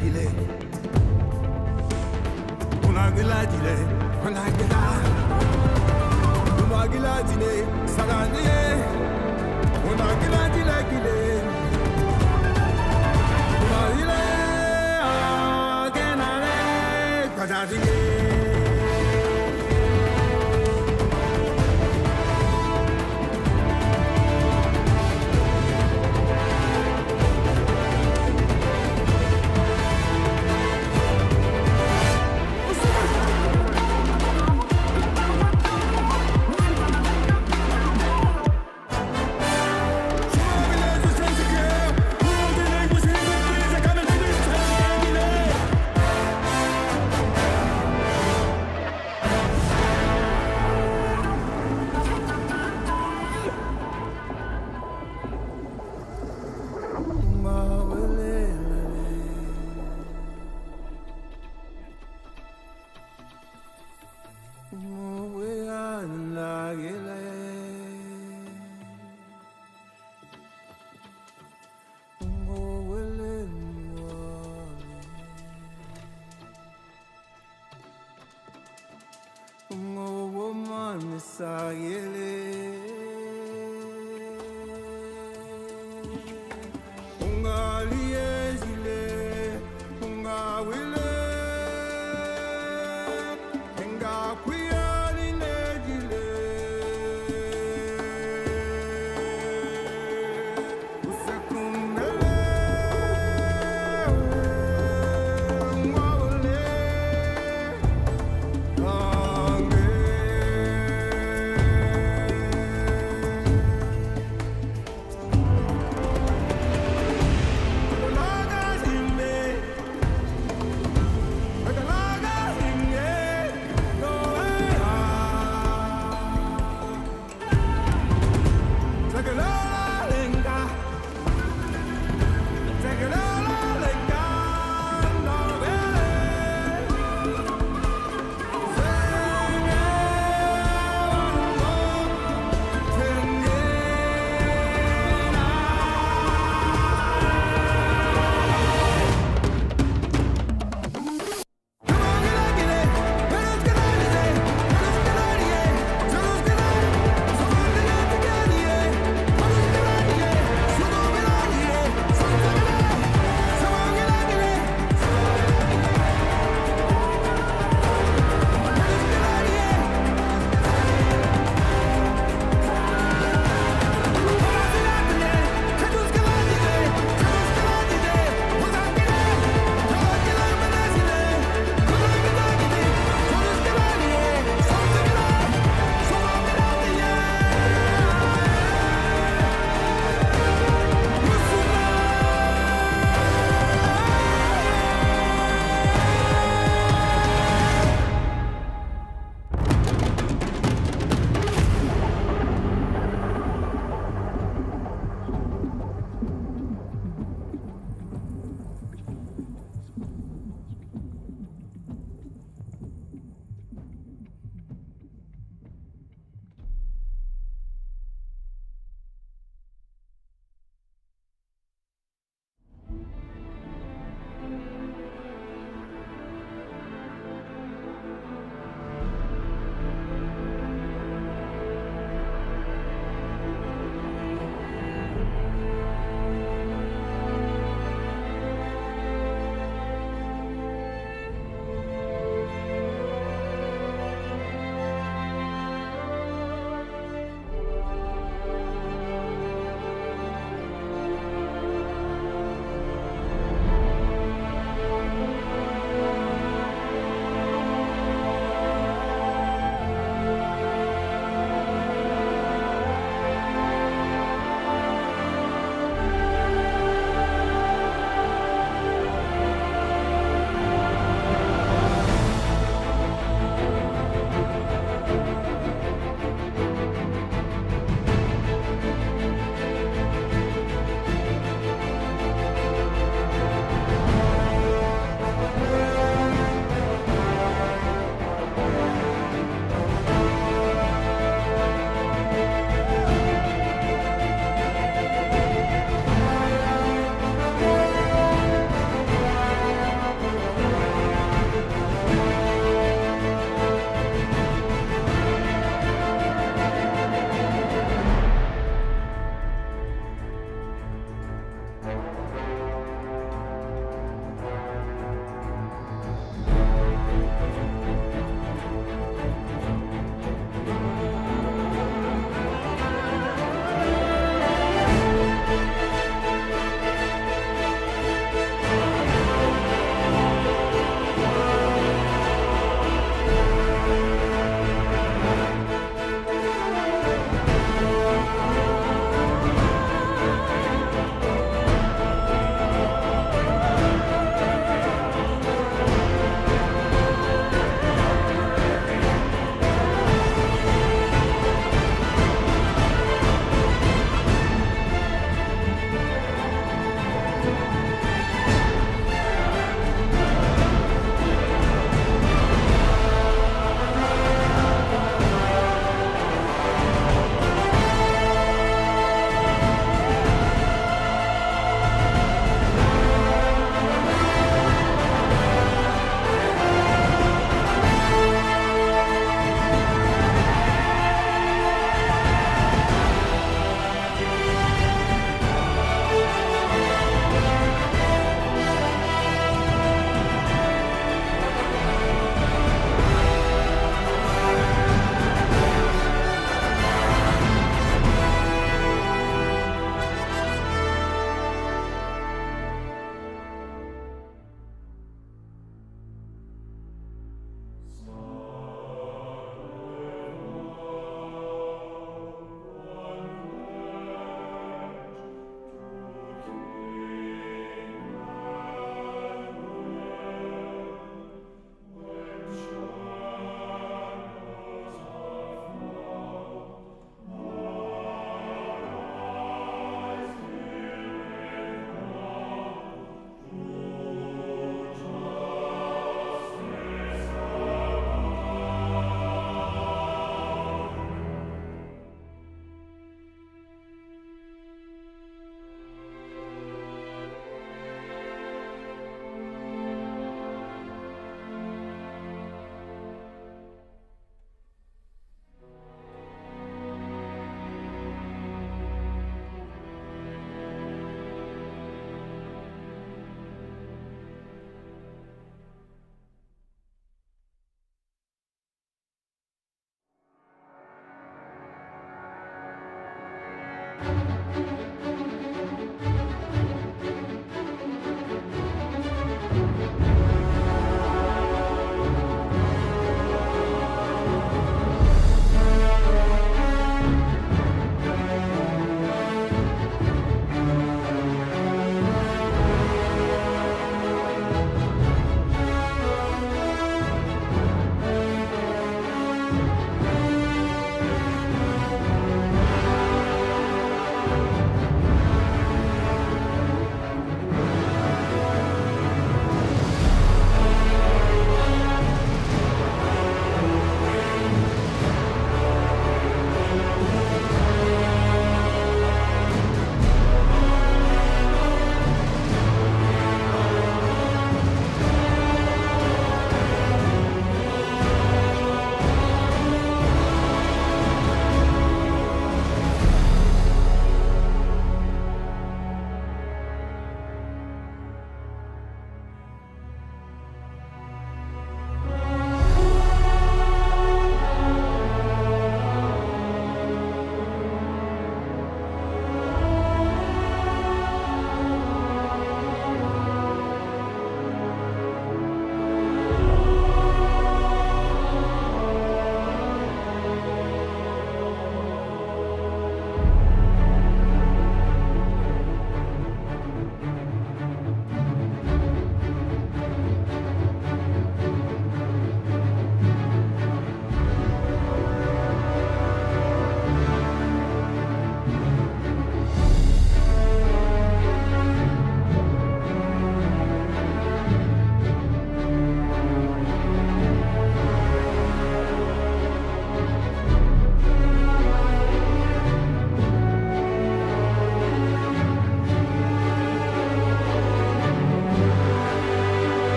dile. Una dile. Una dile, sagani. Una dile. Una dile, agenale, kajadi.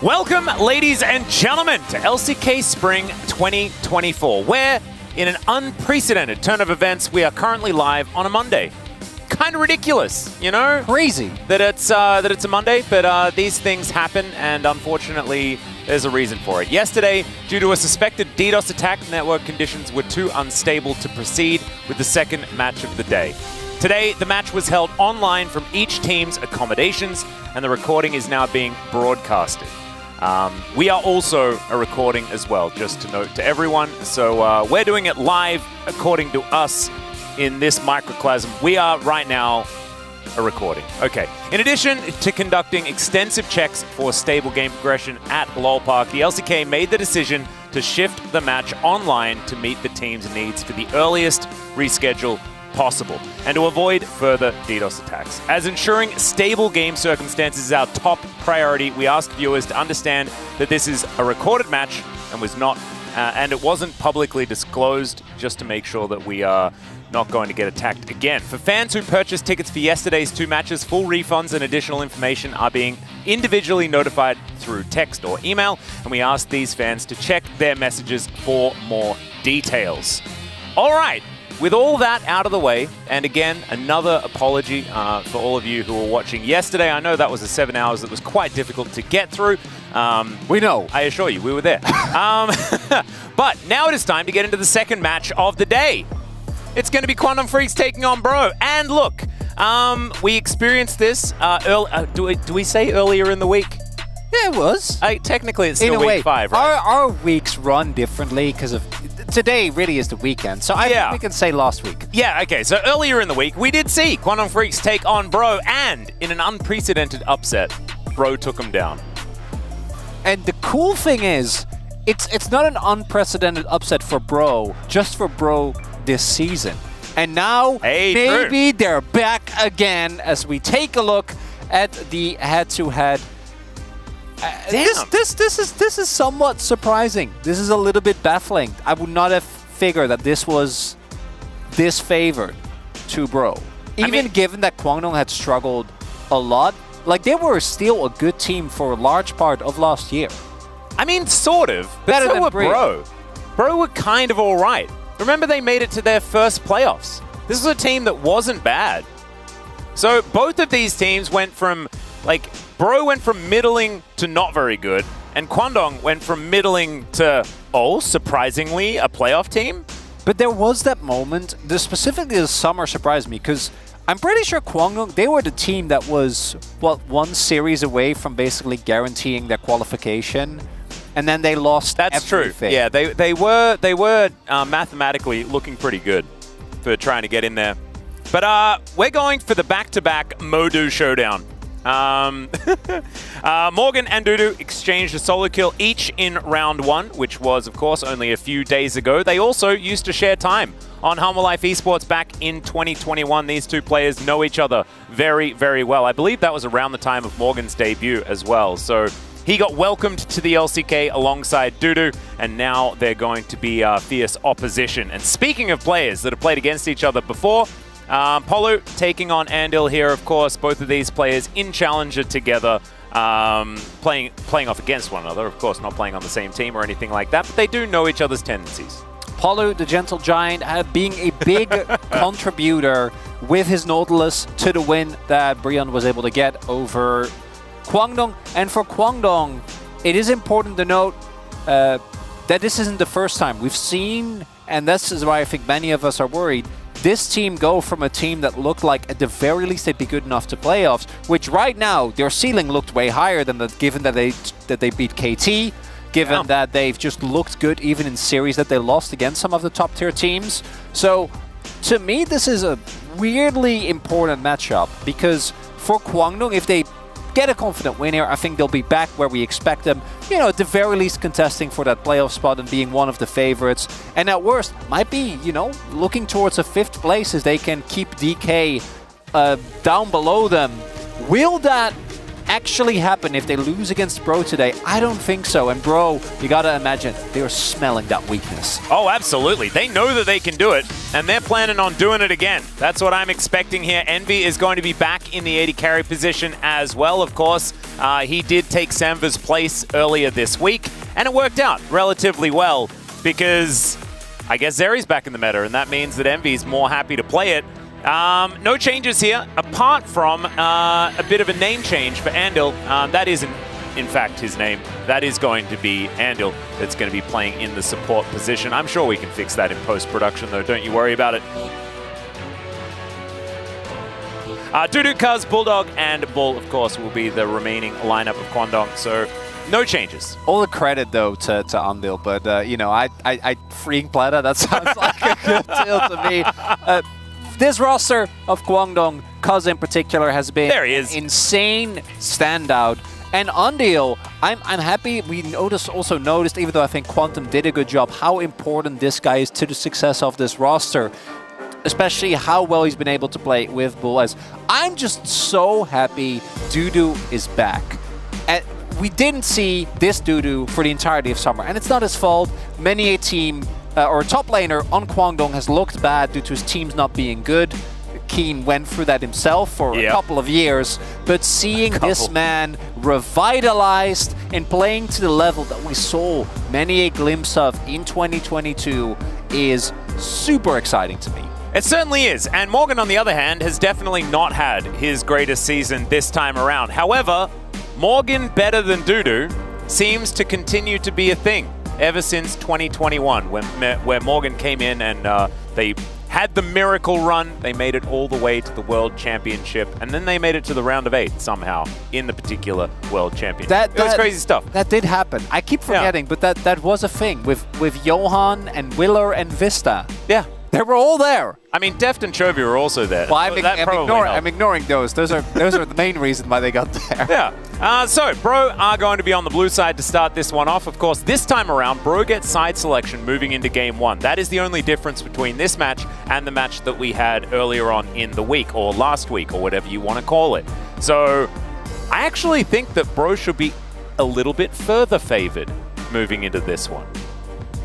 Welcome, ladies and gentlemen, to LCK Spring 2024, where, in an unprecedented turn of events, we are currently live on a Monday. Kind of ridiculous, you know? Crazy. That it's a Monday, but these things happen, and unfortunately, there's a reason for it. Yesterday, due to a suspected DDoS attack, network conditions were too unstable to proceed with the second match of the day. Today, the match was held online from each team's accommodations, and the recording is now being broadcasted. We are also a recording as well, just to note to everyone. So we're doing it live according to us in this microcosm. We are right now a recording. Okay. In addition to conducting extensive checks for stable game progression at LoL Park, the LCK made the decision to shift the match online to meet the team's needs for the earliest reschedule possible and to avoid further DDoS attacks. As ensuring stable game circumstances is our top priority, we asked viewers to understand that this is a recorded match and it wasn't publicly disclosed, just to make sure that we are not going to get attacked again. For fans who purchased tickets for yesterday's two matches, full refunds and additional information are being individually notified through text or email, and we asked these fans to check their messages for more details. All right. With all that out of the way, and again, another apology for all of you who were watching yesterday. I know that was 7 hours that was quite difficult to get through. We know. I assure you, we were there. But now it is time to get into the second match of the day. It's going to be Quantum Freaks taking on Bro. And look, we experienced this, do we say earlier in the week? Yeah, it was. Technically, it's still week 5, right? Our weeks run differently because of today really is the weekend. So I think we can say last week. Yeah, okay. So earlier in the week, we did see Quantum Freaks take on Bro, and in an unprecedented upset, Bro took them down. And the cool thing is, it's not an unprecedented upset for Bro, just for Bro this season. And now, maybe they're back again as we take a look at the head-to-head. This is somewhat surprising. This is a little bit baffling. I would not have figured that this was this favored to Bro. Even given that Kwangdong had struggled a lot, like they were still a good team for a large part of last year. I mean, sort of. Better than Bro. Bro were kind of all right. Remember, they made it to their first playoffs. This was a team that wasn't bad. So both of these teams went from, like, Bro went from middling to not very good, and Kwangdong went from middling to, surprisingly, a playoff team. But there was that moment, specifically the summer surprised me, because I'm pretty sure Kwangdong, they were the team that was, one series away from basically guaranteeing their qualification, and then they lost everything. True. Yeah, they were mathematically looking pretty good for trying to get in there. But we're going for the back-to-back Modu showdown. Morgan and Dudu exchanged a solo kill each in round 1, which was, of course, only a few days ago. They also used to share time on Humble Life Esports back in 2021. These two players know each other very, very well. I believe that was around the time of Morgan's debut as well. So he got welcomed to the LCK alongside Dudu, and now they're going to be fierce opposition. And speaking of players that have played against each other before, Polu taking on Andil here, of course. Both of these players in Challenger together, playing off against one another. Of course, not playing on the same team or anything like that, but they do know each other's tendencies. Polu, the Gentle Giant, being a big contributor with his Nautilus to the win that Brian was able to get over Kwangdong. And for Kwangdong, it is important to note that this isn't the first time. We've seen, and this is why I think many of us are worried, this team go from a team that looked like at the very least they'd be good enough to playoffs, which right now their ceiling looked way higher than that, given that they beat KT, given that they've just looked good even in series that they lost against some of the top tier teams. So to me, this is a weirdly important matchup because for Kwangdong, if they get a confident win here, I think they'll be back where we expect them, at the very least contesting for that playoff spot and being one of the favorites. And at worst, might be, looking towards a 5th place as they can keep DK down below them. Will that actually happen if they lose against Bro today? I don't think so. And Bro, you gotta imagine, they're smelling that weakness. Oh, absolutely. They know that they can do it, and they're planning on doing it again. That's what I'm expecting here. Envy is going to be back in the AD carry position as well, of course. He did take Samva's place earlier this week, and it worked out relatively well because I guess Zeri's back in the meta, and that means that Envy's more happy to play it. No changes here, apart from a bit of a name change for Andil. That isn't, in fact, his name. That is going to be Andil that's going to be playing in the support position. I'm sure we can fix that in post-production, though. Don't you worry about it. Dudu, Kuz, Bulldog, and Bull, of course, will be the remaining lineup of Kwangdong, so no changes. All the credit, though, to Andil, but, you know, I freeing Plata, that sounds like a good deal to me. This roster of Kwangdong, Kuz in particular, has been an insane standout. And Andil, I'm happy. We also noticed, even though I think Quantum did a good job, how important this guy is to the success of this roster. Especially how well he's been able to play with Bull. As I'm just so happy Dudu is back. And we didn't see this Dudu for the entirety of summer, and it's not his fault. Many a team or a top laner on Kwangdong has looked bad due to his teams not being good. Keen went through that himself for a couple of years, but seeing this man revitalized and playing to the level that we saw many a glimpse of in 2022 is super exciting to me. It certainly is, and Morgan, on the other hand, has definitely not had his greatest season this time around. However, Morgan better than Dudu seems to continue to be a thing ever since 2021, where Morgan came in and they had the miracle run. They made it all the way to the World Championship, and then they made it to the round of 8 somehow in the particular World Championship. It was crazy stuff. That did happen. I keep forgetting, but that was a thing with Johan and Willer and Vista. Yeah. They were all there. I mean, Deft and Chovy were also there. Well, I'm ignoring those. Those are the main reason why they got there. Yeah. So, Bro are going to be on the blue side to start this one off. Of course, this time around, Bro gets side selection moving into Game 1. That is the only difference between this match and the match that we had earlier on in the week, or last week, or whatever you want to call it. So, I actually think that Bro should be a little bit further favored moving into this one.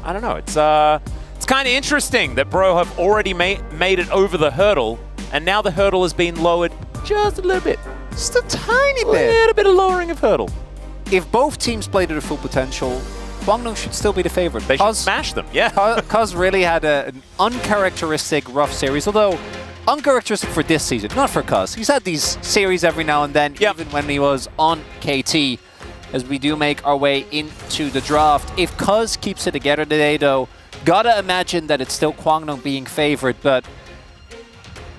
I don't know. It's kind of interesting that Bro have already made it over the hurdle, and now the hurdle has been lowered just a little bit. Just a tiny bit. A little bit of lowering of hurdle. If both teams play to their full potential, Kwangdong should still be the favorite. They should smash them, yeah. Kuz really had an uncharacteristic rough series, although uncharacteristic for this season, not for Kuz. He's had these series every now and then, even when he was on KT. As we do make our way into the draft. If Kuz keeps it together today, though, gotta imagine that it's still Kwangdong being favored, but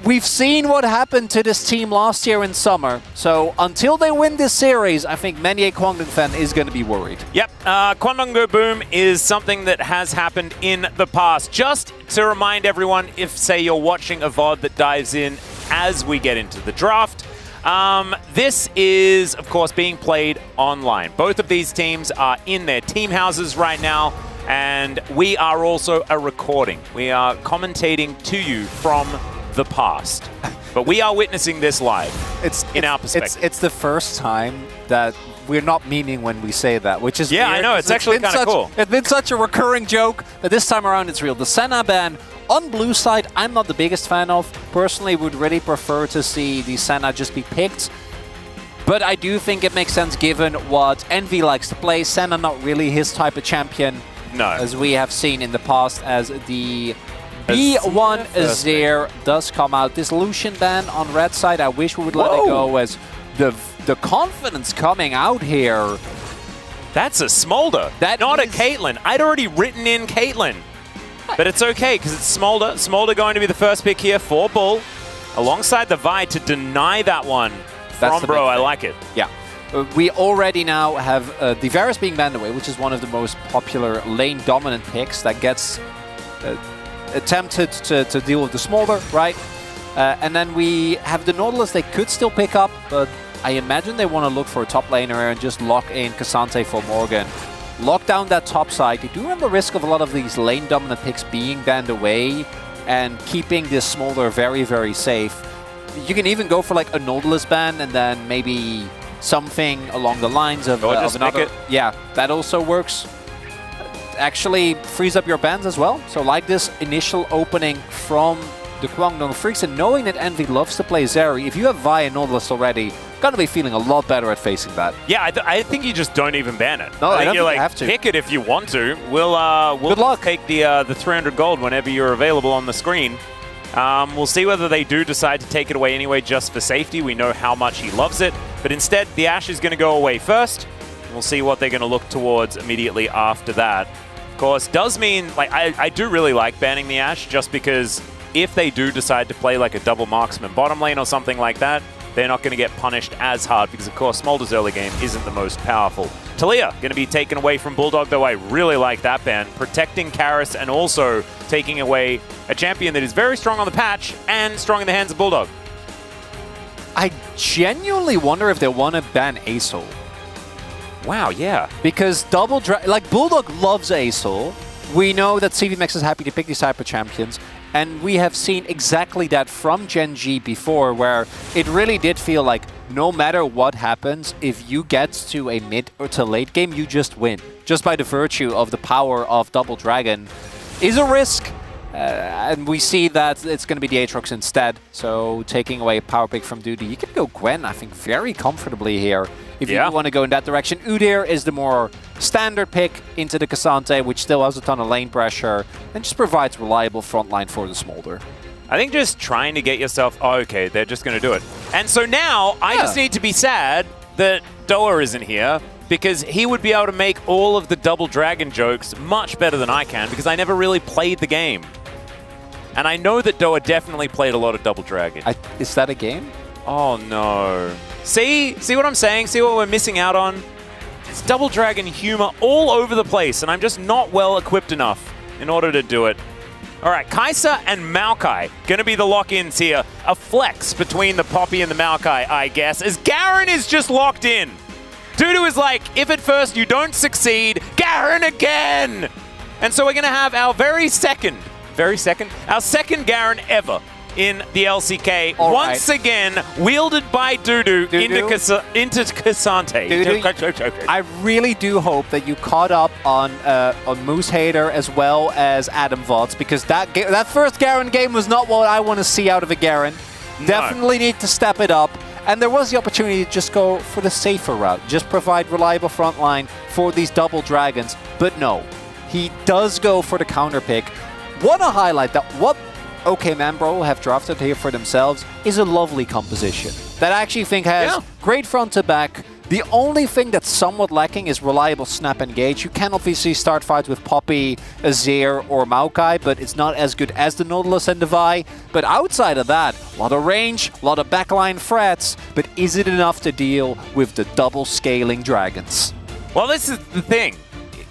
we've seen what happened to this team last year in summer. So until they win this series, I think many a Kwangdong fan is going to be worried. Yep, Kwangdong Go Boom is something that has happened in the past. Just to remind everyone, if, say, you're watching a VOD that dives in as we get into the draft, this is, of course, being played online. Both of these teams are in their team houses right now, and we are also a recording. We are commentating to you from the past, but we are witnessing this live. It's our perspective. It's the first time that we're not memeing when we say that, which is weird. I know. It's actually kind of cool. It's been such a recurring joke that this time around it's real. The Senna ban on blue side, I'm not the biggest fan of. Personally, would really prefer to see the Senna just be picked. But I do think it makes sense given what Envy likes to play. Senna not really his type of champion. No. As we have seen in the past, as the B1 Azir does come out. This Lucian ban on red side, I wish we would let it go, as the confidence coming out here. That's a Smolder, not a Caitlyn. I'd already written in Caitlyn. But it's okay, because it's Smolder. Smolder going to be the first pick here for Bull, alongside the Vi to deny that one from Bro. I like it. Yeah. We already now have the Varus being banned away, which is one of the most popular lane-dominant picks that gets attempted to deal with the Smolder, right? And then we have the Nautilus they could still pick up, but I imagine they want to look for a top laner and just lock in Cassante for Morgan. Lock down that top side. You do run the risk of a lot of these lane-dominant picks being banned away and keeping this Smolder very, very safe. You can even go for like a Nautilus ban and then maybe something along the lines of another. Yeah, that also works. Actually frees up your bans as well. So like this initial opening from the Kwangdong Freaks, and knowing that Envy loves to play Zeri, if you have Vi and Nautilus already, gonna be feeling a lot better at facing that. Yeah, I think you just don't even ban it. No, I don't you're think you like, have to. pick it if you want to. We'll Good luck. take the 300 gold whenever you're available on the screen. We'll see whether they do decide to take it away anyway just for safety. We know how much he loves it. But instead, the Ashe is going to go away first. We'll see what they're going to look towards immediately after that. Of course, does mean, like, I do really like banning the Ashe just because if they do decide to play like a double marksman bottom lane or something like that, they're not going to get punished as hard because, of course, Smolder's early game isn't the most powerful. Talia going to be taken away from Bulldog, though I really like that ban. Protecting Karis and also taking away a champion that is very strong on the patch and strong in the hands of Bulldog. I genuinely wonder if they want to ban Asol. Wow, yeah. Because like Bulldog loves Asol. We know that CVMX is happy to pick these type of champions. And we have seen exactly that from Gen G before, where it really did feel like no matter what happens, if you get to a mid or to late game, you just win. Just by the virtue of the power of Double Dragon is a risk. And we see that it's going to be the Aatrox instead. So taking away a power pick from Dudu, you can go Gwen, I think, very comfortably here. If you want to go in that direction. Udyr is the more standard pick into the Cassante, which still has a ton of lane pressure and just provides reliable frontline for the Smolder. I think just trying to get yourself, oh, okay, they're just going to do it. And so now I just need to be sad that Doa isn't here because he would be able to make all of the Double Dragon jokes much better than I can because I never really played the game. And I know that Doa definitely played a lot of Double Dragon. Is that a game? Oh, no. See what I'm saying? See what we're missing out on? It's Double Dragon humor all over the place, and I'm just not well equipped enough in order to do it. All right, Kai'Sa and Maokai going to be the lock-ins here. A flex between the Poppy and the Maokai, I guess, as Garen is just locked in. Dudu is like, if at first you don't succeed, Garen again! And so we're going to have our our second Garen ever in the LCK. Once again, wielded by Dudu into Cassante. Dudu, I really do hope that you caught up on Moose Hater as well as Adam Vods, because that first Garen game was not what I want to see out of a Garen. No. Definitely need to step it up. And there was the opportunity to just go for the safer route, just provide reliable frontline for these Double Dragons. But no, he does go for the counter pick. Want to highlight that what OK Manbro have drafted here for themselves is a lovely composition that I actually think has great front to back. The only thing that's somewhat lacking is reliable snap engage. You can obviously start fights with Poppy, Azir, or Maokai, but it's not as good as the Nautilus and the Vi. But outside of that, a lot of range, a lot of backline threats, but is it enough to deal with the double scaling dragons? Well, this is the thing,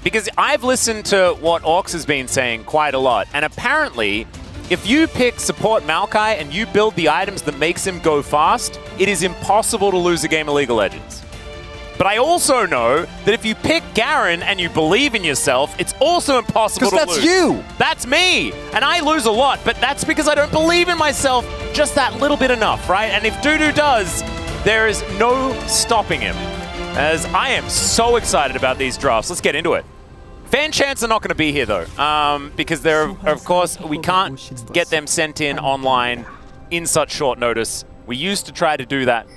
because I've listened to what Orcs has been saying quite a lot, and apparently, if you pick support Maokai and you build the items that makes him go fast, it is impossible to lose a game of League of Legends. But I also know that if you pick Garen and you believe in yourself, it's also impossible to lose. Because that's you! That's me! And I lose a lot, but that's because I don't believe in myself just that little bit enough, right? And if Dudu does, there is no stopping him. As I am so excited about these drafts. Let's get into it. Fan chants are not going to be here, though, because they're, of course, we can't get them sent in online in such short notice. We used to try to do that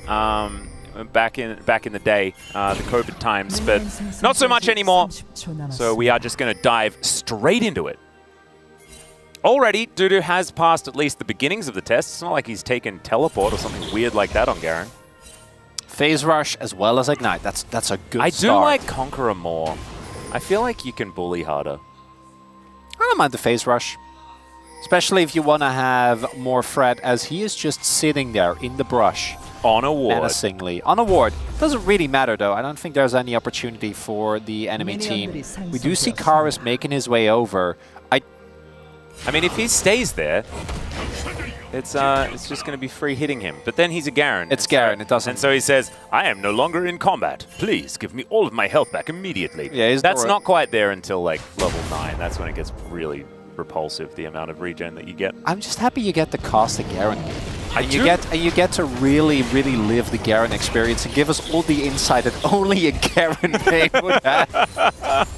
back in the day, the COVID times, but not so much anymore. So we are just going to dive straight into it. Already, Dudu has passed at least the beginnings of the test. It's not like he's taken teleport or something weird like that on Garen. Phase Rush as well as Ignite. That's a good start. I do like Conqueror more. I feel like you can bully harder. I don't mind the Phase Rush. Especially if you want to have more threat, as he is just sitting there in the brush. On a ward. Menacingly. On a ward. Doesn't really matter, though. I don't think there's any opportunity for the enemy team. We do see Karis making his way over. I mean, if he stays there, it's just going to be free hitting him. But then he's a Garen. It's Garen. It doesn't. And so he says, "I am no longer in combat. Please give me all of my health back immediately." Yeah, that's not quite there until like level 9. That's when it gets really repulsive, the amount of regen that you get. I'm just happy you get the cost of Garen. And you get to really, really live the Garen experience and give us all the insight that only a Garen main would have.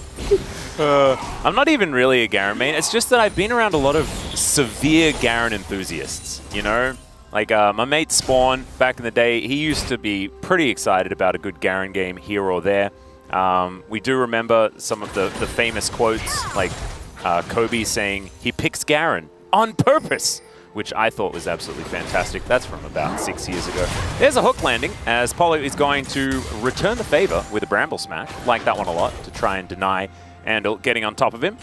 I'm not even really a Garen main. It's just that I've been around a lot of severe Garen enthusiasts, you know? Like, my mate Spawn, back in the day, he used to be pretty excited about a good Garen game here or there. We do remember some of the famous quotes, like Kobe saying, he picks Garen on purpose, which I thought was absolutely fantastic. That's from about 6 years ago. There's a hook landing, as Polo is going to return the favor with a Bramble Smash. Like that one a lot, to try and deny Andal getting on top of him.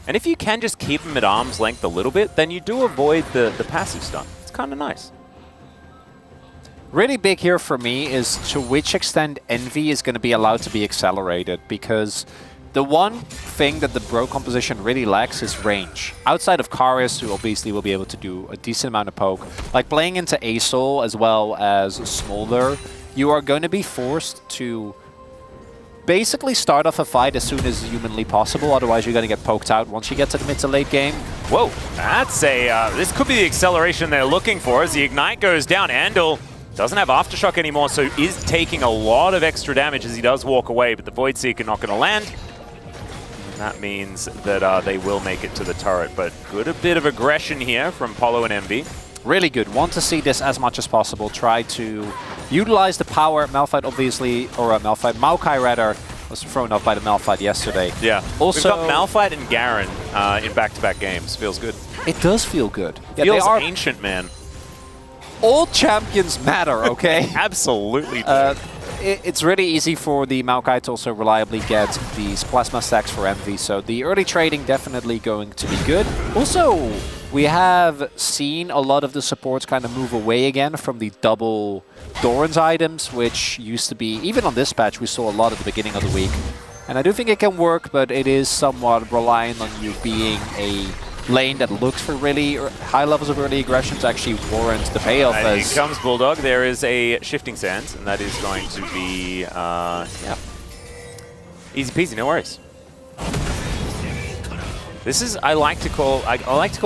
And if you can just keep him at arm's length a little bit, then you do avoid the passive stun. It's kind of nice. Really big here for me is to which extent Envy is going to be allowed to be accelerated, because the one thing that the Bro composition really lacks is range. Outside of Karius, who obviously will be able to do a decent amount of poke, like playing into Asol as well as Smolder, you are going to be forced to basically start off a fight as soon as humanly possible, otherwise you're going to get poked out once you get to the mid to late game. Whoa, that's a, this could be the acceleration they're looking for as the Ignite goes down. Andal doesn't have Aftershock anymore, so is taking a lot of extra damage as he does walk away, but the Void Seeker not going to land. That means that they will make it to the turret, but good a bit of aggression here from Polo and Envy. Really good. Want to see this as much as possible. Try to utilize the power. Malphite obviously, or Malphite, Maokai rather, was thrown off by the Malphite yesterday. Yeah. Also, we've got Malphite and Garen in back-to-back games. Feels good. It does feel good. Yeah, Feels they are ancient, man. Old champions matter, okay? Absolutely do. It's really easy for the Maokai to also reliably get these plasma stacks for Envy, so the early trading definitely going to be good. Also, we have seen a lot of the supports kind of move away again from the double Doran's items, which used to be, even on this patch, we saw a lot at the beginning of the week. And I do think it can work, but it is somewhat reliant on you being a lane that looks for really high levels of early aggression to actually warrant the payoff. And here comes Bulldog. There is a Shifting Sands, and that is going to be, yeah, easy peasy, no worries. This is, I like to call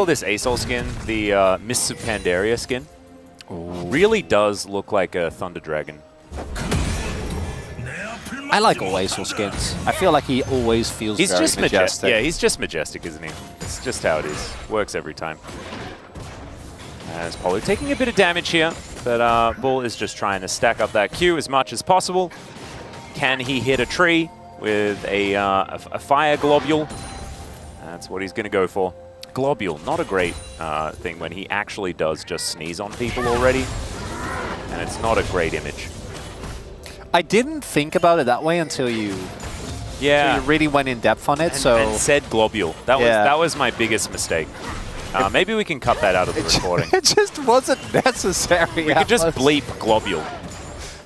this Asol skin the Mists of Pandaria skin. Ooh. Really does look like a Thunder Dragon. I like all Asol skins. I feel like he always feels he's very just majestic. Yeah, he's just majestic, isn't he? It's just how it is. Works every time. As Polo taking a bit of damage here, but Bull is just trying to stack up that Q as much as possible. Can he hit a tree with a fire globule? That's what he's going to go for. Globule, not a great thing when he actually does just sneeze on people already. And it's not a great image. I didn't think about it that way until you, yeah, until you really went in depth on it. And said globule. That was my biggest mistake. Maybe we can cut that out of the recording. It just wasn't necessary. We could just bleep globule.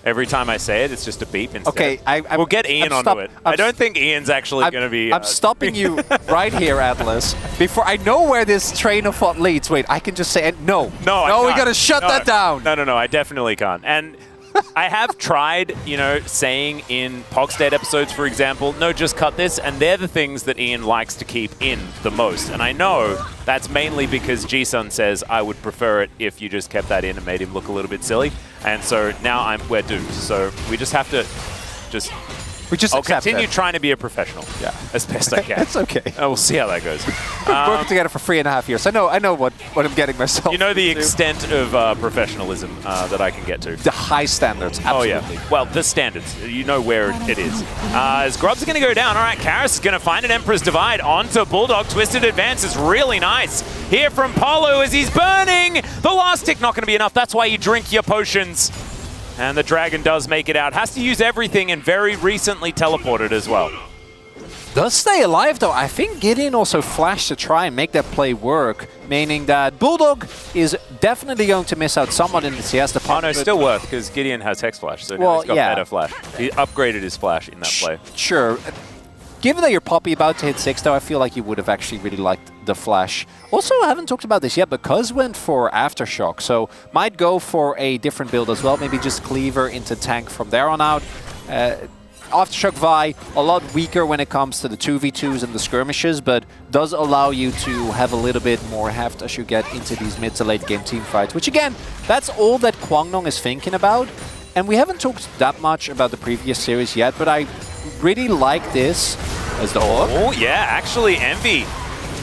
Every time I say it, it's just a beep instead. Okay, we'll get Ian onto it. I don't think Ian's actually going to be... I'm stopping you right here, Atlas. Before I know where this train of thought leads. Wait, I can just say it. No, we got to shut that down. No, I definitely can't. And I have tried, saying in Pogstate episodes, for example, no, just cut this, and they're the things that Ian likes to keep in the most. And I know that's mainly because G-Sun says I would prefer it if you just kept that in and made him look a little bit silly. And so now we're doomed. So we just have to I'll continue trying to be a professional. Yeah, as best I can. It's okay. We'll see how that goes. We've worked together for 3.5 years. I know what I'm getting myself. You know the extent of professionalism that I can get to. The high standards, absolutely. Oh yeah. Well, the standards. You know where it is. As Grub's going to go down. All right, Karis is going to find an Emperor's Divide onto Bulldog. Twisted Advance is really nice. Here from Polo as he's burning. The last tick not going to be enough. That's why you drink your potions. And the Dragon does make it out. Has to use everything and very recently teleported as well. Does stay alive though. I think Gideon also flashed to try and make that play work, meaning that Bulldog is definitely going to miss out somewhat in the CS department. Oh no, still worth, because Gideon has Hex Flash, so now he's got better Flash. He upgraded his Flash in that play. Sure. Given that you're Poppy about to hit 6 though, I feel like you would have actually really liked the Flash. Also, I haven't talked about this yet, but Cuz went for Aftershock, so might go for a different build as well, maybe just Cleaver into tank from there on out. Aftershock Vi, a lot weaker when it comes to the 2v2s and the skirmishes, but does allow you to have a little bit more heft as you get into these mid to late game team fights, which again, that's all that Kwangdong is thinking about. And we haven't talked that much about the previous series yet, but I really like this as the hook. Oh yeah, actually Envy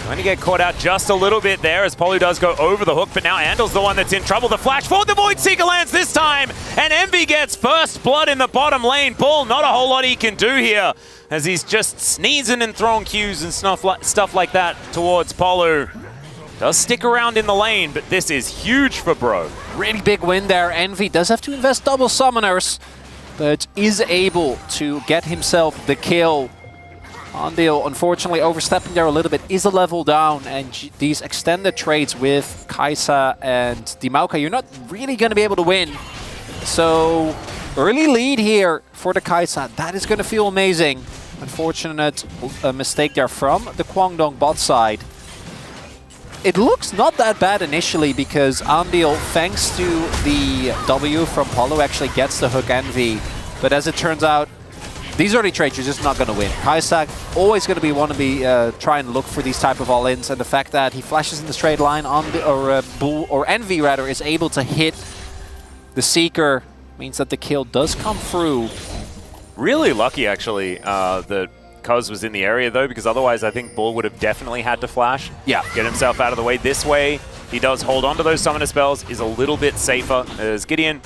Going to get caught out just a little bit there as Polu does go over the hook, but now Andel's the one that's in trouble. The flash for the Void Seeker lands this time, and Envy gets first blood in the bottom lane. Bull, not a whole lot he can do here as he's just sneezing and throwing Qs and stuff like that towards Polu. Does stick around in the lane, but this is huge for Bro. Really big win there. Envy does have to invest double summoners, but is able to get himself the kill. Andil, unfortunately, overstepping there a little bit, is a level down, and these extended trades with Kai'Sa and Dimauka, you're not really going to be able to win. So, early lead here for the Kai'Sa. That is going to feel amazing. Unfortunate mistake there from the Kwangdong bot side. It looks not that bad initially because Andil, thanks to the W from Polu, actually gets the hook Envy. But as it turns out, these early trades, you're just not going to win. Kai'Sa always going to want to try and look for these type of all-ins, and the fact that he flashes in the straight line on or Envy rather is able to hit the Seeker means that the kill does come through. Really lucky actually that Cuz was in the area though, because otherwise I think Bull would have definitely had to flash. Yeah. Get himself out of the way. This way, he does hold on to those summoner spells, is a little bit safer as Gideon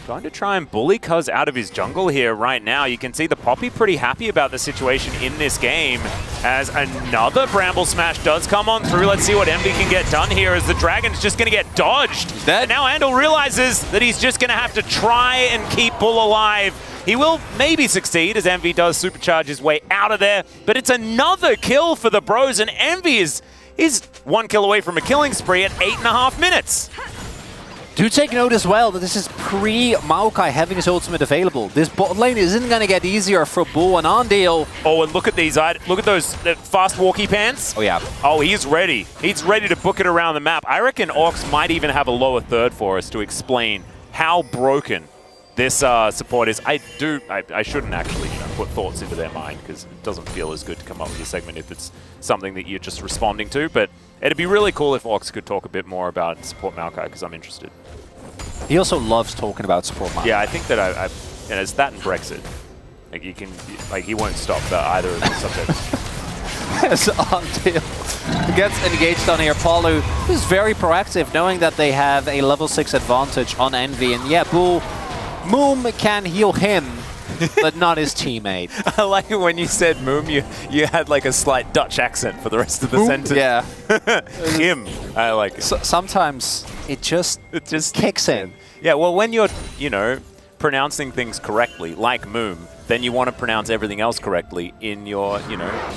trying to try and bully Cuz out of his jungle here right now. You can see the Poppy pretty happy about the situation in this game as another Bramble Smash does come on through. Let's see what Envy can get done here as the Dragon's just going to get dodged. And now Andal realizes that he's just going to have to try and keep Bull alive. He will maybe succeed as Envy does supercharge his way out of there, but it's another kill for the Bros, and Envy is 1 kill away from a killing spree at 8.5 minutes. Do take note as well that this is pre-Maokai having his ultimate available. This bot lane isn't going to get easier for Bull and Andil. Oh, and look at these. Look at those fast walkie pants. Oh, yeah. Oh, he's ready. He's ready to book it around the map. I reckon Orcs might even have a lower third for us to explain how broken this support is. I shouldn't actually put thoughts into their mind because it doesn't feel as good to come up with a segment if it's something that you're just responding to. But it'd be really cool if Orcs could talk a bit more about support Maokai because I'm interested. He also loves talking about support Maokai. Yeah, I think that and it's that and Brexit. Like he won't stop either of those subjects. As Andil gets engaged on here, Polu is very proactive, knowing that they have a level 6 advantage on Envy, and yeah, Bull Moom can heal him, but not his teammate. I like it when you said Moom, you had like a slight Dutch accent for the rest of the sentence. Yeah. Him. I like it. Sometimes it just kicks in. Yeah, well, when you're, pronouncing things correctly, like Moom, then you want to pronounce everything else correctly in your,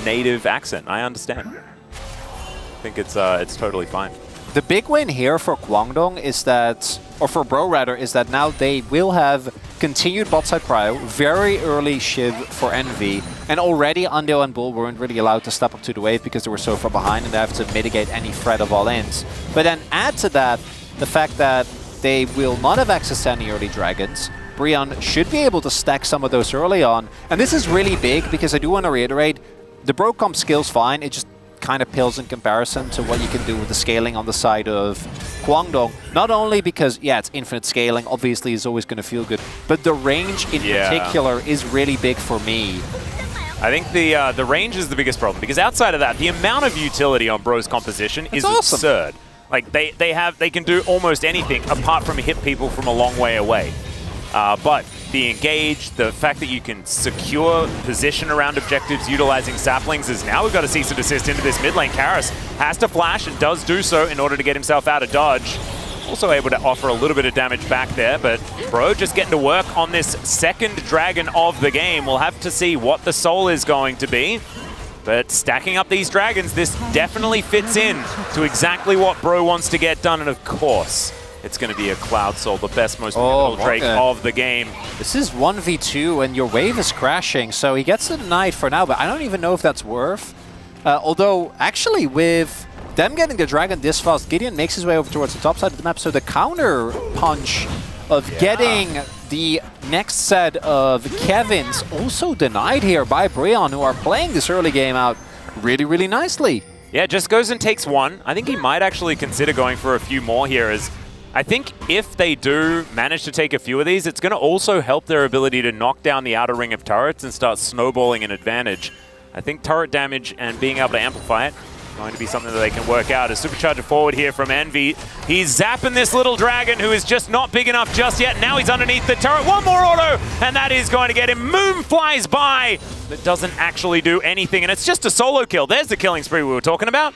native accent. I understand. I think it's totally fine. The big win here for Kwangdong is that, or for Bro rather, is that now they will have continued bot side prio, very early Shiv for Envy, and already Andil and Bull weren't really allowed to step up to the wave because they were so far behind and they have to mitigate any threat of all-ins. But then add to that the fact that they will not have access to any early dragons. Brion should be able to stack some of those early on, and this is really big because I do want to reiterate, the Bro comp skill's fine, it just kind of pales in comparison to what you can do with the scaling on the side of Kwangdong. Not only because, yeah, it's infinite scaling, obviously is always going to feel good, but the range in particular is really big for me. I think the range is the biggest problem because outside of that, the amount of utility on Bro's composition is awesome. Absurd. Like they can do almost anything apart from hit people from a long way away. But the engage, the fact that you can secure position around objectives utilizing saplings is now we've got to cease and desist into this mid lane. Karis has to flash and does do so in order to get himself out of dodge. Also able to offer a little bit of damage back there, but Bro just getting to work on this second dragon of the game. We'll have to see what the soul is going to be. But stacking up these dragons, this definitely fits in to exactly what Bro wants to get done. And of course, it's going to be a Cloud Soul, the best, most pivotal trait of the game. This is 1v2 and your wave is crashing, so he gets a knight for now, but I don't even know if that's worth. Although, actually, with them getting the dragon this fast, Gideon makes his way over towards the top side of the map, so the counter punch of getting the next set of Kevins also denied here by Brion, who are playing this early game out really, really nicely. Yeah, just goes and takes one. I think he might actually consider going for a few more here, as I think if they do manage to take a few of these, it's going to also help their ability to knock down the outer ring of turrets and start snowballing an advantage. I think turret damage and being able to amplify it going to be something that they can work out. A supercharger forward here from Envy. He's zapping this little dragon who is just not big enough just yet. Now he's underneath the turret. One more auto, and that is going to get him. Moon flies by. That doesn't actually do anything, and it's just a solo kill. There's the killing spree we were talking about.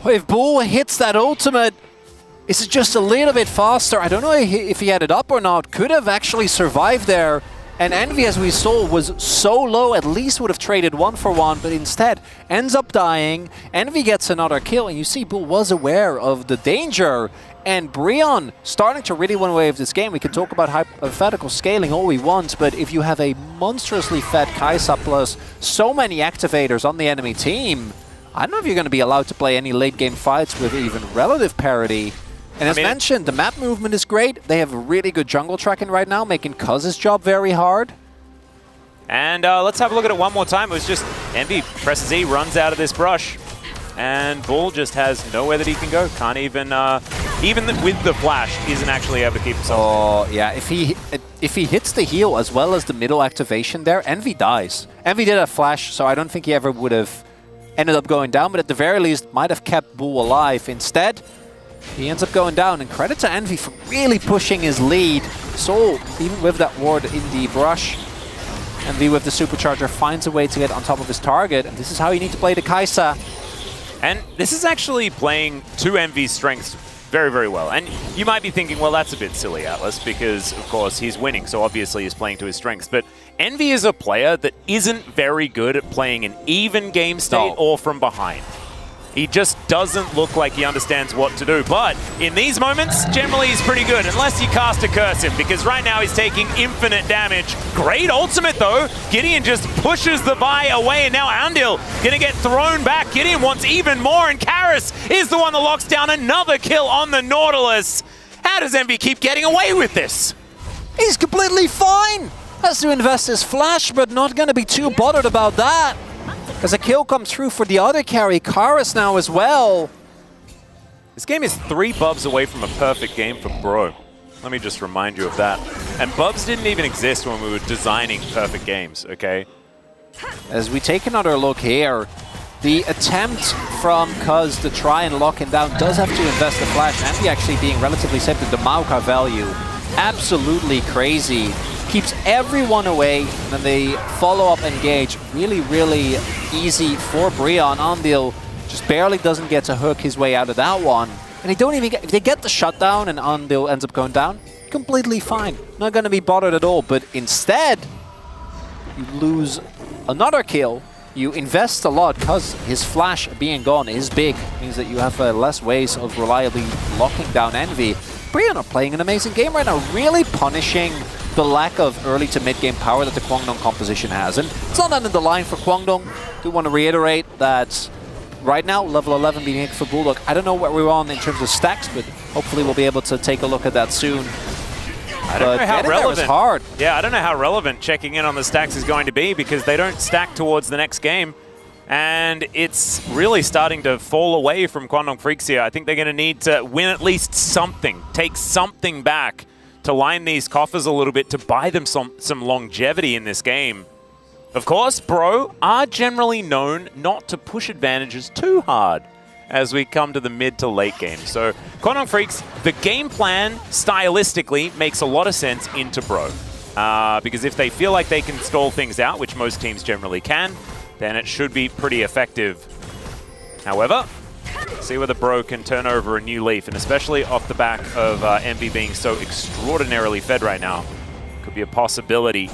If Bull hits that ultimate, is it just a little bit faster? I don't know if he had it up or not. Could have actually survived there. And Envy, as we saw, was so low, at least would have traded 1-for-1, but instead ends up dying. Envy gets another kill, and you see Bull was aware of the danger. And Brion starting to really win away with this game. We can talk about hypothetical scaling all we want, but if you have a monstrously fed Kai'Sa plus so many activators on the enemy team, I don't know if you're going to be allowed to play any late game fights with even relative parity. And as mentioned, the map movement is great. They have a really good jungle tracking right now, making Cuz's job very hard. And let's have a look at it one more time. It was just Envy presses E, runs out of this brush. And Bull just has nowhere that he can go. Can't even with the flash, isn't actually able to keep himself. Oh, yeah. If he hits the heal as well as the middle activation there, Envy dies. Envy did a flash, so I don't think he ever would have ended up going down, but at the very least might have kept Bull alive. Instead, he ends up going down, and credit to Envy for really pushing his lead. So, even with that ward in the brush, Envy with the supercharger finds a way to get on top of his target, and this is how you need to play the Kai'Sa. And this is actually playing to Envy's strengths very, very well. And you might be thinking, well, that's a bit silly, Atlas, because, of course, he's winning, so obviously he's playing to his strengths. But Envy is a player that isn't very good at playing an even game state or from behind. He just doesn't look like he understands what to do. But in these moments, generally he's pretty good, unless you cast a curse him, because right now he's taking infinite damage. Great ultimate, though. Gideon just pushes the Vi away, and now Andil gonna get thrown back. Gideon wants even more, and Karis is the one that locks down another kill on the Nautilus. How does Envy keep getting away with this? He's completely fine. Has to invest his flash, but not gonna be too bothered about that. Because a kill comes through for the other carry, Karis now as well. This game is 3 bubs away from a perfect game for Bro. Let me just remind you of that. And bubs didn't even exist when we were designing perfect games, okay? As we take another look here, the attempt from Cuz to try and lock him down does have to invest the flash. Envy actually being relatively safe with the Maoka value. Absolutely crazy. Keeps everyone away, and then they follow-up engage. Really, really easy for Brion. Andil just barely doesn't get to hook his way out of that one. And they don't even get, if they get the shutdown and Andil ends up going down, completely fine. Not going to be bothered at all. But instead, you lose another kill. You invest a lot because his flash being gone is big. Means that you have less ways of reliably locking down Envy. Brion are playing an amazing game right now, really punishing the lack of early to mid-game power that the Kwangdong composition has. And it's not under the line for Kwangdong. I do want to reiterate that right now, level 11 being hit for Bulldog. I don't know where we're on in terms of stacks, but hopefully we'll be able to take a look at that soon. I don't know how relevant. Hard. Yeah, I don't know how relevant checking in on the stacks is going to be, because they don't stack towards the next game. And it's really starting to fall away from Kwangdong Freaks here. I think they're going to need to win at least something, take something back to line these coffers a little bit to buy them some longevity in this game. Of course, Bro are generally known not to push advantages too hard as we come to the mid to late game. So Kwangdong Freaks, the game plan stylistically makes a lot of sense into Bro. Because if they feel like they can stall things out, which most teams generally can, then it should be pretty effective. However, see whether Bro can turn over a new leaf, and especially off the back of Envy being so extraordinarily fed right now. Could be a possibility.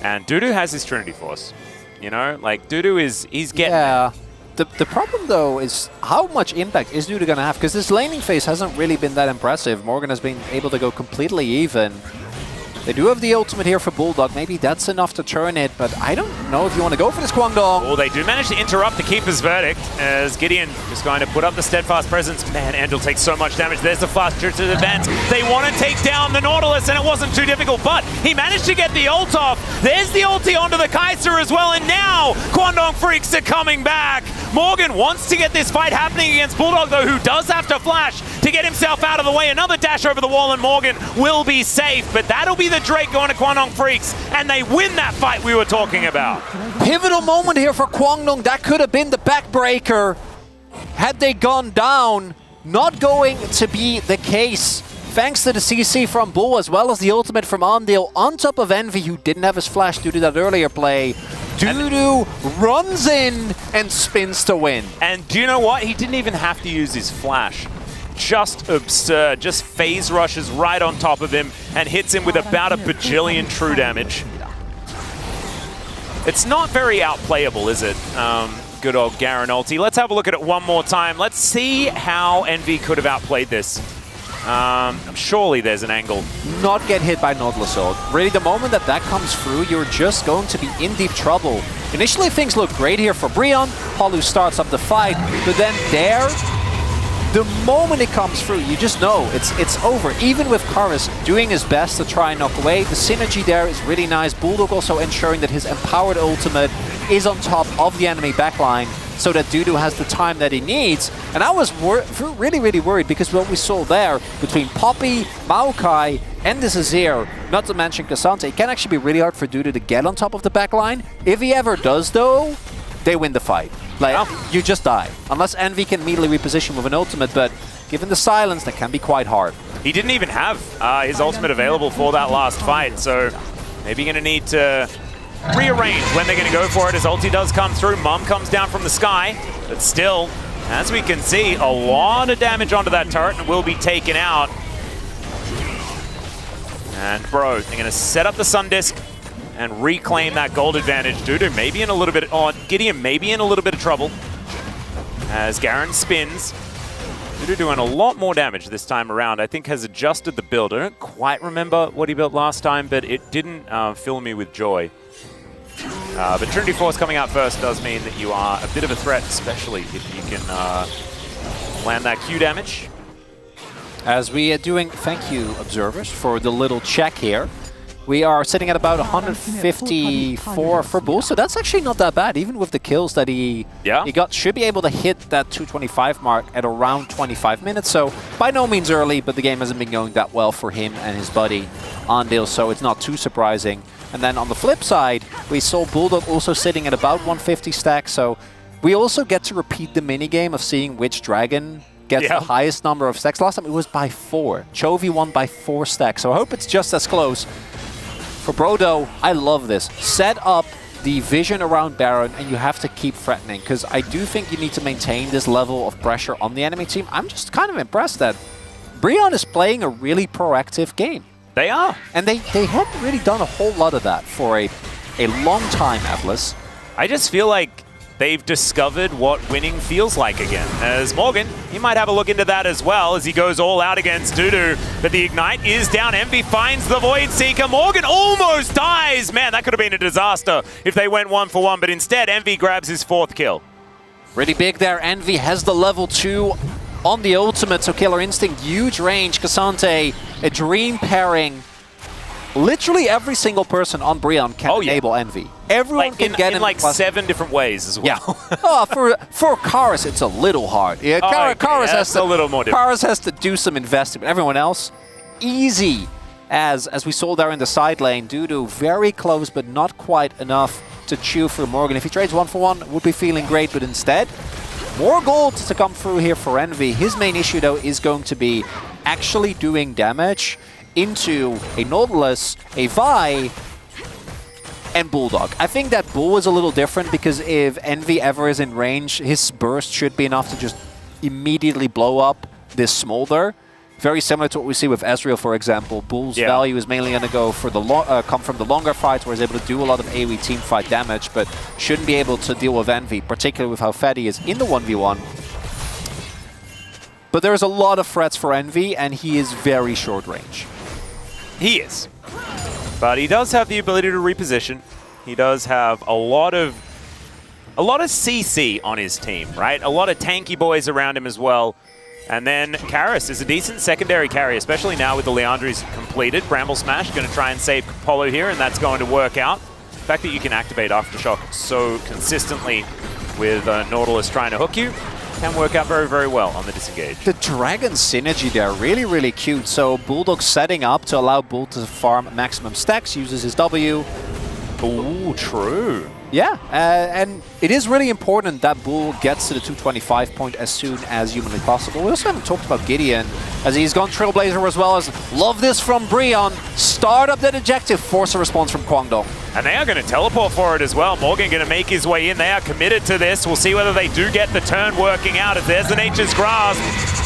And Dudu has his Trinity Force. You know, like Dudu he's getting... Yeah. The problem, though, is how much impact is Dudu going to have? Because this laning phase hasn't really been that impressive. Morgan has been able to go completely even. They do have the ultimate here for Bulldog. Maybe that's enough to turn it, but I don't know if you want to go for this Kwangdong. Oh, they do manage to interrupt the Keeper's verdict as Gideon is going to put up the Steadfast Presence. Man, Andil takes so much damage. There's the fast to advance. They want to take down the Nautilus, and it wasn't too difficult, but he managed to get the ult off. There's the ulti onto the Kai'Sa as well, and now Kwangdong Freaks are coming back. Morgan wants to get this fight happening against Bulldog, though, who does have to flash to get himself out of the way. Another dash over the wall, and Morgan will be safe, but that'll be the the Drake going to Kwangdong Freaks, and they win that fight we were talking about. Pivotal moment here for Kwangdong. That could have been the backbreaker had they gone down. Not going to be the case. Thanks to the CC from Bull as well as the ultimate from Ondale on top of Envy, who didn't have his flash due to that earlier play. Dudu runs in and spins to win. And do you know what? He didn't even have to use his flash. Just absurd. Just phase rushes right on top of him and hits him with about a bajillion true damage. It's not very outplayable, is it? Good old Garen ulti. Let's have a look at it one more time. Let's see how Envy could have outplayed this. Surely there's an angle. Not get hit by Nautilus ult. Really, the moment that that comes through, you're just going to be in deep trouble. Initially, things look great here for Brion. Palu starts up the fight, but then there, the moment it comes through, you just know it's over. Even with Karis doing his best to try and knock away, the synergy there is really nice. Bulldog also ensuring that his empowered ultimate is on top of the enemy backline, so that Dudu has the time that he needs. And I was really, really worried because what we saw there between Poppy, Maokai, and this Azir, not to mention Cassante, it can actually be really hard for Dudu to get on top of the backline. If he ever does, though, they win the fight. Like, you just die. Unless Envy can immediately reposition with an ultimate, but given the silence, that can be quite hard. He didn't even have his ultimate available for that last fight, so maybe going to need to rearrange when they're going to go for it. His ulti does come through. Mum comes down from the sky, but still, as we can see, a lot of damage onto that turret and will be taken out. And bro, they're going to set up the Sun Disc and reclaim that gold advantage. Dudu maybe in a little bit, Gideon maybe in a little bit of trouble as Garen spins. Dudu doing a lot more damage this time around. I think has adjusted the build. I don't quite remember what he built last time, but it didn't fill me with joy. But Trinity Force coming out first does mean that you are a bit of a threat, especially if you can land that Q damage. As we are doing, thank you, observers, for the little check here. We are sitting at about 154 for Bull, so that's actually not that bad. Even with the kills that he got, should be able to hit that 225 mark at around 25 minutes. So by no means early, but the game hasn't been going that well for him and his buddy Ondale, so it's not too surprising. And then on the flip side, we saw Bulldog also sitting at about 150 stacks, so we also get to repeat the minigame of seeing which dragon gets the highest number of stacks. Last time it was by 4. Chovy won by 4 stacks, so I hope it's just as close. For Brodo, I love this. Set up the vision around Baron and you have to keep threatening, because I do think you need to maintain this level of pressure on the enemy team. I'm just kind of impressed that Brion is playing a really proactive game. They are. And they haven't really done a whole lot of that for a long time, Atlas. I just feel like they've discovered what winning feels like again. As Morgan, he might have a look into that as well as he goes all out against Dudu. But the Ignite is down. Envy finds the Void Seeker. Morgan almost dies. Man, that could have been a disaster if they went 1 for 1. But instead, Envy grabs his 4th kill. Really big there. Envy has the level 2 on the ultimate, so Killer Instinct, huge range. Cassante, a dream pairing. Literally every single person on Brion can enable Envy. Everyone can get in like 7 different ways as well. Yeah. For Karis, it's a little hard. Yeah, Karis has a little more different. Karis has to do some investing. But everyone else, easy. As we saw there in the side lane, Dudu very close, but not quite enough to chew through Morgan. If he trades 1 for 1, would be feeling great, but instead, more gold to come through here for Envy. His main issue, though, is going to be actually doing damage into a Nautilus, a Vi, and Bulldog. I think that Bull is a little different because if Envy ever is in range, his burst should be enough to just immediately blow up this Smolder. Very similar to what we see with Ezreal, for example. Bull's value is mainly going to go for the come from the longer fights, where he's able to do a lot of AoE team fight damage, but shouldn't be able to deal with Envy, particularly with how fed he is in the 1v1. But there's a lot of threats for Envy, and he is very short range. He is. But he does have the ability to reposition. He does have a lot of CC on his team, right? A lot of tanky boys around him as well. And then Karis is a decent secondary carry, especially now with the Leandries completed. Bramble Smash going to try and save Polo here, and that's going to work out. The fact that you can activate Aftershock so consistently with Nautilus trying to hook you, can work out very, very well on the disengage. The Dragon synergy there, really, really cute. So Bulldog setting up to allow Bull to farm maximum stacks, uses his W. Ooh, true. Yeah, and it is really important that Bull gets to the 225 point as soon as humanly possible. We also haven't talked about Gideon, as he's gone Trailblazer as well as love this from Brion. Start up that objective, force a response from Kwangdong. And they are going to teleport for it as well. Morgan going to make his way in. They are committed to this. We'll see whether they do get the turn working out, as there's the Nature's Grasp.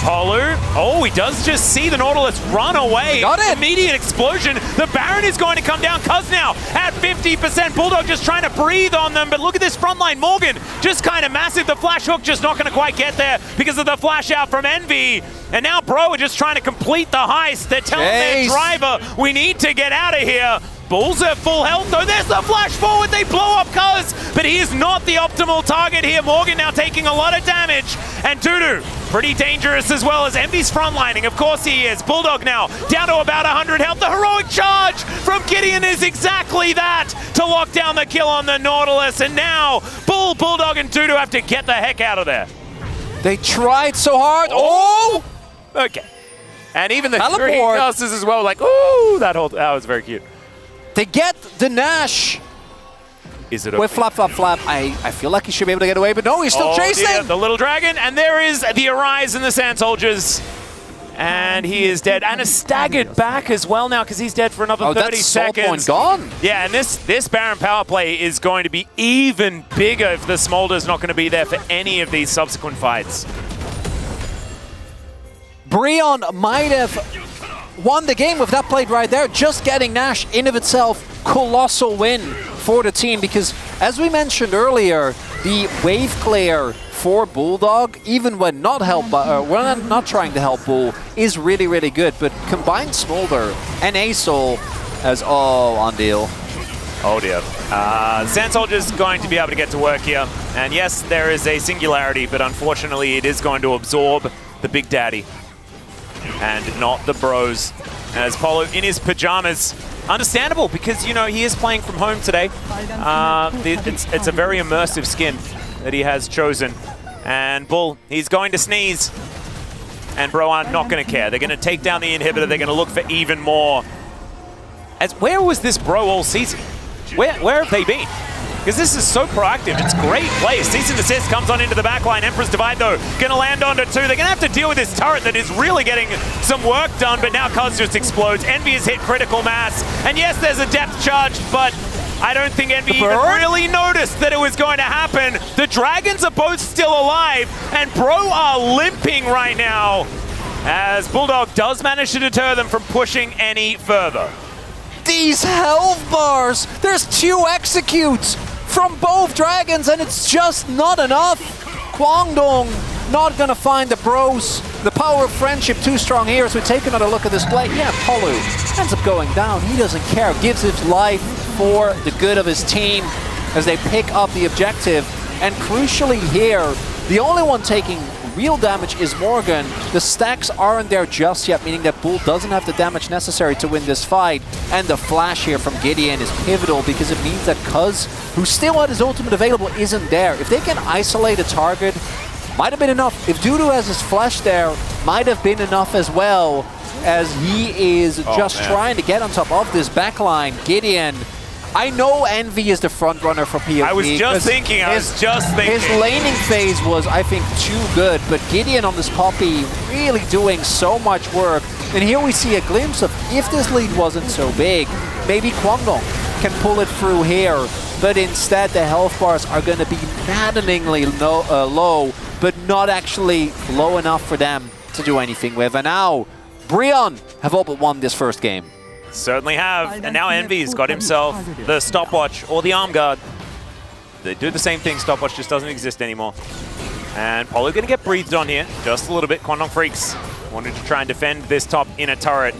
Polu, oh, he does just see the Nautilus run away. Got it. Immediate explosion. The Baron is going to come down. Cuz now at 50%. Bulldog just trying to breathe on them, but look at this front line. Morgan just kind of massive. The flash hook just not going to quite get there because of the flash out from Envy. And now Bro are just trying to complete the heist. They're telling their driver, we need to get out of here. Bulls at full health though. There's the flash forward. They blow up Cuz, but he is not the optimal target here. Morgan now taking a lot of damage. And Dudu, pretty dangerous as well as Envy's frontlining. Of course he is. Bulldog now down to about 100 health. The heroic charge from Gideon is exactly that to lock down the kill on the Nautilus. And now Bulldog and Dudu have to get the heck out of there. They tried so hard. Oh! Okay. And even the Teleport. Dreamcasters as well, like, ooh, that was very cute. They get the Nash. Is it With Flap. I feel like he should be able to get away, but no, he's still chasing. Dear, the little dragon, and there is the Arise and the Sand Soldiers. And he is dead. And a staggered back as well now, because he's dead for another 30 seconds. Gone. Yeah, and this Baron power play is going to be even bigger if the Smolder's not going to be there for any of these subsequent fights. Brion might have won the game with that played right there. Just getting Nash in of itself, colossal win for the team, because as we mentioned earlier, the wave clear for Bulldog, even when not not trying to help Bull, is really, really good. But combined Smolder and Asol as on deal. Oh dear. Sand Soldier's going to be able to get to work here. And yes, there is a singularity, but unfortunately it is going to absorb the Big Daddy and not the Bros. As Polo in his pajamas. Understandable, because, you know, he is playing from home today. It's a very immersive skin that he has chosen. And Bull, he's going to sneeze. And Bro are not going to care. They're going to take down the inhibitor. They're going to look for even more. Where was this Bro all season? Where have they been? Because this is so proactive. It's great play. Cease and Desist comes on into the backline. Emperor's Divide, though, going to land onto 2. They're going to have to deal with this turret that is really getting some work done, but now Cuz just explodes. Envy has hit critical mass. And yes, there's a depth charge, but I don't think Envy even really noticed that it was going to happen. The Dragons are both still alive, and Bro are limping right now, as Bulldog does manage to deter them from pushing any further. These health bars! There's 2 executes from both Dragons, and it's just not enough. Kwangdong not gonna find the Bros. The power of friendship too strong here as we take another look at this play. Yeah, Polu ends up going down. He doesn't care. Gives his life for the good of his team as they pick up the objective. And crucially here, the only one taking real damage is Morgan. The stacks aren't there just yet, meaning that Bull doesn't have the damage necessary to win this fight. And the flash here from Gideon is pivotal because it means that Cuz, who still had his ultimate available, isn't there. If they can isolate a target, might have been enough. If Dudu has his flash there, might have been enough as well, as he is trying to get on top of this backline. Gideon, I know Envy is the front runner for POV. I was just thinking. His laning phase was, I think, too good, but Gideon on this Poppy really doing so much work. And here we see a glimpse of, if this lead wasn't so big, maybe Kwangdong can pull it through here. But instead, the health bars are going to be maddeningly low, but not actually low enough for them to do anything with. And now, Brion have all but won this first game. Certainly have. And now Envy's got himself the stopwatch or the arm guard. They do the same thing. Stopwatch just doesn't exist anymore. And Polo going to get breathed on here just a little bit. Kwangdong Freaks wanted to try and defend this top inner turret.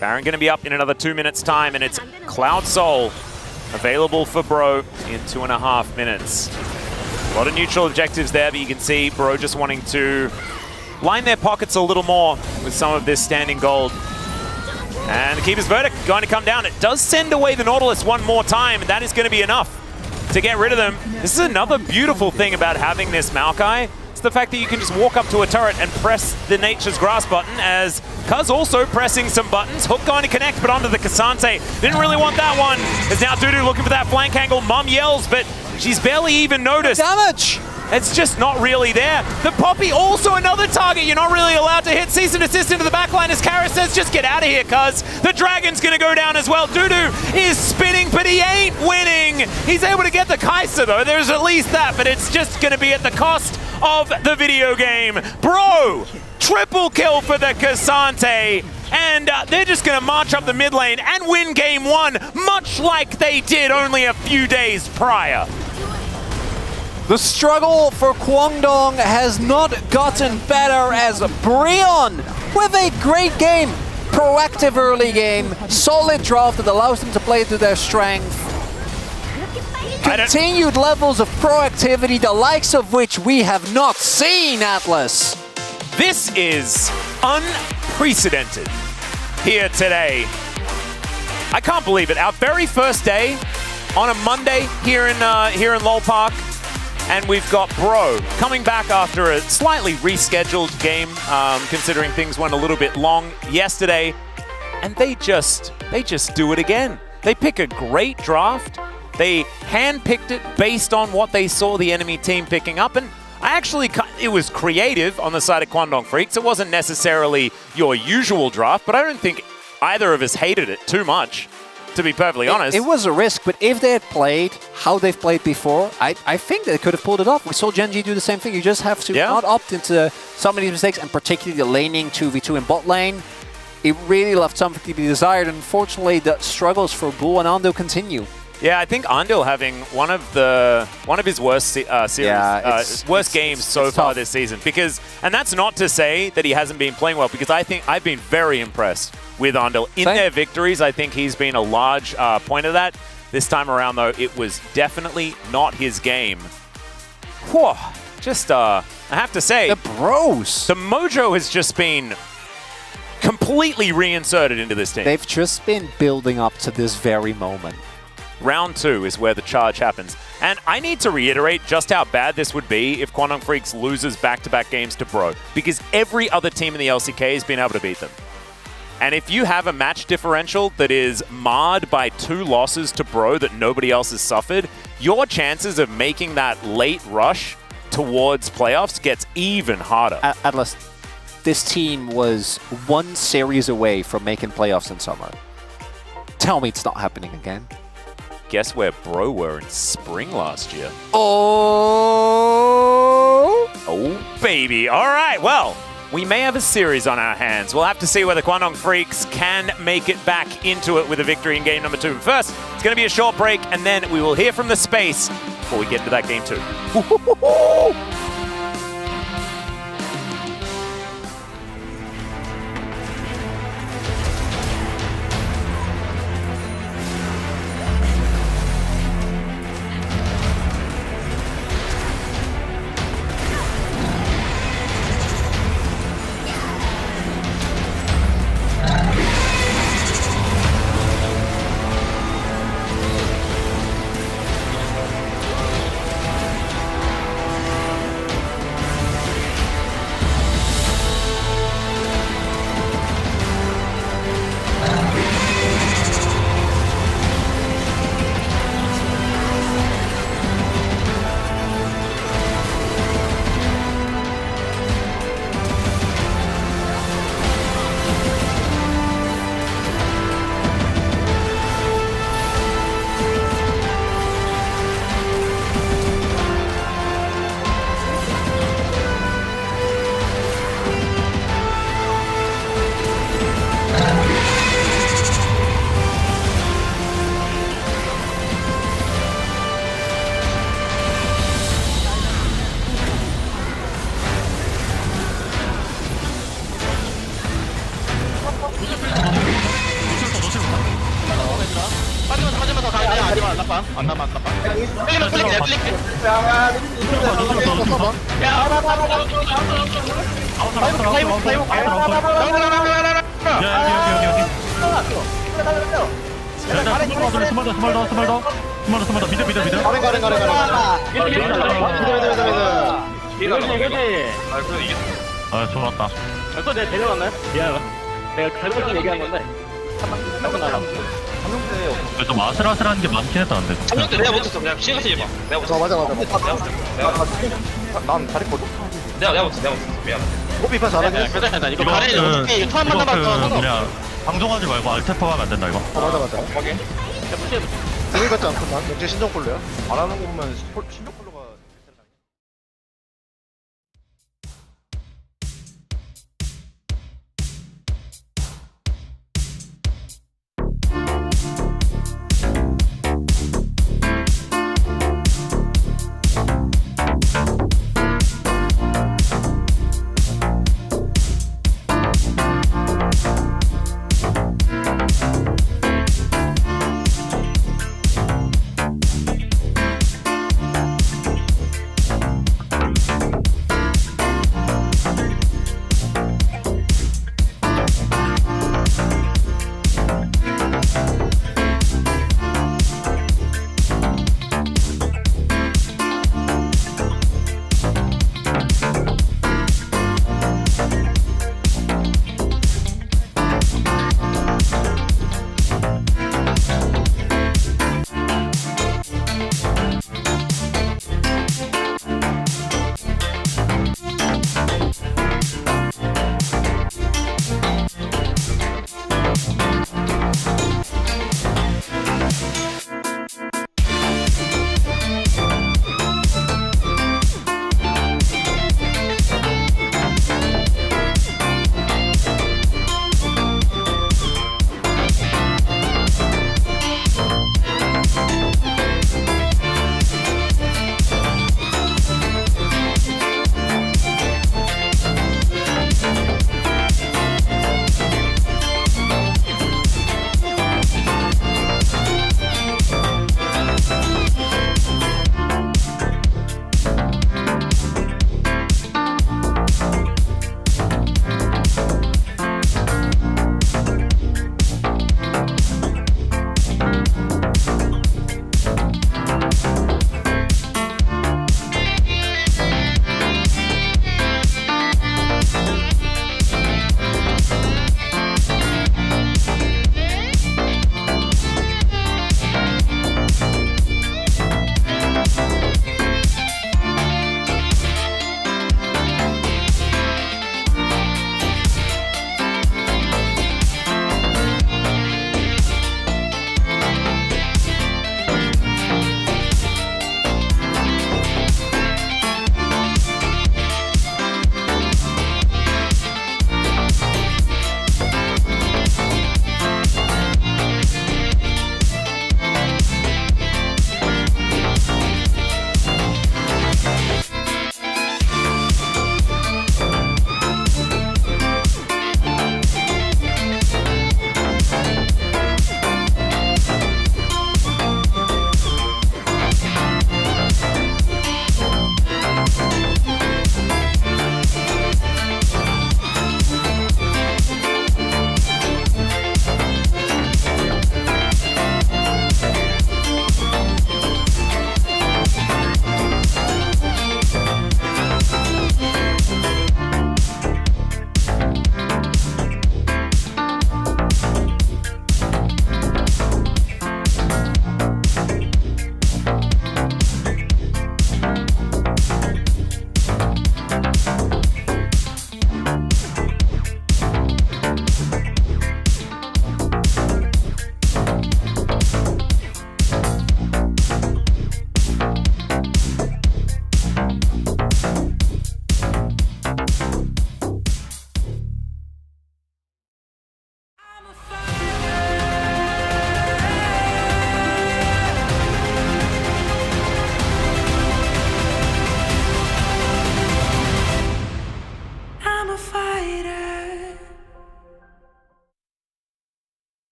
Baron going to be up in another 2 minutes time, and it's Cloud Soul available for Bro in 2.5 minutes. A lot of neutral objectives there, but you can see Bro just wanting to line their pockets a little more with some of this standing gold. And the Keeper's Verdict going to come down. It does send away the Nautilus one more time, and that is going to be enough to get rid of them. This is another beautiful thing about having this Maokai. the fact that you can just walk up to a turret and press the Nature's Grass button, as Cuz also pressing some buttons. Hook going to connect, but onto the Cassante. Didn't really want that one. As now Dudu looking for that flank angle. Mum yells, but she's barely even noticed. Damage! It's just not really there. The Poppy, also another target you're not really allowed to hit. Cease and desist into the backline as Kara says, just get out of here, cuz. The Dragon's gonna go down as well. Dudu is spinning, but he ain't winning. He's able to get the Kai'Sa though. There's at least that, but it's just gonna be at the cost of the video game. Bro, triple kill for the Cassante. And they're just gonna march up the mid lane and win game one, much like they did only a few days prior. The struggle for Kwangdong has not gotten better as Brion, with a great game, proactive early game, solid draft that allows them to play to their strength. Continued levels of proactivity, the likes of which we have not seen, Atlas. This is unprecedented here today. I can't believe it. Our very first day on a Monday here in Lowell Park. And we've got Bro coming back after a slightly rescheduled game, considering things went a little bit long yesterday. And they just do it again. They pick a great draft. They handpicked it based on what they saw the enemy team picking up. And it was creative on the side of Kwangdong Freaks. It wasn't necessarily your usual draft, but I don't think either of us hated it too much, to be perfectly honest. It was a risk, but if they had played how they've played before, I think they could have pulled it off. We saw Genji do the same thing. You just have to not opt into some of these mistakes, and particularly the laning 2v2 in bot lane. It really left something to be desired. Unfortunately, the struggles for Bull and Ando continue. Yeah, I think Andil having one of his worst worst games so far this season. And that's not to say that he hasn't been playing well, because I think I've been very impressed with Andil in their victories. I think he's been a large point of that. This time around, though, it was definitely not his game. Whew, just I have to say, the Bros, the mojo has just been completely reinserted into this team. They've just been building up to this very moment. Round 2 is where the charge happens. And I need to reiterate just how bad this would be if Kwangdong Freaks loses back-to-back games to Bro, because every other team in the LCK has been able to beat them. And if you have a match differential that is marred by 2 losses to Bro that nobody else has suffered, your chances of making that late rush towards playoffs gets even harder. Atlas, this team was 1 series away from making playoffs in summer. Tell me it's not happening again. Guess where Bro were in spring last year? Oh, baby. All right, well, we may have a series on our hands. We'll have to see whether Kwangdong Freaks can make it back into it with a victory in game number 2. But first, it's going to be a short break, and then we will hear from the space before we get into that game 2. 안 남아. 플릭. 이거지. 아 그래도 이겼어. 아 좋았다. 또 내가 데려갔나요? 미안하다. 내가 잘못 얘기한 건데. 한번 나가. 좀 아슬아슬한 게 많긴 했다 근데. 3년 때 내가 못했어. 그냥 시간이 봐. 내가 못했어. 맞아. 난 잘했거든. 내가 못했어. 미안해. 호비 파 잘하긴 했어. 괜찮아. 이거 가렌이 어차피 처음 만나봤던 그냥 방송하지 말고 알테프 하면 안 된다 이거. 맞아. 확인. 등을 같지 않구만. 역시 신종폴로야. 안 하는 거 보면 신종폴로가.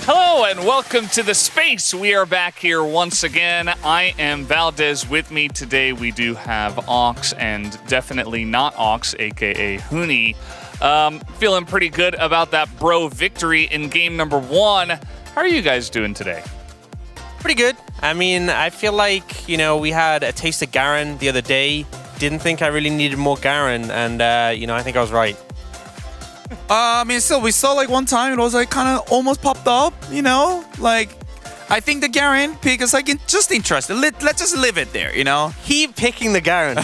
Hello and welcome to the space. We are back here once again. I am Valdez. With me today we do have Ox and definitely not Ox, aka Huni. Feeling pretty good about that bro victory in game number 1. How are you guys doing today? Pretty good. I mean, I feel like, you know, we had a taste of Garen the other day. Didn't think I really needed more Garen, and, you know, I think I was right. I mean, still, we saw like one time it was like kind of almost popped up, you know? Like, I think the Garen pick is like just interesting. Let's just leave it there, you know? Keep picking the Garen.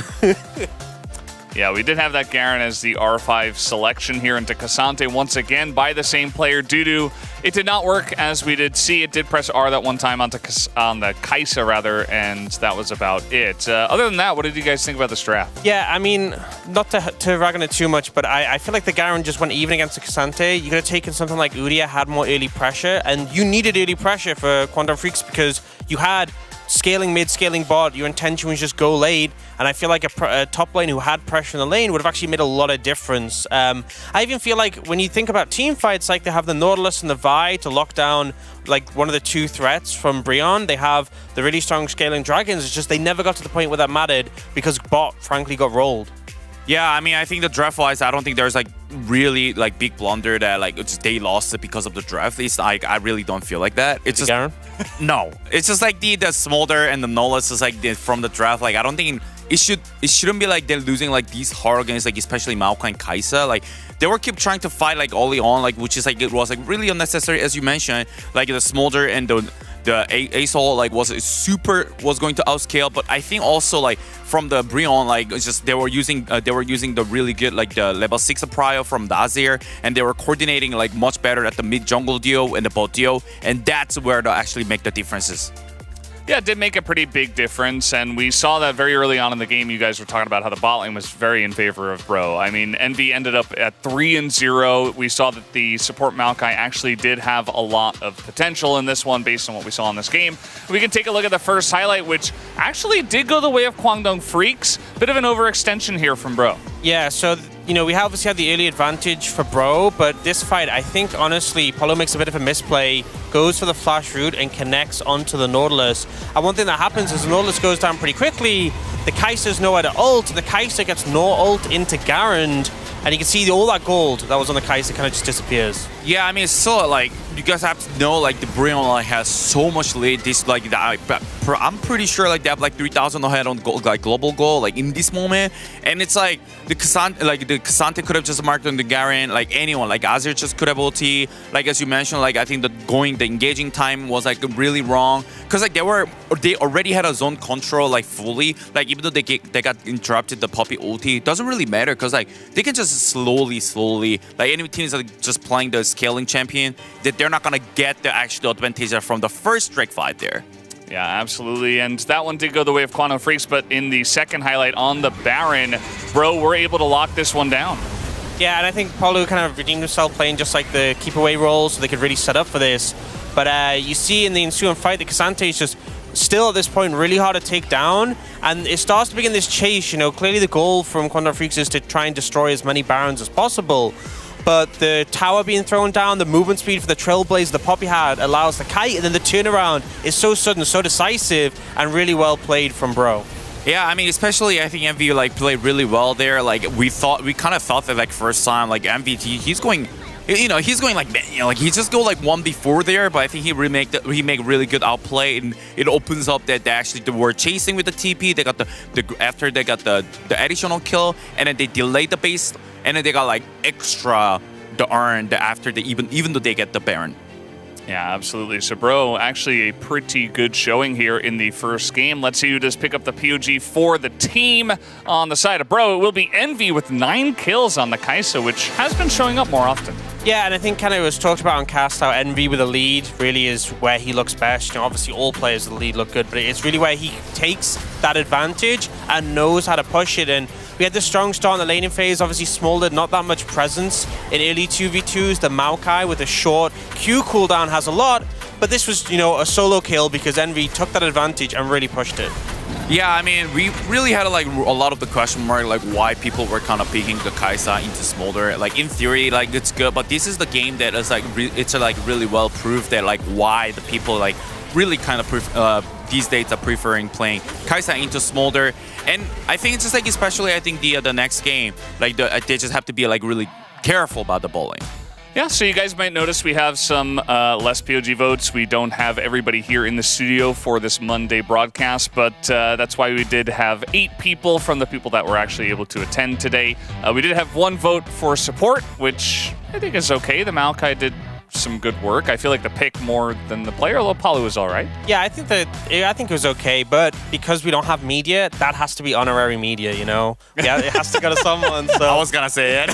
Yeah, we did have that Garen as the R5 selection here into Cassante once again by the same player. Dudu, it did not work as we did see. It did press R that one time on the Kai'Sa rather, and that was about it. Other than that, what did you guys think about this draft? Yeah, I mean, not to rag on it too much, but I feel like the Garen just went even against the Cassante. You could have taken something like Udia, had more early pressure, and you needed early pressure for Quantum Freaks because you had scaling mid, scaling bot. Your intention was just go late, and I feel like a top lane who had pressure in the lane would have actually made a lot of difference. I even feel like when you think about team fights, like they have the Nautilus and the Vi to lock down like one of the 2 threats from Brion. They have the really strong scaling dragons. It's just they never got to the point where that mattered because bot frankly got rolled. Yeah, I mean, I think the draft-wise, I don't think there's like really like big blunder that like they lost it because of the draft. It's like I really don't feel like that. It's just Garen? No, it's just like the Smolder and the Nolus is like from the draft. Like I don't think it shouldn't be like they're losing like these hard games, like especially Maokai and Kai'Sa. Like they were keep trying to fight like early on, like which is like it was like really unnecessary, as you mentioned. Like the Smolder and the Asol like was going to outscale, but I think also like from the Brion, like it's just they were using the really good like the level 6 Prio from the Azir, and they were coordinating like much better at the mid jungle duo and the bot duo, and that's where they actually make the differences. Yeah, it did make a pretty big difference, and we saw that very early on in the game. You guys were talking about how the bot lane was very in favor of Bro. I mean, Envy ended up at 3-0. We saw that the support Maokai actually did have a lot of potential in this one based on what we saw in this game. We can take a look at the first highlight, which actually did go the way of Kwangdong Freaks. Bit of an overextension here from Bro. Yeah, so, you know, we obviously had the early advantage for Bro, but this fight, I think, honestly, Polo makes a bit of a misplay, goes for the flash route and connects onto the Nautilus. And one thing that happens is the Nautilus goes down pretty quickly, the Kai'Sa's nowhere to ult, and the Kai'Sa gets no ult into Garen, and you can see all that gold that was on the Kai'Sa kind of just disappears. Yeah, I mean, it's still like you guys have to know like the Brion like has so much lead. This like I'm pretty sure like they have like 3,000 ahead on goal, like global goal like in this moment, and it's like the Cassante could have just marked on the Garen, like anyone, like Azir just could have ulti. Like as you mentioned, like I think the engaging time was like really wrong because like they already had a zone control like fully. Like even though they got interrupted the Puppy ulti, it doesn't really matter because like they can just slowly like any team is like just playing the scaling champion that they're not gonna get the actual advantage from the first Drake fight there. Yeah, absolutely. And that one did go the way of Quantum Freaks, but in the second highlight on the Baron, Bro, we're able to lock this one down. Yeah, and I think Paulo kind of redeemed himself playing just like the keep away role so they could really set up for this. But you see in the ensuing fight, the Cassante is just still at this point really hard to take down, and it starts to begin this chase. You know, clearly the goal from Quantum Freaks is to try and destroy as many Barons as possible. But the tower being thrown down, the movement speed for the Trailblazer the Poppy had allows the kite, and then the turnaround is so sudden, so decisive, and really well played from Bro. Yeah, I mean, especially I think MV like played really well there. Like we kind of thought that like first time like MV he's going like, you know, like he just go like 1v4 there, but I think he make really good outplay, and it opens up that they were chasing with the TP. They got after they got the additional kill, and then they delayed the base, and then they got like extra the earn after they even though they get the Baron. Yeah, absolutely. So, Bro, actually a pretty good showing here in the first game. Let's see who does pick up the POG for the team. On the side of Bro, it will be Envy with 9 kills on the Kai'Sa, which has been showing up more often. Yeah, and I think kind of was talked about on Cast how Envy with a lead really is where he looks best. You know, obviously all players with the lead look good, but it's really where he takes that advantage and knows how to push it. And we had the strong start in the laning phase. Obviously, Smolder, not that much presence in early 2v2s. The Maokai with a short Q cooldown has a lot, but this was, you know, a solo kill because Envy took that advantage and really pushed it. Yeah, I mean, we really had like a lot of the question mark, like why people were kind of picking the Kai'Sa into Smolder. Like in theory, like it's good, but this is the game that is like it's like really well proved that like why the people like really kind of these days are preferring playing Kai'Sa into Smolder. And I think it's just like especially I think the next game like they just have to be like really careful about the bowling. Yeah, so you guys might notice we have some less POG votes. We don't have everybody here in the studio for this Monday broadcast, but that's why we did have 8 people from the people that were actually able to attend today. We did have 1 vote for support, which I think is okay. The Maokai did some good work. I feel like the pick more than the player, although Palu was all right. Yeah, I think it was okay, but because we don't have media, that has to be honorary media, you know? Yeah, it has to go to someone. So I was gonna say it.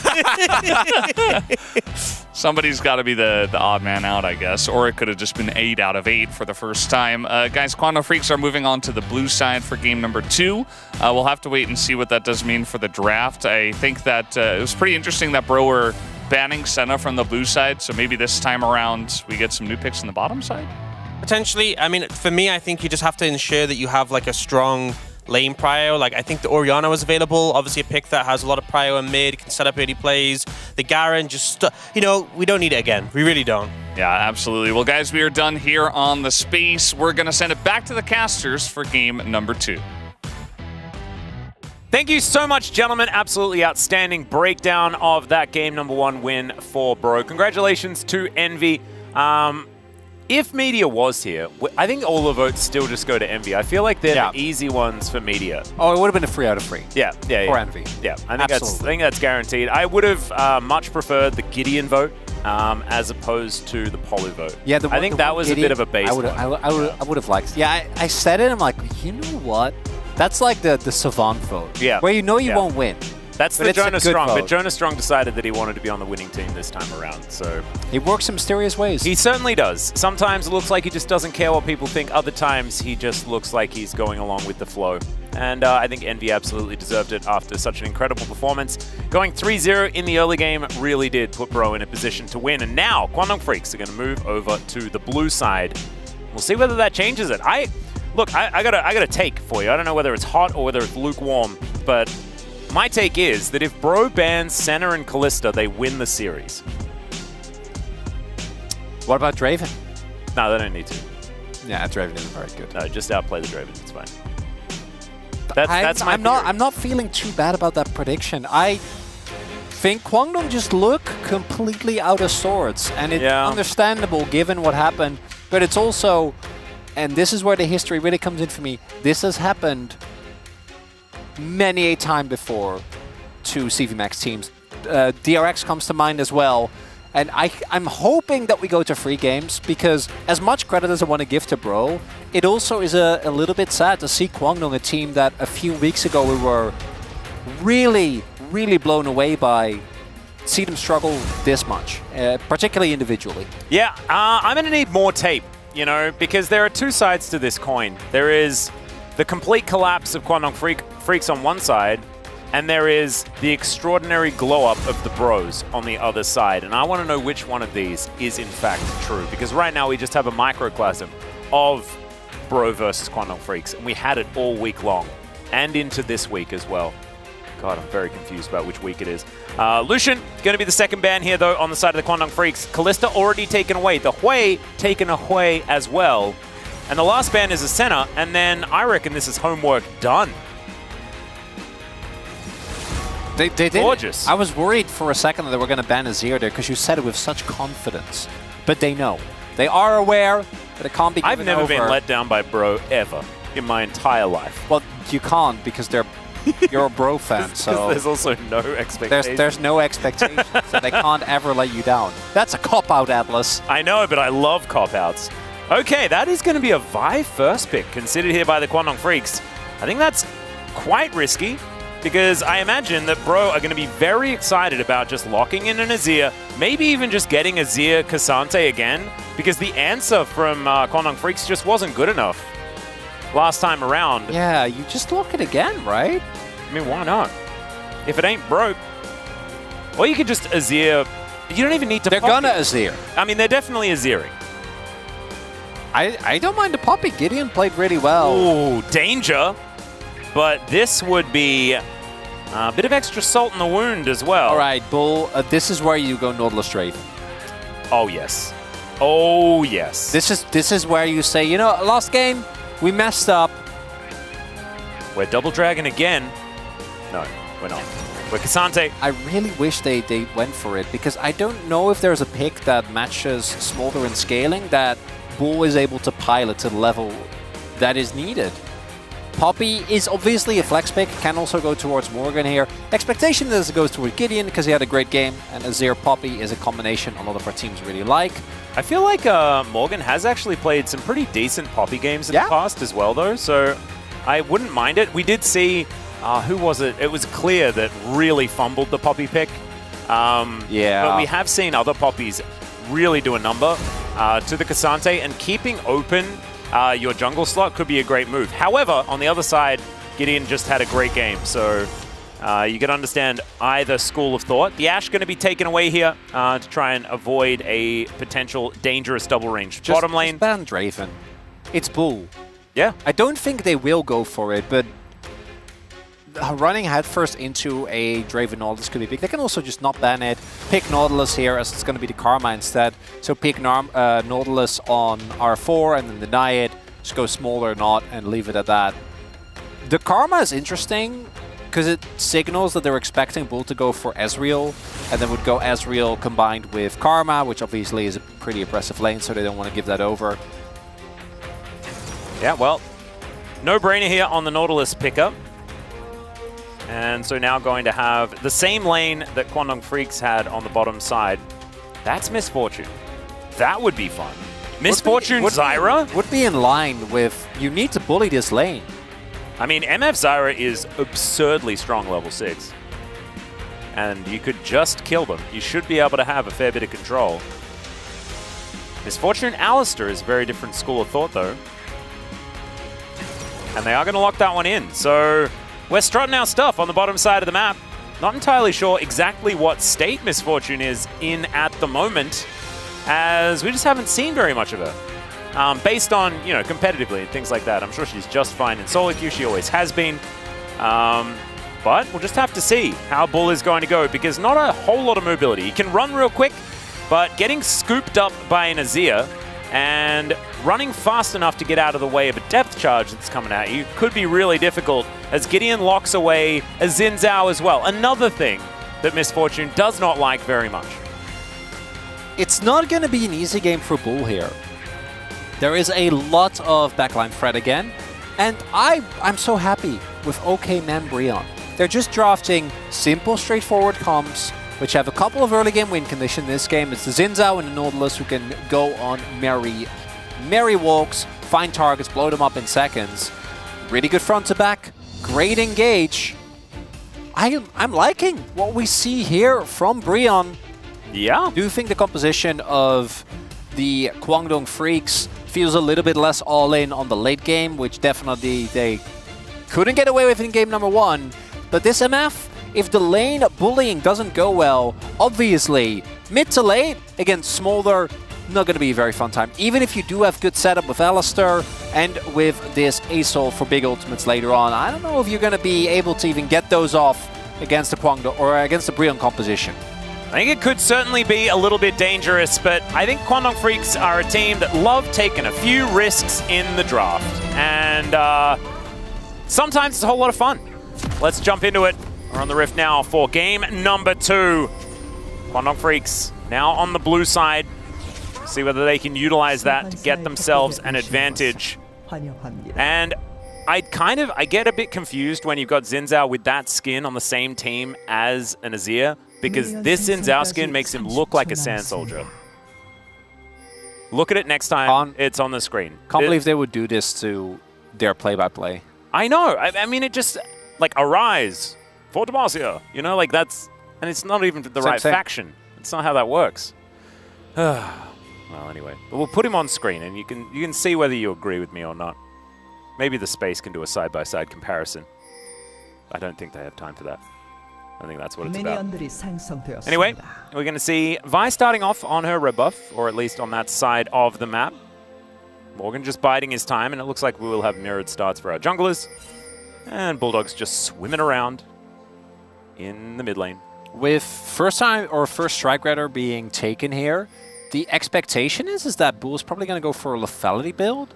Somebody's got to be the odd man out, I guess, or it could have just been 8 out of 8 for the first time. Guys, Quantum Freaks are moving on to the blue side for game number 2. We'll have to wait and see what that does mean for the draft. I think that it was pretty interesting that Bro were banning Senna from the blue side, so maybe this time around we get some new picks on the bottom side? potentially, I mean, for me, I think you just have to ensure that you have like a strong lane prio. Like, I think the Orianna was available. Obviously, a pick that has a lot of prio and mid, can set up early plays. The Garen, just, you know, we don't need it again. We really don't. Yeah, absolutely. Well, guys, we are done here on the space. We're going to send it back to the casters for game number 2. Thank you so much, gentlemen. Absolutely outstanding breakdown of that game number 1 win for Bro. Congratulations to Envy. If Media was here, I think all the votes still just go to Envy. I feel like they're the easy ones for Media. Oh, it would have been a 3 out of 3. Yeah. For Envy. Yeah, I think that's guaranteed. I would have much preferred the Gideon vote as opposed to the Polu vote. Yeah, I think that was Gideon, a bit of a base one. I would have liked. Yeah, I said it. I'm like, you know what? That's like the Savant vote. Yeah. Where you know you won't win. That's the Jonas Strong, but Jonas Strong decided that he wanted to be on the winning team this time around, so... He works in mysterious ways. He certainly does. Sometimes it looks like he just doesn't care what people think. Other times he just looks like he's going along with the flow. And I think Envy absolutely deserved it after such an incredible performance. Going 3-0 in the early game really did put Bro in a position to win. And now Quantum Freaks are going to move over to the blue side. We'll see whether that changes it. Look, I got a take for you. I don't know whether it's hot or whether it's lukewarm, but my take is that if Bro bans Senna and Kalista, they win the series. What about Draven? No, they don't need to. Yeah, Draven isn't very good. No, just outplay the Draven. It's fine. That's my I'm not feeling too bad about that prediction. I think Kwangdong just look completely out of sorts, and it's understandable given what happened, but it's also, and this is where the history really comes in for me, this has happened many a time before to CV Max teams. DRX comes to mind as well. And I'm hoping that we go to 3 games, because as much credit as I want to give to Bro, it also is a little bit sad to see Kwangdong, a team that a few weeks ago we were really, really blown away by, see them struggle this much, particularly individually. Yeah, I'm going to need more tape, you know, because there are 2 sides to this coin. There is the complete collapse of Quantum Freaks on one side, and there is the extraordinary glow-up of the Bros on the other side. And I want to know which one of these is in fact true, because right now we just have a microcosm of Bro versus Quantum Freaks, and we had it all week long, and into this week as well. God, I'm very confused about which week it is. Lucian, going to be the second ban here, though, on the side of the Quantum Freaks. Kalista already taken away. The Hui taken away as well. And the last ban is a Senna, and then I reckon this is homework done. They did. Gorgeous. I was worried for a second that they were going to ban Azir there, because you said it with such confidence. But they know. They are aware that it can't be given I've never over. been let down by Bro ever in my entire life. Well, you can't, because you're a Bro fan, so... There's also no expectation. There's no expectation, so they can't ever let you down. That's a cop-out, Atlas. I know, but I love cop-outs. Okay, that is going to be a Vi first pick considered here by the Quantum Freaks. I think that's quite risky, because I imagine that Bro are going to be very excited about just locking in an Azir, maybe even just getting Azir Cassante again, because the answer from Quantum Freaks just wasn't good enough last time around. Yeah, you just lock it again, right? I mean, why not? If it ain't broke, or you could just Azir. You don't even need to. They're gonna Azir. I mean, they're definitely Aziring. I don't mind the poppy. Gideon played really well. Ooh, danger. But this would be a bit of extra salt in the wound as well. All right, Bull, this is where you go Nautilus Strafe. Oh, yes. Oh, yes. This is where you say, you know, last game, we messed up. We're double dragon again. No, we're not. Where Kasante, I really wish they went for it, because I don't know if there's a pick that matches Smolder in scaling that Bull is able to pilot to the level that is needed. Poppy is obviously a flex pick, can also go towards Morgan here. Expectation is it goes toward Gideon because he had a great game, and Azir Poppy is a combination a lot of our teams really like. I feel like Morgan has actually played some pretty decent Poppy games in the past as well, though, so I wouldn't mind it. We did see, who was it? It was Clear that really fumbled the Poppy pick. But we have seen other Poppies really do a number to the Kasante, and keeping open your jungle slot could be a great move. However, on the other side, Gideon just had a great game, so you can understand either school of thought. The Ashe going to be taken away here to try and avoid a potential dangerous double range. Bottom lane. Just ban Draven. It's Bull. Yeah. I don't think they will go for it, but running headfirst into a Draven Nautilus could be big. They can also just not ban it, pick Nautilus here as it's going to be the Karma instead. So pick Nautilus on R4 and then deny it, just go Smolder not and leave it at that. The Karma is interesting because it signals that they're expecting Bull to go for Ezreal, and then would go Ezreal combined with Karma, which obviously is a pretty oppressive lane, so they don't want to give that over. Yeah, well, no-brainer here on the Nautilus pickup. And so now going to have the same lane that Kwangdong Freaks had on the bottom side. That's Misfortune. That would be fun. Misfortune Zyra? Would be in line with, you need to bully this lane. I mean, MF Zyra is absurdly strong level 6. And you could just kill them. You should be able to have a fair bit of control. Misfortune Alistair is a very different school of thought, though. And they are going to lock that one in. So we're strutting our stuff on the bottom side of the map. Not entirely sure exactly what state Misfortune is in at the moment, as we just haven't seen very much of her. Based on, you know, competitively and things like that. I'm sure she's just fine in solo queue. She always has been. But we'll just have to see how Bull is going to go, because not a whole lot of mobility. He can run real quick, but getting scooped up by an Azir and running fast enough to get out of the way of a depth charge that's coming at you could be really difficult, as Gideon locks away a Xin Zhao as well. Another thing that Misfortune does not like very much. It's not going to be an easy game for Bull here. There is a lot of backline threat again, and I'm so happy with OK Man Brion. They're just drafting simple, straightforward comps, which have a couple of early game win conditions. This game it's the Xin Zhao and the Nautilus who can go on merry walks, find targets, blow them up in seconds. Really good front to back, great engage. I'm liking what we see here from Brion. Yeah. Do you think the composition of the Kwangdong Freaks feels a little bit less all-in on the late game, which definitely they couldn't get away with in game number 1. But this MF, if the lane bullying doesn't go well, obviously, mid to late against Smolder, not going to be a very fun time. Even if you do have good setup with Alistair and with this Asol for big ultimates later on, I don't know if you're going to be able to even get those off against the Kwangdong or against the Brion composition. I think it could certainly be a little bit dangerous, but I think Kwangdong Freaks are a team that love taking a few risks in the draft. And sometimes it's a whole lot of fun. Let's jump into it. We're on the Rift now for game number 2. Kwangdong Freaks now on the blue side. See whether they can utilize that to get themselves an advantage. And I get a bit confused when you've got Xin Zhao with that skin on the same team as an Azir, because this Xin Zhao skin makes him look like a Sand Soldier. Look at it next time it's on the screen. Can't believe they would do this to their play-by-play. I know. I mean, it just, like, Arise, for Demacia, you know, like that's, and it's not even the right faction. It's not how that works. Well, anyway, but we'll put him on screen, and you can see whether you agree with me or not. Maybe the space can do a side-by-side comparison. I don't think they have time for that. I think that's what it's about. Anyway, we're going to see Vi starting off on her red buff, or at least on that side of the map. Morgan just biding his time, and it looks like we will have mirrored starts for our junglers. And Bulldog's just swimming around in the mid lane. With first strike rider being taken here, the expectation is that Bull's probably going to go for a lethality build.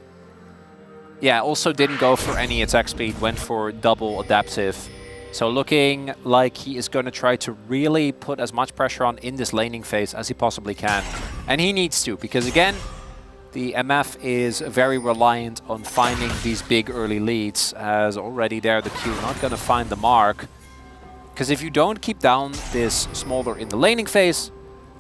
Yeah, also didn't go for any attack speed, went for double adaptive. So looking like he is going to try to really put as much pressure on in this laning phase as he possibly can. And he needs to, because again, the MF is very reliant on finding these big early leads, as already there the Q not going to find the mark. Because if you don't keep down this Smolder in the laning phase,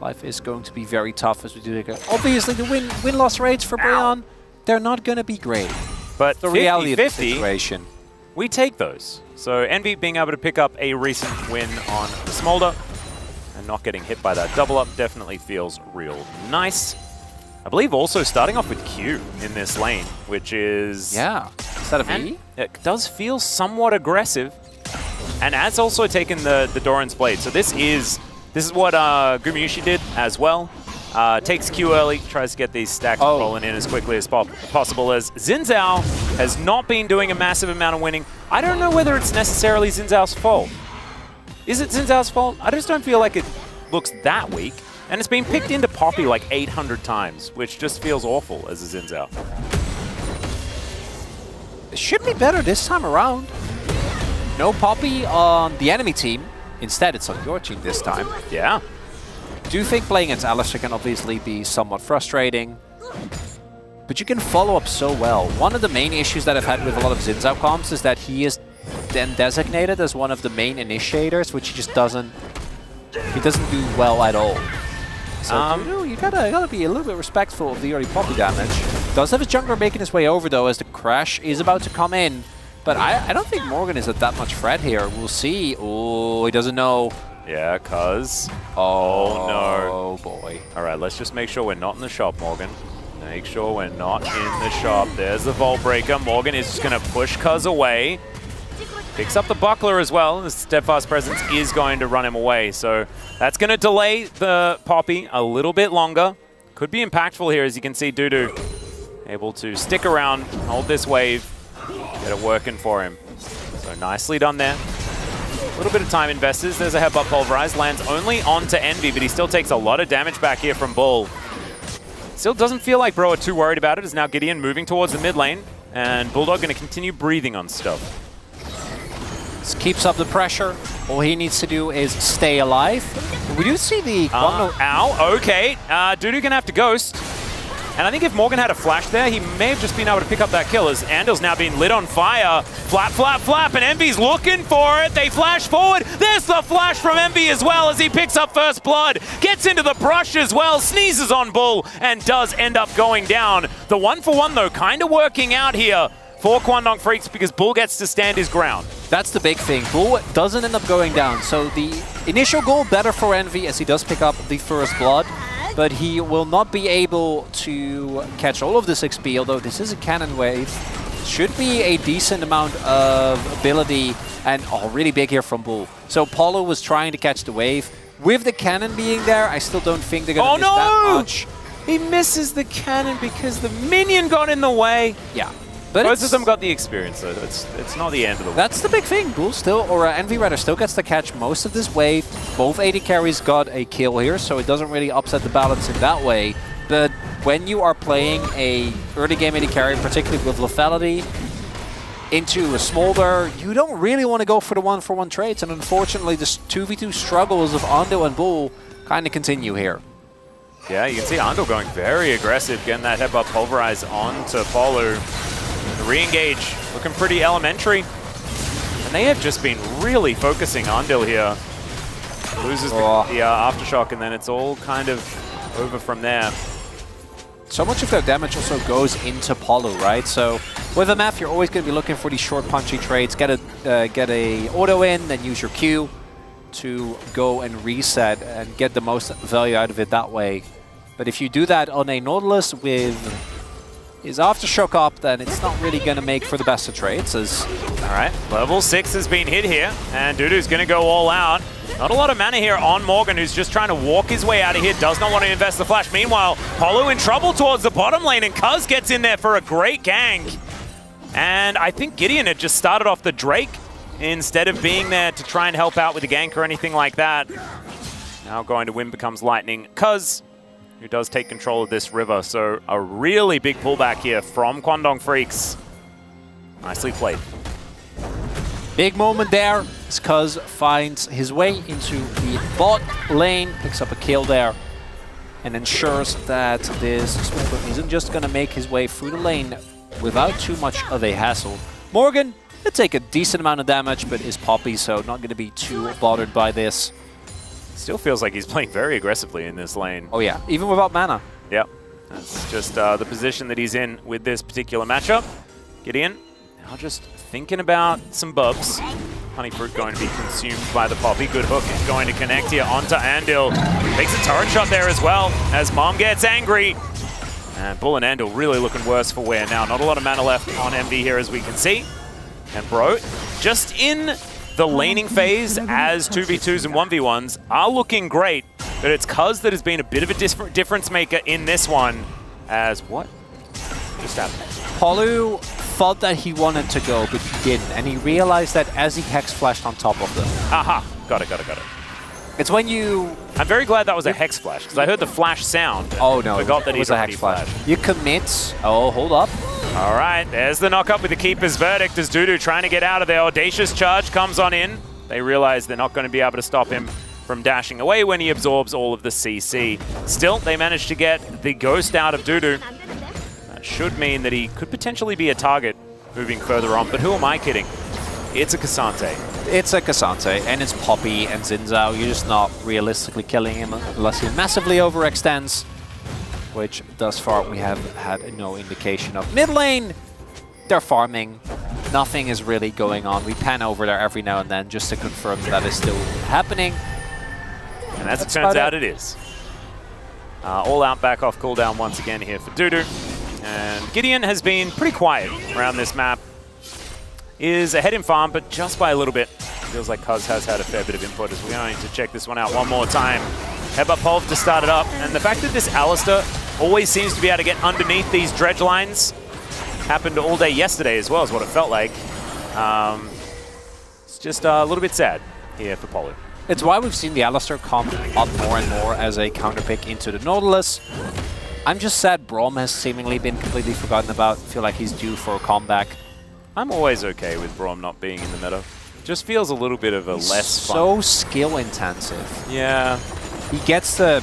life is going to be very tough as we do it. Obviously the win-loss rates for Brion, they're not going to be great. But the reality of the 50-50, situation. we take those. So Envy being able to pick up a recent win on the Smolder and not getting hit by that double up definitely feels real nice. I believe also starting off with Q in this lane, which is... Yeah, instead of E? It does feel somewhat aggressive. And has also taken the Doran's Blade. So this is what Gumayushi did as well. Takes Q early, tries to get these stacks rolling in as quickly as possible, as Xin Zhao has not been doing a massive amount of winning. I don't know whether it's necessarily Xin Zhao's fault. Is it Xin Zhao's fault? I just don't feel like it looks that weak. And it's been picked into Poppy like 800 times, which just feels awful as a Xin Zhao. It should be better this time around. No Poppy on the enemy team. Instead, it's on your team this time. Yeah. Do think playing against Alistair can obviously be somewhat frustrating, but you can follow up so well. One of the main issues that I've had with a lot of Xin Zhao comps is that he is then designated as one of the main initiators, which he just doesn't do well at all. So you gotta be a little bit respectful of the early Poppy damage. Does have his jungler making his way over though, as the crash is about to come in. But I don't think Morgan is at that much threat here. We'll see. Oh, he doesn't know. Yeah, cuz. Oh no. Oh boy. Alright, let's just make sure we're not in the shop, Morgan. Make sure we're not in the shop. There's the Vault Breaker. Morgan is just gonna push cuz away. Picks up the buckler as well. The Steadfast Presence is going to run him away. So that's going to delay the Poppy a little bit longer. Could be impactful here, as you can see Dudu able to stick around, hold this wave, get it working for him. So nicely done there. A little bit of time invested. There's a headbutt pulverized. Lands only onto Envy, but he still takes a lot of damage back here from Bull. Still doesn't feel like Bro are too worried about it, as now Gideon moving towards the mid lane. And Bulldog going to continue breathing on stuff. This keeps up the pressure. All he needs to do is stay alive. We do see the... ow, okay. Dudu gonna have to ghost. And I think if Morgan had a flash there, he may have just been able to pick up that kill, as Andal's now being lit on fire. Flap, flap, flap, and Envy's looking for it. They flash forward. There's the flash from Envy as well, as he picks up first blood. Gets into the brush as well, sneezes on Bull, and does end up going down. The 1-for-1 though, kind of working out here for Kwangdong Freaks, because Bull gets to stand his ground. That's the big thing. Bull doesn't end up going down. So the initial goal better for Envy, as he does pick up the first blood, but he will not be able to catch all of this XP, although this is a cannon wave. Should be a decent amount of ability, and really big here from Bull. So Paulo was trying to catch the wave. With the cannon being there, I still don't think they're going to miss that much. He misses the cannon because the minion got in the way. Yeah. But both of them got the experience, though. It's not the end of the world. That's the big thing. Bull still, or Envy rather, still gets to catch most of this wave. Both AD carries got a kill here, so it doesn't really upset the balance in that way. But when you are playing a early game AD carry, particularly with lethality, into a Smolder, you don't really want to go for the 1-for-1 trades. And unfortunately, the 2v2 struggles of Ando and Bull kind of continue here. Yeah, you can see Ando going very aggressive, getting that headbutt pulverized onto Paulo. The re-engage looking pretty elementary. And they have just been really focusing Andil here. Loses the aftershock, and then it's all kind of over from there. So much of their damage also goes into Paulo, right? So with a map, you're always going to be looking for these short punchy trades. Get a auto in, then use your Q to go and reset and get the most value out of it that way. But if you do that on a Nautilus with his aftershock up, then it's not really going to make for the best of trades. All right, level 6 has been hit here, and Dudu's going to go all out. Not a lot of mana here on Morgan, who's just trying to walk his way out of here, does not want to invest the flash. Meanwhile, Paulo in trouble towards the bottom lane, and Cuz gets in there for a great gank. And I think Gideon had just started off the Drake instead of being there to try and help out with the gank or anything like that. Now going to win becomes lightning. Cuz, who does take control of this river, so a really big pullback here from Kwangdong Freaks. Nicely played. Big moment there as Cuz finds his way into the bot lane, picks up a kill there, and ensures that this Smolder isn't just going to make his way through the lane without too much of a hassle. Morgan will take a decent amount of damage, but is Poppy, so not going to be too bothered by this. Still feels like he's playing very aggressively in this lane. Oh yeah, even without mana. Yep. That's just the position that he's in with this particular matchup. Gideon now just thinking about some bubs. Honeyfruit going to be consumed by the Poppy. Good hook is going to connect here onto Andil. Takes a turret shot there as well as Mom gets angry. And Bull and Andil really looking worse for wear now. Not a lot of mana left on MV here as we can see. And Bro, just in the laning phase as 2v2s and 1v1s are looking great. But it's Cuz that has been a bit of a difference maker in this one. As what just happened? Polu thought that he wanted to go, but he didn't. And he realized that as he Hex flashed on top of them. Aha! Got it. It's when you... I'm very glad that was a Hex flash, because I heard the flash sound. Oh no, Forgot that it was he's a already Hex flash. flashed. You commit... Oh, hold up. All right, there's the knock-up with the Keeper's Verdict as Dudu trying to get out of there. Audacious Charge comes on in. They realize they're not going to be able to stop him from dashing away when he absorbs all of the CC. Still, they managed to get the Ghost out of Dudu. That should mean that he could potentially be a target moving further on, but who am I kidding? It's a Cassante. It's a Cassante, and it's Poppy and Xin. You're just not realistically killing him unless he massively overextends, which thus far we have had no indication of. Mid lane, they're farming. Nothing is really going on. We pan over there every now and then just to confirm that is still happening. And as it turns out, it is. All out back off cooldown once again here for Dudu. And Gideon has been pretty quiet around this map. Is ahead in farm, but just by a little bit. Feels like Cuz has had a fair bit of input as we're going to check this one out one more time. Headbutt Pulve to start it up. And the fact that this Alistair always seems to be able to get underneath these dredge lines happened all day yesterday as well, is what it felt like. It's just a little bit sad here for Polu. It's why we've seen the Alistair come up more and more as a counterpick into the Nautilus. I'm just sad Braum has seemingly been completely forgotten about. I feel like he's due for a comeback. I'm always okay with Braum not being in the meta. Just feels a little bit of a less fun. So skill intensive. Yeah. He gets to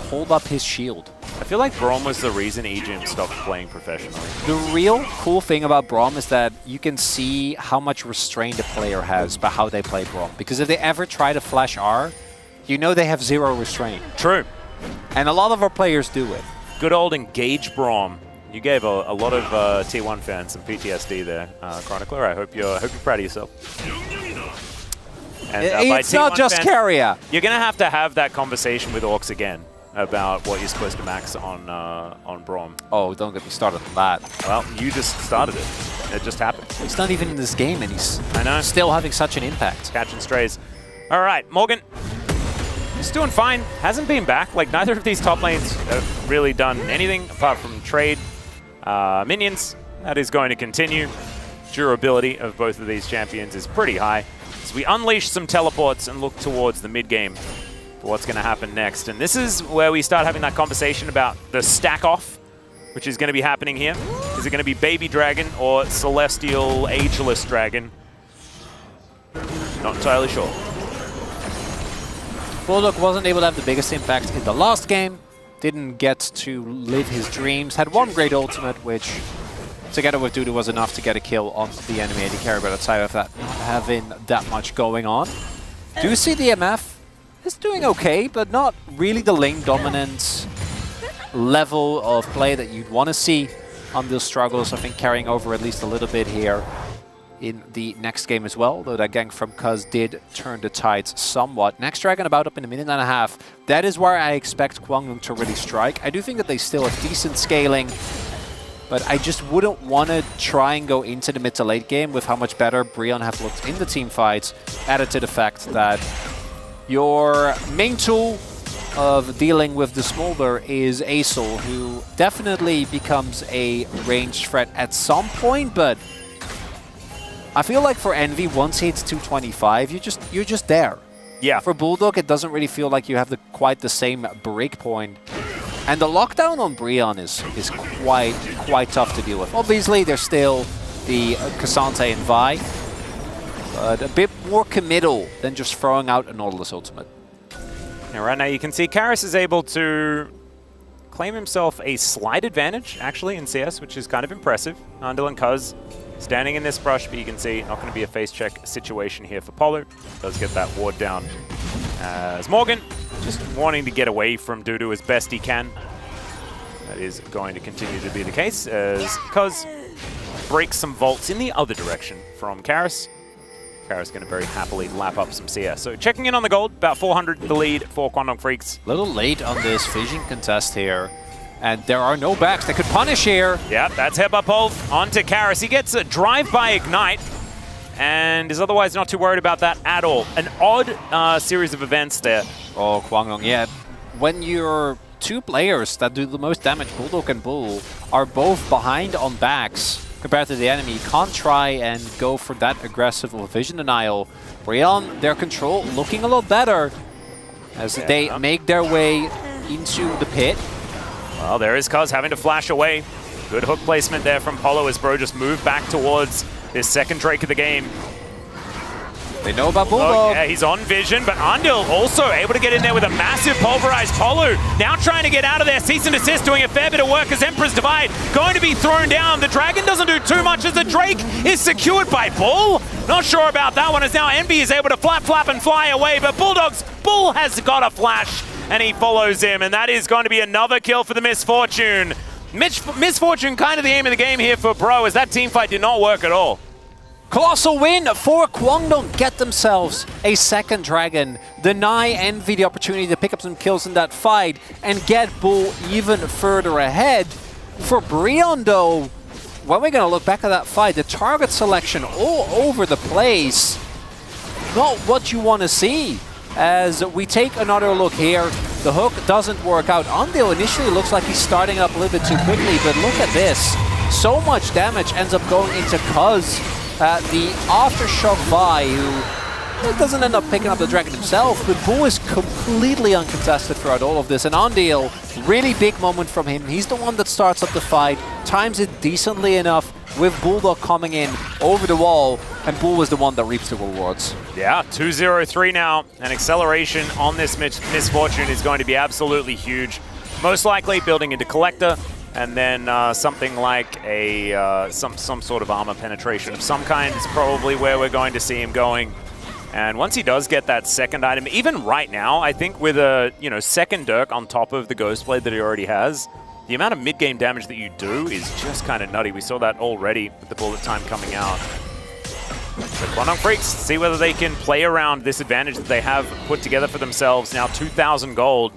hold up his shield. I feel like Braum was the reason EGM stopped playing professionally. The real cool thing about Braum is that you can see how much restraint a player has by how they play Braum. Because if they ever try to flash R, you know they have zero restraint. True. And a lot of our players do it. Good old engage Braum. You gave a lot of T1 fans some PTSD there, Chronicler. I hope you're proud of yourself. And, it's not just Carrier. You're going to have that conversation with Orcs again about what you're supposed to max on Braum. Oh, don't get me started on that. Well, you just started it. It just happened. He's not even in this game, and he's still having such an impact. Catching strays. All right, Morgan. He's doing fine. Hasn't been back. Like, neither of these top lanes have really done anything apart from trade minions. That is going to continue. Durability of both of these champions is pretty high. So we unleash some teleports and look towards the mid game for what's going to happen next. And this is where we start having that conversation about the stack off, which is going to be happening here. Is it going to be Baby Dragon or Celestial Ageless Dragon? Not entirely sure. Bulldog wasn't able to have the biggest impact in the last game. Didn't get to live his dreams. Had one great ultimate, which together with Dudu was enough to get a kill on the enemy AD carry, but outside of that, not having that much going on. Do you see the MF is doing okay, but not really the lane dominant level of play that you'd want to see on those struggles. I think carrying over at least a little bit here in the next game as well, though that gank from Cuz did turn the tides somewhat. Next Dragon about up in a minute and a half. That is where I expect Kwangdong to really strike. I do think that they still have decent scaling, but I just wouldn't want to try and go into the mid to late game with how much better Brion have looked in the team fights, added to the fact that your main tool of dealing with the Smolder is Aesol, who definitely becomes a ranged threat at some point, but I feel like for Envy, once he hits 225, you're just there. Yeah. For Bulldog, it doesn't really feel like you have quite the same break point. And the lockdown on Brion is quite tough to deal with. Obviously, there's still the Cassante and Vi, but a bit more committal than just throwing out a Nautilus ultimate. And right now you can see Karis is able to claim himself a slight advantage, actually, in CS, which is kind of impressive. Andil and Cuz standing in this brush, but you can see not going to be a face check situation here for Polu. Does get that ward down as Morgan just wanting to get away from Dudu as best he can. That is going to continue to be the case as Cuz breaks some vaults in the other direction from Karis. Karis going to very happily lap up some CS. So checking in on the gold, about 400 the lead for Kwangdong Freaks. A little late on this vision contest here. And there are no backs that could punish here. Yep, that's headbutt pull onto Karis. He gets a drive-by ignite and is otherwise not too worried about that at all. An odd series of events there. Oh, Kwangdong, yeah. When you're two players that do the most damage, Bulldog and Bull, are both behind on backs compared to the enemy, you can't try and go for that aggressive vision denial. Brion, their control looking a lot better as they make their way into the pit. Well, there is Cuz having to flash away. Good hook placement there from Polo as Bro just moved back towards this second Drake of the game. They know about Bulldog. Oh, yeah, he's on vision, but Andil also able to get in there with a massive pulverized Polu. Now trying to get out of there. Cease and desist doing a fair bit of work as Emperor's Divide going to be thrown down. The Dragon doesn't do too much as the Drake is secured by Bull. Not sure about that one as now Envy is able to flap and fly away, but Bull has got a flash and he follows him, and that is going to be another kill for the Misfortune. Misfortune kind of the aim of the game here for Bro as that team fight did not work at all. Colossal win for Kwangdong, get themselves a second Dragon, deny Envy the opportunity to pick up some kills in that fight, and get Bull even further ahead. For Brion though, when we're going to look back at that fight, the target selection all over the place, not what you want to see. As we take another look here, the hook doesn't work out. Andil initially looks like he's starting up a little bit too quickly, but look at this. So much damage ends up going into Cuz. The Aftershock Vi, who doesn't end up picking up the Dragon himself, but Bull is completely uncontested throughout all of this. And Andil, really big moment from him. He's the one that starts up the fight, times it decently enough with Bulldog coming in over the wall, and Bull was the one that reaps the rewards. Yeah, 2-0-3 now. An acceleration on this Misfortune is going to be absolutely huge. Most likely building into Collector, and then something like a some sort of armor penetration of some kind is probably where we're going to see him going. And once he does get that second item, even right now, I think with a second Dirk on top of the Ghostblade that he already has, the amount of mid-game damage that you do is just kind of nutty. We saw that already with the bullet time coming out. So Kwangdong Freaks, see whether they can play around this advantage that they have put together for themselves. Now 2,000 gold.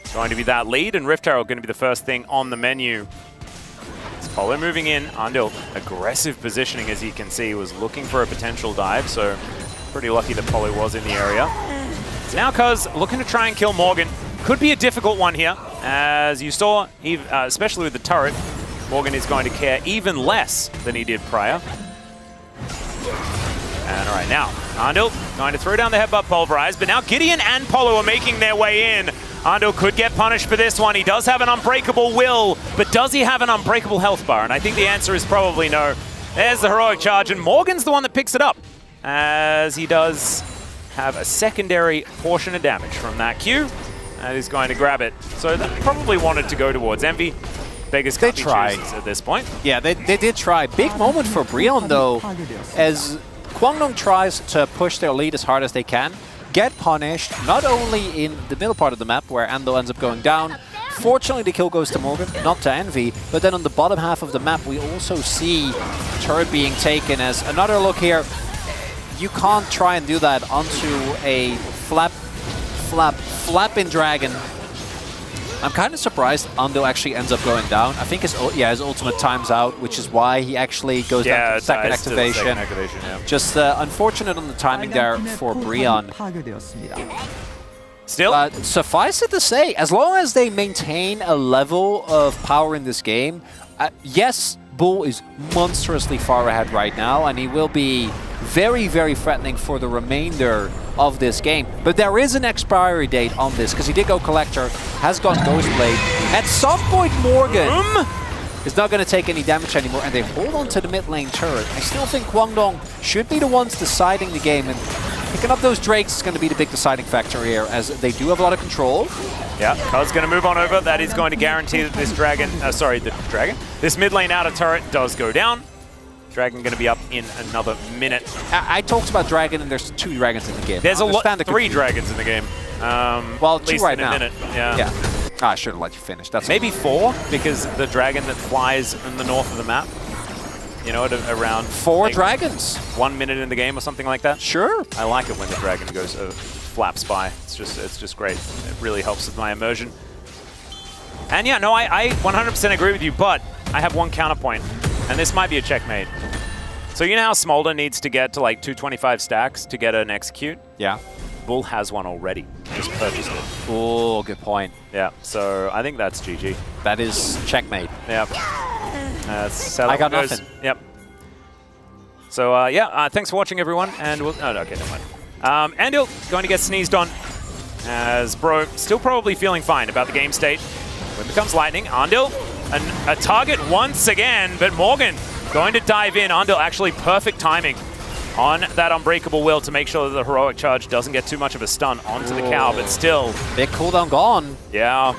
It's going to be that lead, and Rift Herald going to be the first thing on the menu. It's Polo moving in. Andil, aggressive positioning as you can see, was looking for a potential dive, so pretty lucky that Polo was in the area. It's now Cuz looking to try and kill Morgan. Could be a difficult one here, as you saw, especially with the turret. Morgan is going to care even less than he did prior. And all right, now, Andil going to throw down the headbutt pulverize, but now Gideon and Polo are making their way in. Andil could get punished for this one. He does have an unbreakable will, but does he have an unbreakable health bar? And I think the answer is probably no. There's the heroic charge, and Morgan's the one that picks it up, as he does have a secondary portion of damage from that Q, and he's going to grab it. So that probably wanted to go towards Envy. Beggars can't be choosers at this point. Yeah, they did try. Big moment for Brion though, as Kwangdong tries to push their lead as hard as they can, get punished, not only in the middle part of the map where Ando ends up going down. Fortunately, the kill goes to Morgan, not to Envy, but then on the bottom half of the map, we also see turret being taken. As another look here, you can't try and do that onto a flapping dragon. I'm kind of surprised Ando actually ends up going down. I think his ultimate times out, which is why he actually goes down to the second activation. Just unfortunate on the timing there for Brion. Still, suffice it to say, as long as they maintain a level of power in this game, yes, Bull is monstrously far ahead right now, and he will be very, very threatening for the remainder of this game. But there is an expiry date on this, because he did go Collector, has gone Ghostblade. At some point, Morgan is not going to take any damage anymore, and they hold on to the mid lane turret. I still think Kwangdong should be the ones deciding the game, and picking up those Drakes is going to be the big deciding factor here, as they do have a lot of control. Yeah, Cuz going to move on over. That is going to guarantee that this this mid lane outer turret does go down. Dragon going to be up in another minute. I talked about Dragon, and there's 2 dragons in the game. There's 3 dragons in the game. Well, 2 right now. Minute. Yeah. I should have let you finish. That's maybe 4, because the dragon that flies in the north of the map, you know, at around 4 dragons. 1 minute in the game or something like that. Sure. I like it when the dragon goes flaps by. It's just great. It really helps with my immersion. And yeah, no, I 100% agree with you, but I have one counterpoint, and this might be a checkmate. So you know how Smolder needs to get to like 225 stacks to get an execute? Yeah. Bull has one already. Just purchased it. Oh, good point. Yeah, so I think that's GG. That is checkmate. Yep. I got nothing. Yep. So yeah, thanks for watching, everyone, and we'll. Oh, okay, never mind. Andil going to get sneezed on, as Bro still probably feeling fine about the game state. When it becomes Lightning, Andil a target once again, but Morgan going to dive in. Andil actually perfect timing on that Unbreakable Will to make sure that the Heroic Charge doesn't get too much of a stun onto the cow, but still. Big cooldown gone. Yeah.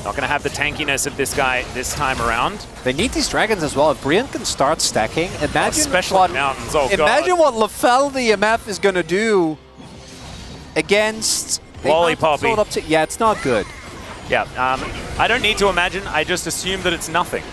Not going to have the tankiness of this guy this time around. They need these dragons as well. If Brian can start stacking, imagine especially what mountains. Oh, imagine God. what LaFell the EMF is going to do against Wally Poppy. Yeah, it's not good. Yeah, I don't need to imagine. I just assume that it's nothing.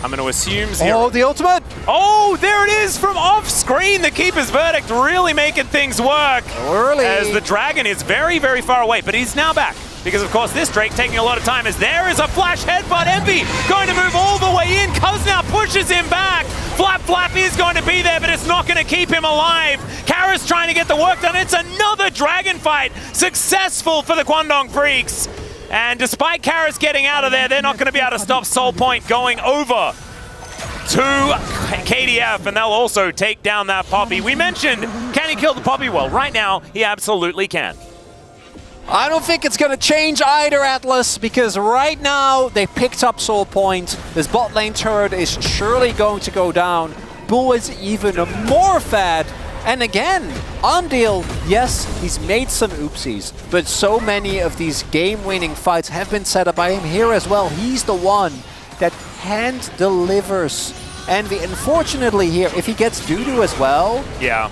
I'm going to assume 0. Oh, the ultimate! Oh, there it is from off screen. The Keeper's Verdict really making things work. Early. As the dragon is very, very far away, but he's now back. Because, of course, this Drake taking a lot of time, as there is a flash headbutt. Envy going to move all the way in. Cuz now pushes him back. Flap is going to be there, but it's not going to keep him alive. Kara's trying to get the work done. It's another dragon fight. Successful for the Kwangdong Freaks. And despite Kara's getting out of there, they're not going to be able to stop Soul Point going over to KDF, and they'll also take down that Poppy. We mentioned, can he kill the Poppy? Well, right now, he absolutely can. I don't think it's going to change either, Atlas, because right now they picked up Soul Point. This bot lane turret is surely going to go down. Bull is even more fad. And again, Andil, yes, he's made some oopsies, but so many of these game-winning fights have been set up by him here as well. He's the one that hand delivers Envy. Unfortunately here, if he gets Dudu as well, yeah,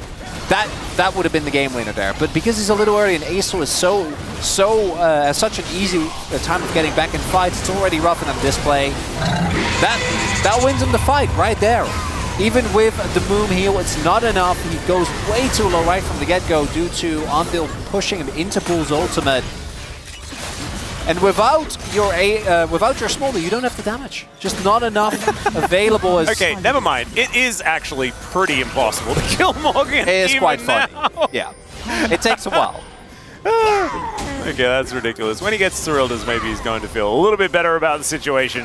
that would have been the game winner there. But because he's a little early and Aesol is has such an easy time of getting back in fights, it's already rough on display. That wins him the fight right there. Even with the Moom heal, it's not enough. He goes way too low right from the get-go due to Andil pushing him into Bull's ultimate. And without your Smolder, you don't have the damage. Just not enough available. As okay, never mind. It is actually pretty impossible to kill Morgan. It is quite funny. Now. Yeah, it takes a while. Okay, that's ridiculous. When he gets Cyrilda's, maybe he's going to feel a little bit better about the situation.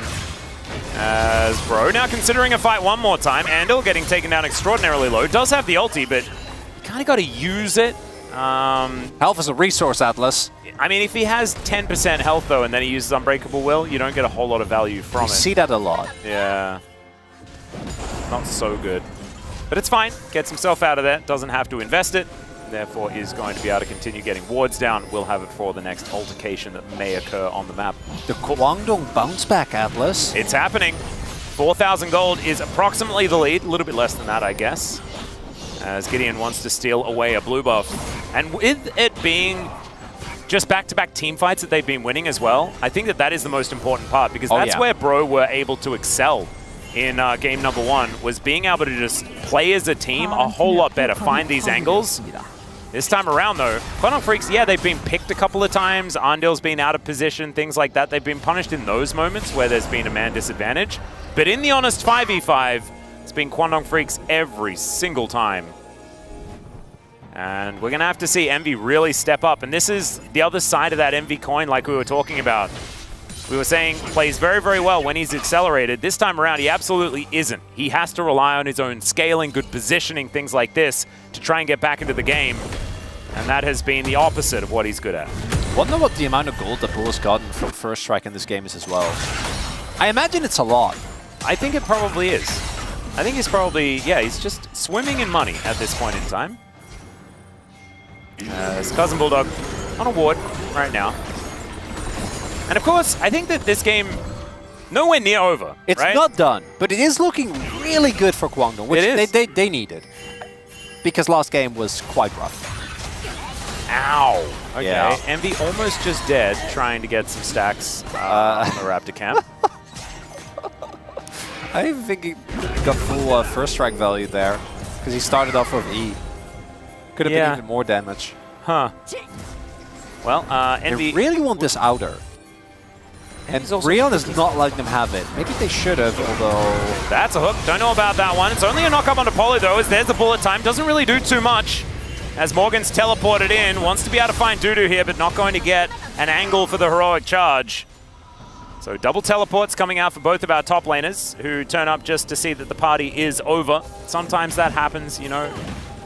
As Bro now considering a fight one more time. Andil getting taken down extraordinarily low. Does have the ulti, but you kind of got to use it. Health is a resource, Atlas. I mean, if he has 10% health, though, and then he uses Unbreakable Will, you don't get a whole lot of value from it. You see that a lot. Yeah. Not so good. But it's fine. Gets himself out of there. Doesn't have to invest it. Therefore, is going to be able to continue getting wards down. We'll have it for the next altercation that may occur on the map. The Kwangdong bounce back, Atlas. It's happening. 4,000 gold is approximately the lead. A little bit less than that, I guess. As Gideon wants to steal away a blue buff. And with it being just back-to-back team fights that they've been winning as well, I think that is the most important part, because that's where Bro were able to excel in game number 1, was being able to just play as a team a whole lot better, find these angles. This time around, though, Kwangdong Freaks, yeah, they've been picked a couple of times. Andil's been out of position, things like that. They've been punished in those moments where there's been a man disadvantage. But in the honest 5v5, it's been Kwangdong Freaks every single time. And we're going to have to see Envy really step up. And this is the other side of that Envy coin, like we were talking about. We were saying plays very, very well when he's accelerated. This time around, he absolutely isn't. He has to rely on his own scaling, good positioning, things like this, to try and get back into the game. And that has been the opposite of what he's good at. Wonder what the amount of gold that Bull has gotten from first strike in this game is as well. I imagine it's a lot. I think it probably is. I think he's probably, yeah, he's just swimming in money at this point in time. His cousin Bulldog on a ward right now. And of course, I think that this game, nowhere near over, It's right? not done, but it is looking really good for Kwangdong, which It is. they needed. Because last game was quite rough. Ow. Okay, Yeah. Envy almost just dead, trying to get some stacks on the Raptor camp. I even think he got full first strike value there, because he started off with E. Could have been even more damage. Huh. Well, Envy... They really want this outer. And Brion is not letting them have it. Maybe they should have, although... That's a hook. Don't know about that one. It's only a knock-up onto Polo, though, as there's the bullet time. Doesn't really do too much. As Morgan's teleported in. Wants to be able to find Dudu here, but not going to get an angle for the heroic charge. So double teleports coming out for both of our top laners, who turn up just to see that the party is over. Sometimes that happens, you know.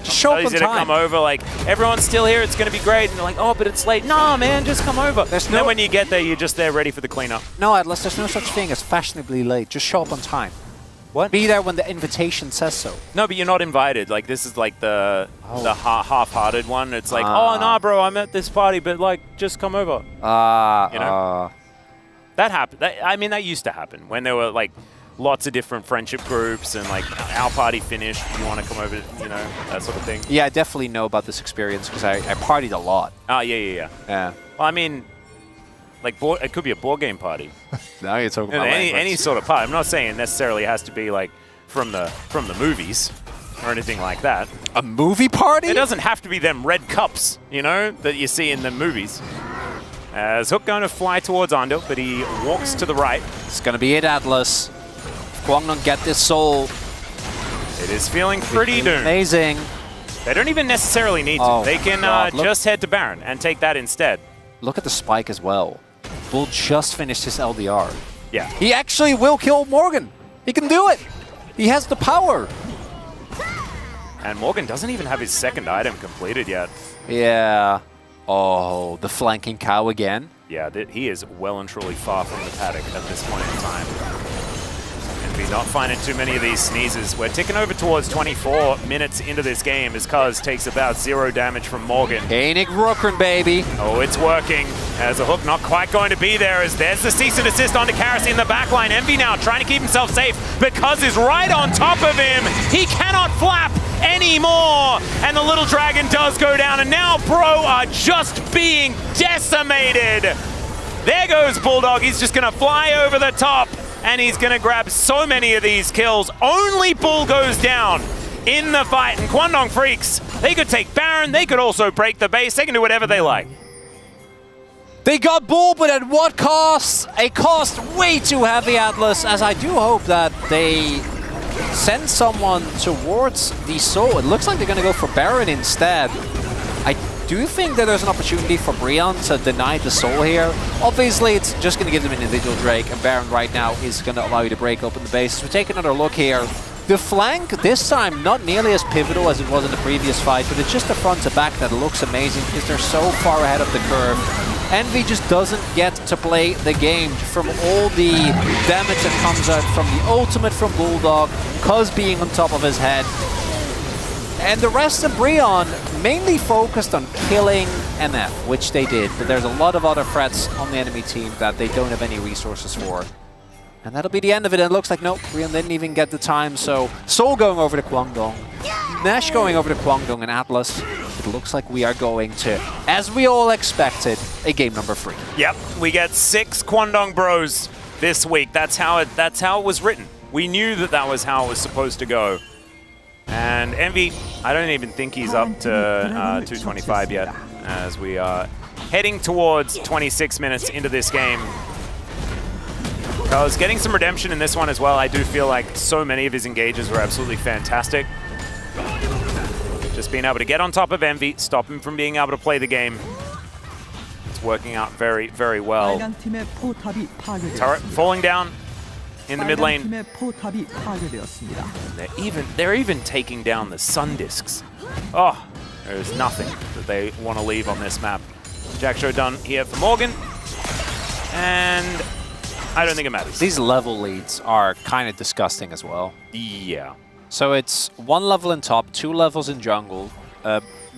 Just show up on Easy to time. come over, like, everyone's still here, it's going to be great. And they're like, oh, but it's late. Nah, man, just come over. There's And no- then when you get there, you're just there ready for the cleanup. No, Atlas, there's no such thing as fashionably late. Just show up on time. What? Be there when the invitation says so. No, but you're not invited. Like, this is like the half-hearted one. It's like, oh, nah, bro, I'm at this party, but, like, just come over. You know? That happened. I mean, that used to happen when there were, like, lots of different friendship groups and, like, our party finished, you want to come over, you know, that sort of thing. Yeah, I definitely know about this experience because I partied a lot. Oh, yeah. Yeah. Well, I mean, like, it could be a board game party. Now you're talking about any sort of party. I'm not saying it necessarily has to be, like, from the movies or anything like that. A movie party? It doesn't have to be them red cups, you know, that you see in the movies. As Hook going to fly towards Andil, but he walks to the right. It's going to be it, Atlas. Kwangdong get this soul. It is feeling pretty doomed. Amazing. They don't even necessarily need to. Oh, They can God, just head to Baron and take that instead. Look at the spike as well. Bull just finished his LDR. Yeah. He actually will kill Morgan. He can do it. He has the power. And Morgan doesn't even have his second item completed yet. Yeah. Oh, the flanking cow again. Yeah, he is well and truly far from the paddock at this point in time. And we're not finding too many of these sneezes. We're ticking over towards 24 minutes into this game as Cuz takes about 0 damage from Morgan. Koenig Rookrun, baby. Oh, it's working. As a hook not quite going to be there, as there's the cease and desist onto Karis in the backline. Envy now trying to keep himself safe, but Cuz is right on top of him. He cannot flap anymore. And the little dragon does go down, and now Bro are just being decimated. There goes Bulldog. He's just going to fly over the top, and he's going to grab so many of these kills. Only Bull goes down in the fight, and Kwangdong Freaks, they could take Baron, they could also break the base, they can do whatever they like. They got Bull, but at what cost? A cost way too heavy, Atlas, as I do hope that they send someone towards the soul. It looks like they're going to go for Baron instead. I do think that there's an opportunity for Brion to deny the soul here. Obviously, it's just going to give them an individual Drake, and Baron right now is going to allow you to break open the base. So we take another look here. The flank, this time, not nearly as pivotal as it was in the previous fight, but it's just the front to back that looks amazing because they're so far ahead of the curve. Envy just doesn't get to play the game from all the damage that comes out from the ultimate from Bulldog, Cuz being on top of his head. And the rest of Brion mainly focused on killing MF, which they did, but there's a lot of other threats on the enemy team that they don't have any resources for. And that'll be the end of it. And it looks like, nope, Brion didn't even get the time, so Soul going over to Kwangdong. Nash going over to Kwangdong, and Atlas, it looks like we are going to, as we all expected, a game number 3. Yep, we get 6 Kwangdong Bros this week. That's how it was written. We knew that was how it was supposed to go. And Envy, I don't even think he's up to 225 yet, as we are heading towards 26 minutes into this game. Cuz getting some redemption in this one as well. I do feel like so many of his engages were absolutely fantastic. Just being able to get on top of Envy, stop him from being able to play the game. It's working out very, very well. Turret falling down in the mid lane. They're even taking down the Sun Discs. Oh, there's nothing that they want to leave on this map. Jack Show done here for Morgan. And I don't think it matters. These level leads are kind of disgusting as well. Yeah. So it's 1 level in top, 2 levels in jungle,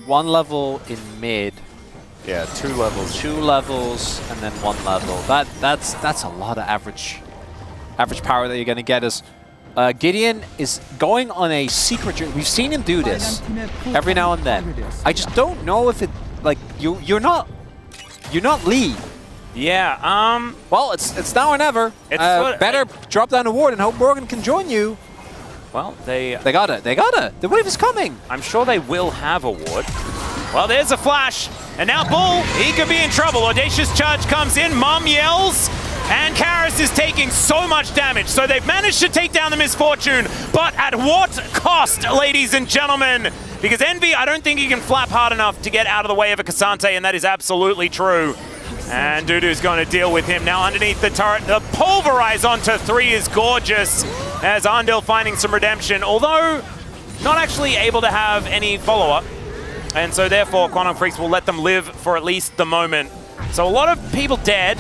1 level in mid. Yeah, 2 levels. 2 levels and then 1 level. That's a lot of average power that you're gonna get. As Gideon is going on a secret journey. We've seen him do this every now and then. I just don't know if it you're not Lee. Yeah. Well, it's now or never. Better drop down a ward and hope Morgan can join you. Well, they got it. They got it. The wave is coming. I'm sure they will have a ward. Well, there's a flash. And now Bull, he could be in trouble. Audacious Charge comes in. Mom yells. And Karis is taking so much damage. So they've managed to take down the Misfortune. But at what cost, ladies and gentlemen? Because Envy, I don't think he can flap hard enough to get out of the way of a Cassante. And that is absolutely true. And Dudu's going to deal with him now underneath the turret. The pulverize onto 3 is gorgeous. As Arndil finding some redemption. Although not actually able to have any follow-up. And so therefore, Quantum Freaks will let them live for at least the moment. So a lot of people dead,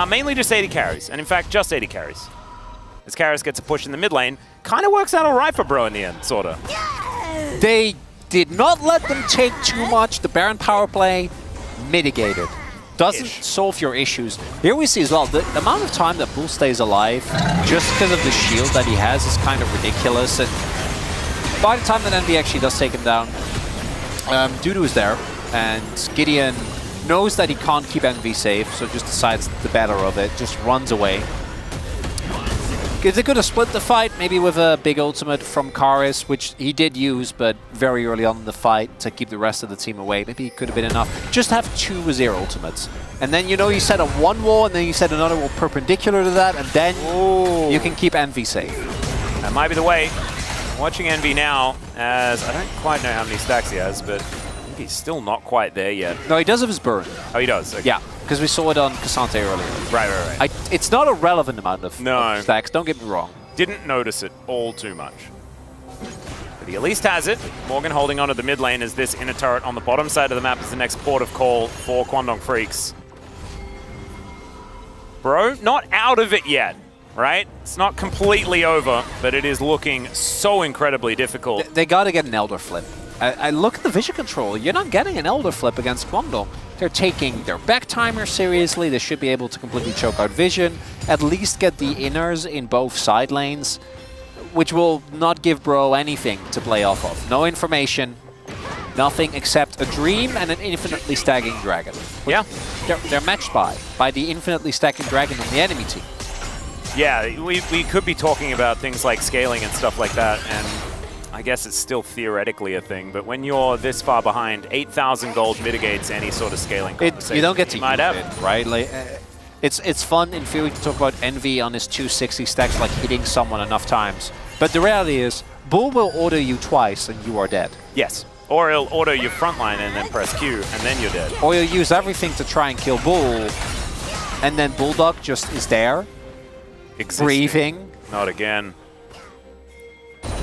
mainly just 80 carries. And in fact, just 80 carries. As Karis gets a push in the mid lane, kind of works out all right for Bro in the end, sort of. They did not let them take too much. The Baron power play mitigated. Doesn't solve your issues. Here we see as well, the amount of time that Bull stays alive, just because of the shield that he has, is kind of ridiculous. And by the time that Envy actually does take him down, Dudu is there, and Gideon knows that he can't keep Envy safe, so just decides the better of it, just runs away. They could have split the fight, maybe with a big ultimate from Karis, which he did use, but very early on in the fight to keep the rest of the team away. Maybe it could have been enough. Just have 2 Azir ultimates. And then, you know, you set up 1 wall, and then you set another wall perpendicular to that, and then you can keep Envy safe. That might be the way. Watching Envy now, as I don't quite know how many stacks he has, but I think he's still not quite there yet. No, he does have his burn. Oh, he does? Okay. Yeah, because we saw it on Cassante earlier. Right. It's not a relevant amount of stacks, don't get me wrong. Didn't notice it all too much. But he at least has it. Morgan holding onto the mid lane as this inner turret on the bottom side of the map is the next port of call for Quandong Freaks. Bro, not out of it yet. Right? It's not completely over, but it is looking so incredibly difficult. They got to get an Elder Flip. I look at the vision control. You're not getting an Elder Flip against Kwangdong. They're taking their back timer seriously. They should be able to completely choke out vision, at least get the inners in both side lanes, which will not give Bro anything to play off of. No information, nothing except a dream and an infinitely stacking dragon. Yeah. They're matched by the infinitely stacking dragon on the enemy team. Yeah, we could be talking about things like scaling and stuff like that, and I guess it's still theoretically a thing, but when you're this far behind, 8,000 gold mitigates any sort of scaling conversation. You don't get to use it, right? Like, it's fun in theory to talk about Envy on his 260 stacks, like hitting someone enough times. But the reality is, Bull will auto you twice and you are dead. Yes. Or he'll auto your front line and then press Q, and then you're dead. Or you'll use everything to try and kill Bull, and then Bulldog just is there. Existing. Breathing. Not again.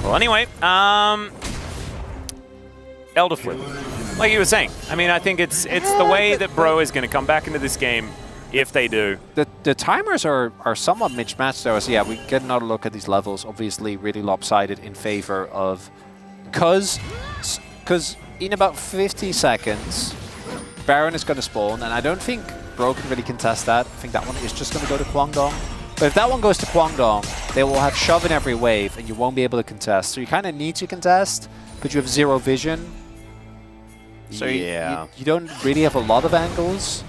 Well, anyway, Elder Flip. Like you were saying, I mean, I think it's the way that Bro is going to come back into this game if they do. The timers are somewhat mismatched though. So yeah, we get another look at these levels. Obviously, really lopsided in favor of because in about 50 seconds, Baron is going to spawn, and I don't think Bro can really contest that. I think that one is just going to go to Kwangdong. But if that one goes to Kwangdong, they will have shove in every wave, and you won't be able to contest. So you kind of need to contest, but you have 0 vision. So yeah. you don't really have a lot of angles.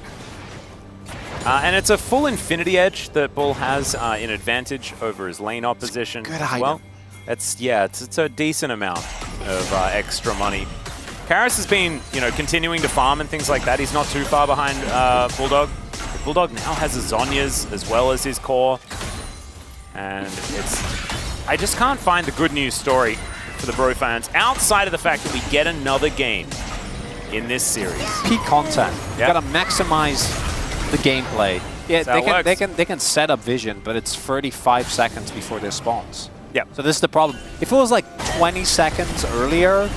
And it's a full Infinity Edge that Bull has in advantage over his lane opposition. Good as item. well. It's a decent amount of extra money. Karis has been, continuing to farm and things like that. He's not too far behind Bulldog. Bulldog now has his Zhonya's as well as his core. And I just can't find the good news story for the Bro fans outside of the fact that we get another game in this series. Peak content. Yep. You gotta maximize the gameplay. Yeah, they can set up vision, but it's 35 seconds before this spawns. Yeah. So this is the problem. If it was like 20 seconds earlier,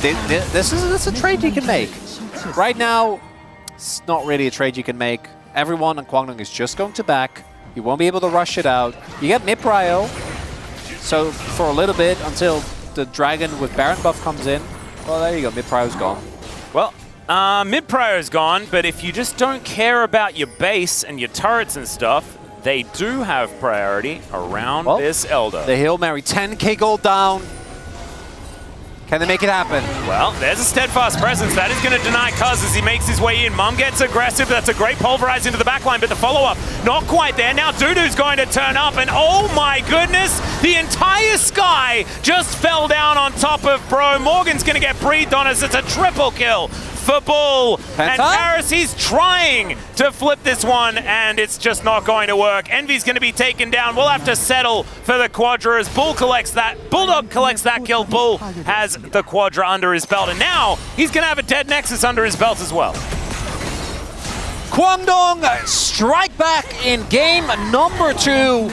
this is a trade you can make. Right now, it's not really a trade you can make. Everyone on Kwangdong is just going to back. You won't be able to rush it out. You get mid prio, so for a little bit until the dragon with Baron buff comes in. Well, there you go. Mid prio's gone. Well, mid prio is gone, but if you just don't care about your base and your turrets and stuff, they do have priority around this Elder. The Hail Mary, 10k gold down. Can they make it happen? Well, there's a steadfast presence. That is going to deny Cuz as he makes his way in. Mum gets aggressive. That's a great pulverize into the backline, but the follow-up, not quite there. Now Dudu's going to turn up, and oh my goodness, the entire sky just fell down on top of Bro. Morgan's going to get breathed on as it's a triple kill for Bull. And Paris, he's trying to flip this one, and it's just not going to work. Envy's going to be taken down. We'll have to settle for the Quadra as Bull collects that. Bulldog collects that kill. Bull has the Quadra under his belt, and now he's going to have a dead Nexus under his belt as well. Kwangdong strike back in game number 2.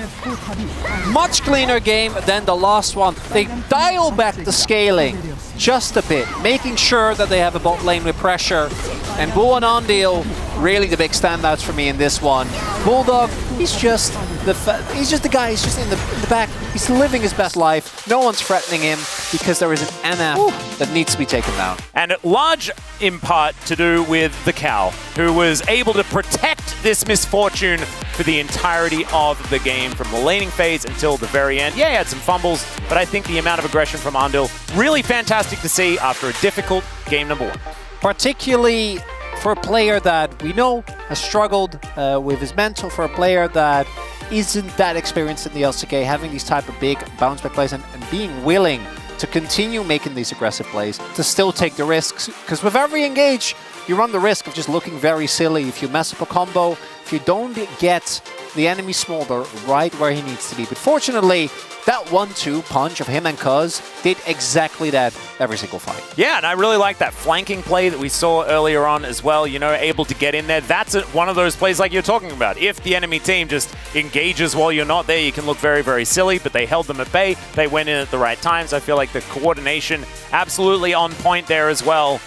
Much cleaner game than the last one. They dial back the scaling just a bit, making sure that they have a bot lane with pressure. And Bull and Ondil, really the big standouts for me in this one. Bulldog, he's just the guy. He's just in the back. He's living his best life. No one's threatening him because there is an NF that needs to be taken down. And large in part to do with the cow, who was able to protect this misfortune for the entirety of the game from the laning phase until the very end. Yeah, he had some fumbles, but I think the amount of aggression from Ondil, really fantastic to see after a difficult game number 1. Particularly for a player that we know has struggled with his mental, for a player that isn't that experienced in the LCK, having these type of big bounce back plays and being willing to continue making these aggressive plays, to still take the risks. Because with every engage, you run the risk of just looking very silly. If you mess up a combo, if you don't get the enemy Smolder right where he needs to be. But fortunately, that 1-2 punch of him and Cuz did exactly that every single fight. Yeah, and I really like that flanking play that we saw earlier on as well, you know, able to get in there. That's one of those plays like you're talking about. If the enemy team just engages while you're not there, you can look very, very silly, but they held them at bay. They went in at the right times. I feel like the coordination absolutely on point there as well.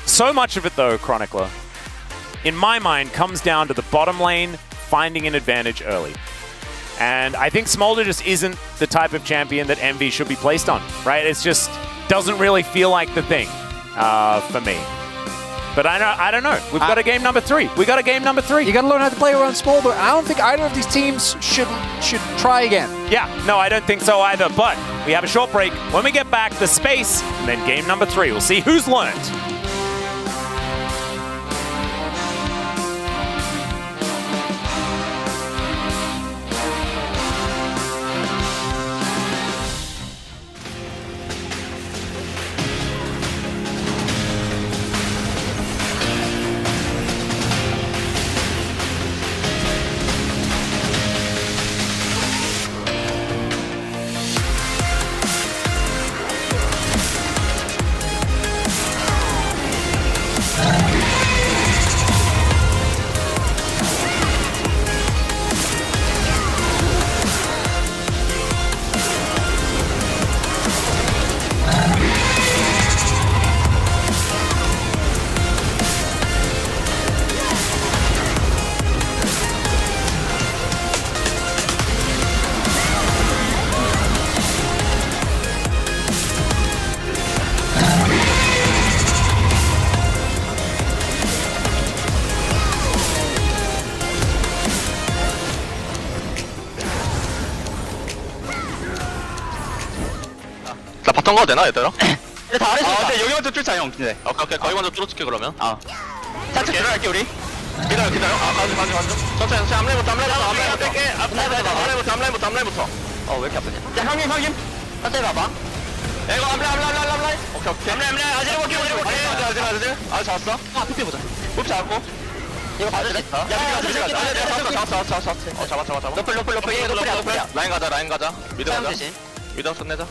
So much of it, though, Chronicler, in my mind, comes down to the bottom lane finding an advantage early. And I think Smolder just isn't the type of champion that Envy should be placed on, right? It's just doesn't really feel like the thing for me. But I don't know. We've got a game number 3. We got a game number 3. You got to learn how to play around Smolder. I don't think either of these teams should try again. Yeah, no, I don't think so either. But we have a short break. When we get back, the space, and then game number 3. We'll see who's learned. 나 바텀 가도 되나 얘들아? 근데 다 아래서 근데 여기 먼저 뚫자 형. 네. 오케이 거기 먼저 뚫어줄게 그러면. 살짝 들어갈게 우리. 기다려. 가자. 천천히 앞라인부터 뺄게. 앞라인부터. 왜 이렇게 아프냐? 야 형님. 천천히 봐봐. 이거 앞라인. 오케이. 앞라인 아지르 볼게. 아지르. 잡았어. PP 보자. 뽑지 않고. 이거 봐줄래? 야 잡아. 너플. 얘 너플이야. 라인 가자. 미드 가자. 미드 끝내자.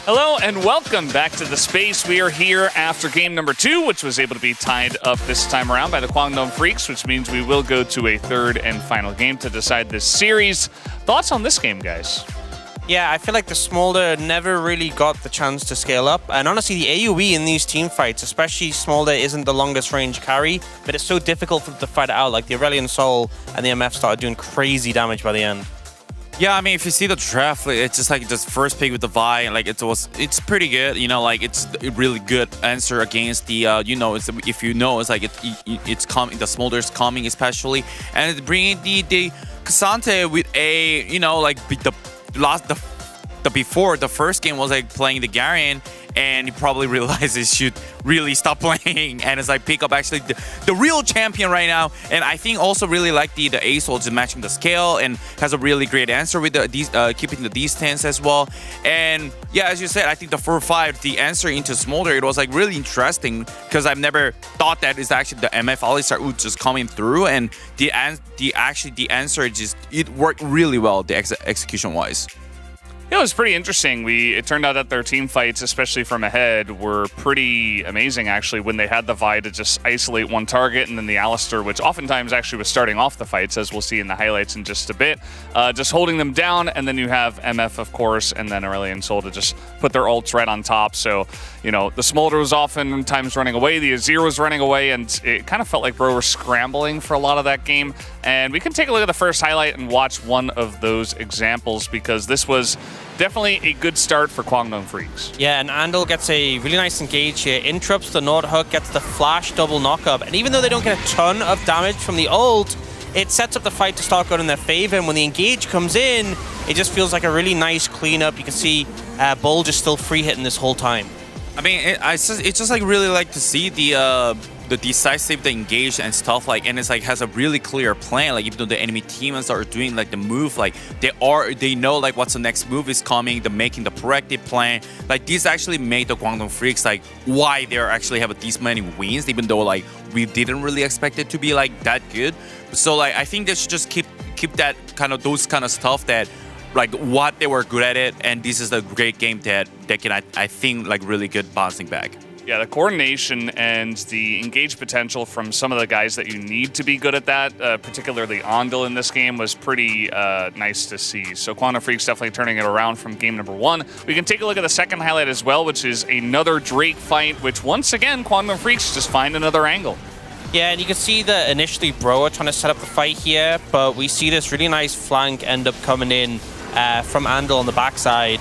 Hello and welcome back to the space. We are here after game number 2, which was able to be tied up this time around by the Kwangdong Freaks, which means we will go to a third and final game to decide this series. Thoughts on this game, guys? Yeah, I feel like the Smolder never really got the chance to scale up. And honestly, the AoE in these team fights, especially Smolder isn't the longest range carry, but it's so difficult for them to fight it out. Like the Aurelion Soul and the MF started doing crazy damage by the end. Yeah, I mean, if you see the draft, it's just like just first pick with the Vi, and like it's pretty good. You know, like it's a really good answer against the you know, if you know, it's like it's coming, the Smolder's coming especially, and it's bringing the Cassante with a, you know, like the before the first game was like playing the Garion, and he probably realized he should really stop playing and it's like pick up actually the real champion right now. And I think also really like the Asol just matching the scale and has a really great answer with the keeping the distance as well. And yeah, as you said, I think the 4-5, the answer into Smolder, it was like really interesting because I've never thought that is actually the MF Alistar just coming through, and the answer just, it worked really well, the execution wise. It was pretty interesting. It turned out that their team fights, especially from ahead, were pretty amazing, actually, when they had the Vi to just isolate one target, and then the Alistar, which oftentimes actually was starting off the fights, as we'll see in the highlights in just a bit, just holding them down, and then you have MF, of course, and then Aurelion Sol to just put their ults right on top. So, you know, the Smolder was oftentimes running away, the Azir was running away, and it kind of felt like Bro were scrambling for a lot of that game. And we can take a look at the first highlight and watch one of those examples, because this was definitely a good start for Kwangdong Freaks. Yeah, and Andal gets a really nice engage here, interrupts the Nord Hook, gets the flash double knockup, and even though they don't get a ton of damage from the ult, it sets up the fight to start going in their favor, and when the engage comes in, it just feels like a really nice cleanup. You can see Bull just still free hitting this whole time. I mean, it's just like really like to see the decisive, the engage and stuff, like, and it's like has a really clear plan. Like even though the enemy teams are doing like the move, like they know like what's the next move is coming, they're making the proactive plan. Like this actually made the Kwangdong Freaks like why they actually have these many wins, even though like we didn't really expect it to be like that good. So like I think they should just keep that kind of those kind of stuff that like what they were good at it, and this is a great game that they can I think like really good bouncing back. Yeah, the coordination and the engage potential from some of the guys that you need to be good at that, particularly Andal in this game, was pretty nice to see. So Kwangdong Freaks definitely turning it around from game number 1. We can take a look at the second highlight as well, which is another Drake fight, which once again, Kwangdong Freaks just find another angle. Yeah, and you can see that initially Bro are trying to set up the fight here, but we see this really nice flank end up coming in from Andal on the backside.